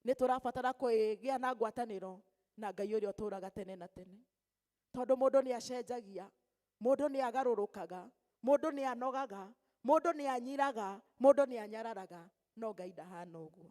nĩ tũrabatara kũgĩa na ngwatanĩro na Ngai ũrĩa ũtũũraga tene na tene, tondũ mũndũ nĩ acenjagia, mũndũ nĩ agarũrũkaga, mũndũ nĩ anogaga, mũndũ nĩ anyiraga, mũndũ nĩ anyararaga, no Ngai ndahana ũguo.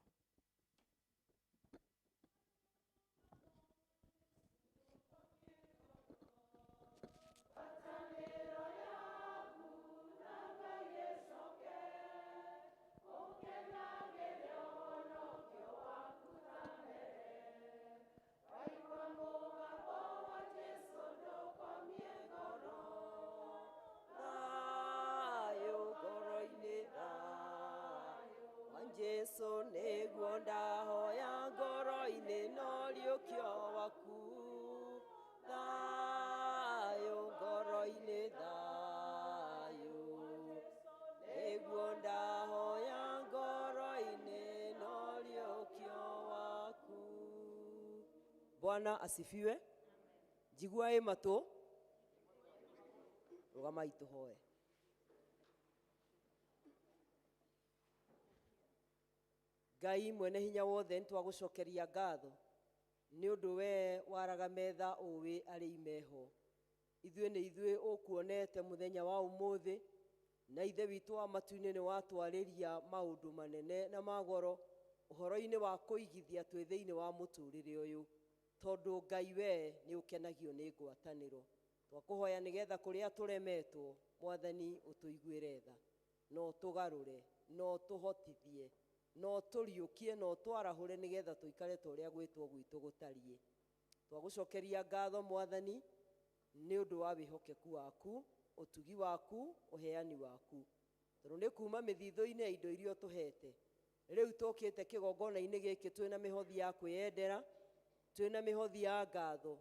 Jesu nĩguo ndahoya ngoro-inĩ n'ũriũkio waku, thayũ ngoro-inĩ thayũ, nĩguo ndahoya ngoro-inĩ n'ũriũkio waku. Bwana asifiwe. Njigua ĩ matũ, rũgamai tũhoe. Ngai mwene hinya wothe nĩtwagũcokeria ngatho nĩ ũndũ we waraga metha ũĩ arĩ imeho. Ithuĩ nĩ ithuĩ ũkuonete mũthenya wa ũmũthĩ, na ithe witũ wa matu-inĩ nĩ watwarĩria maũndũ manene na magoro ũhoro-inĩ wa kũigithia twĩ thĩinĩ wa mũtũrĩre ũyũ, tondũ Ngai we nĩ ũkenagio nĩ ngwatanĩro. Twakũhoya nĩgetha kũrĩa tũremetwo, Mwathani ũtũiguĩre tha, no tũgarũre, no tũhotithie, no tũriũkie, no twarahũre nĩgetha tũikare ta ũrĩa gwĩtwo gwitũ gũtariĩ. Twagũcokeria ngatho Mwathani nĩ ũndũ wa wĩhokeku waku, ũtugi waku, ũheani waku, tondũ nĩ kuma mĩthithũ-inĩ ya indo iria ũtũhete. Rĩu tũkĩte kĩgongona-inĩ gĩkĩ twĩna mĩhothi ya kwĩyendera, twĩna mĩhothi ya ngatho,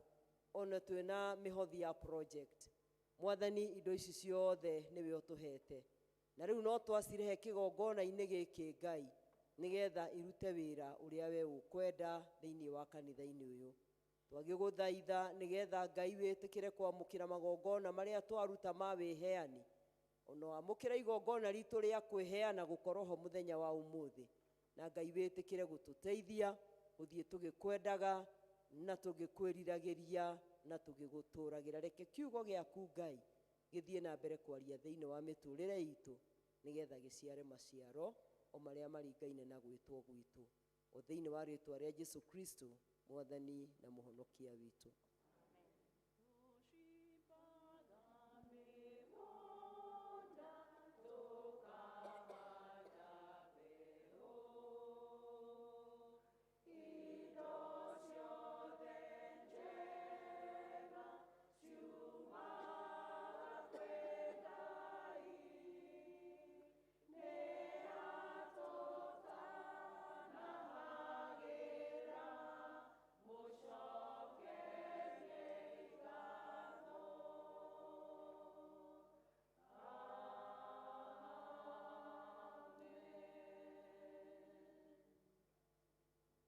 ona twĩna mĩhothi ya project. Mwathani, indo ici ciothe nĩwe ũtũhete, na rĩu no twacirehe kĩgongona-inĩ gĩkĩ Ngai, nĩgetha irute wĩra ũrĩa we ũkwenda thĩinĩ wa kanitha-inĩ ũyũ. Twagĩgũthaitha nĩgetha Ngai wĩtĩkĩre kwamũkĩra magongona marĩa twaruta ma wĩheani, ona wamũkĩra igongona ritũ rĩa kwĩheana gũkorwo ho mũthenya wa ũmũthĩ, na Ngai wĩtĩkĩre gũtũteithia gũthiĩ tũgĩkwendaga na tũgĩkwĩriragĩria na tũgĩgũtũragĩra. Reke kiugo gĩaku Ngai gĩthiĩ na mbere kwaria thĩinĩ wa mĩtũrĩre itũ, nĩgetha gĩciare maciaro o marĩa maringaine na gwĩtwo gwitũ, o thĩinĩ wa rĩtwa rĩa Jesu Kristo, Mwathani na mũhonokia witũ.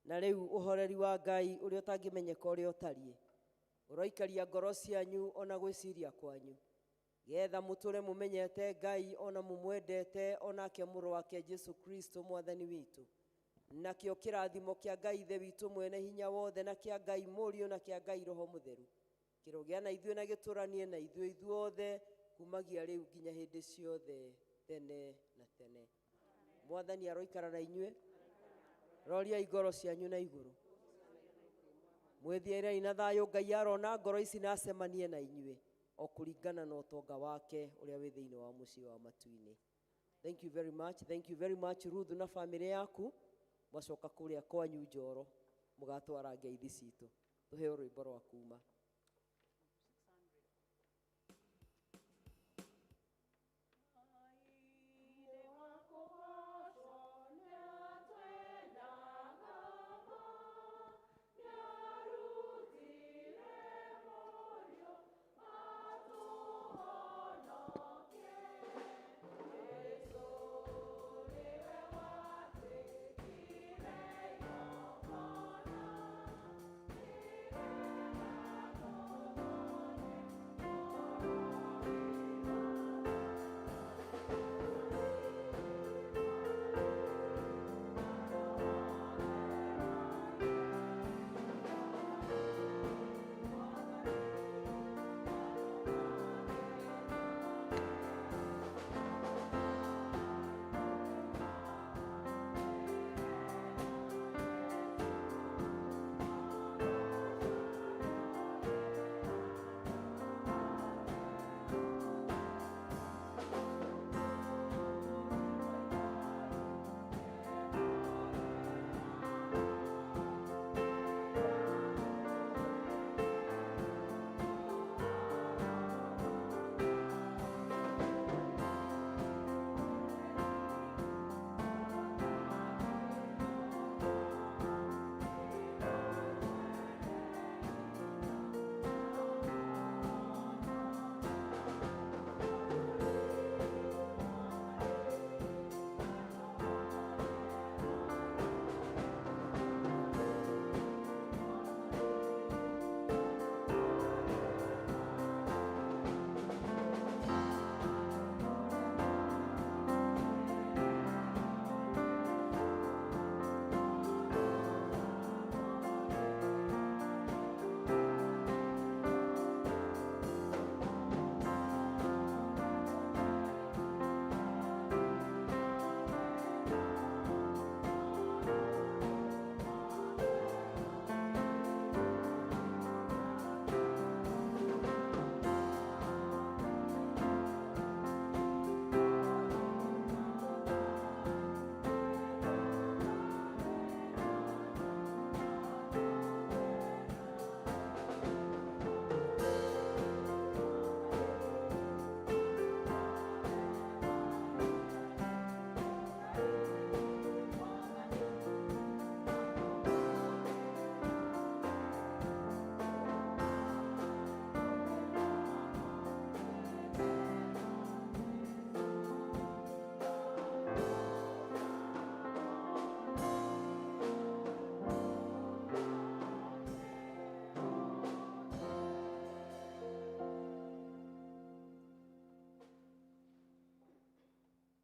Na rĩu ũhoreri wa Ngai ũrĩa ũtangĩmenyeka ũrĩa ũtariĩ ũroikaria ngoro cianyu ona gwĩciria kwanyu, getha mũtũre mũmenyete Ngai ona mũmwendete, onake mũrũ wake Jesu Kristo Mwathani witũ, nakĩo kĩrathimo kĩa Ngai ithe witũ mwene hinya wothe, na kĩa Ngai mũriũ, na kĩa Ngai roho mũtheru kĩrogĩa na ithuĩ na gĩtũranie na ithuĩ ithuothe kumagia rĩu nginya hĩndĩ ciothe tene na tene. Mwathani aroikara na inyuĩ, roria igoro cianyu na igũrũ, mwĩthiĩrei na thayũ. Ngai arona ngoro ici na acemanie na inyuĩ o kũringana na ũtonga wake ũrĩa wĩ thĩinĩ wa mũciĩ wa matu-inĩ. Thank you very much, thank you very much Ruth na family yaku, mwacoka kũrĩa kwanyu Njoro mũgatwara ngeithi citũ. Tũheo rwĩmbo rwa kuma.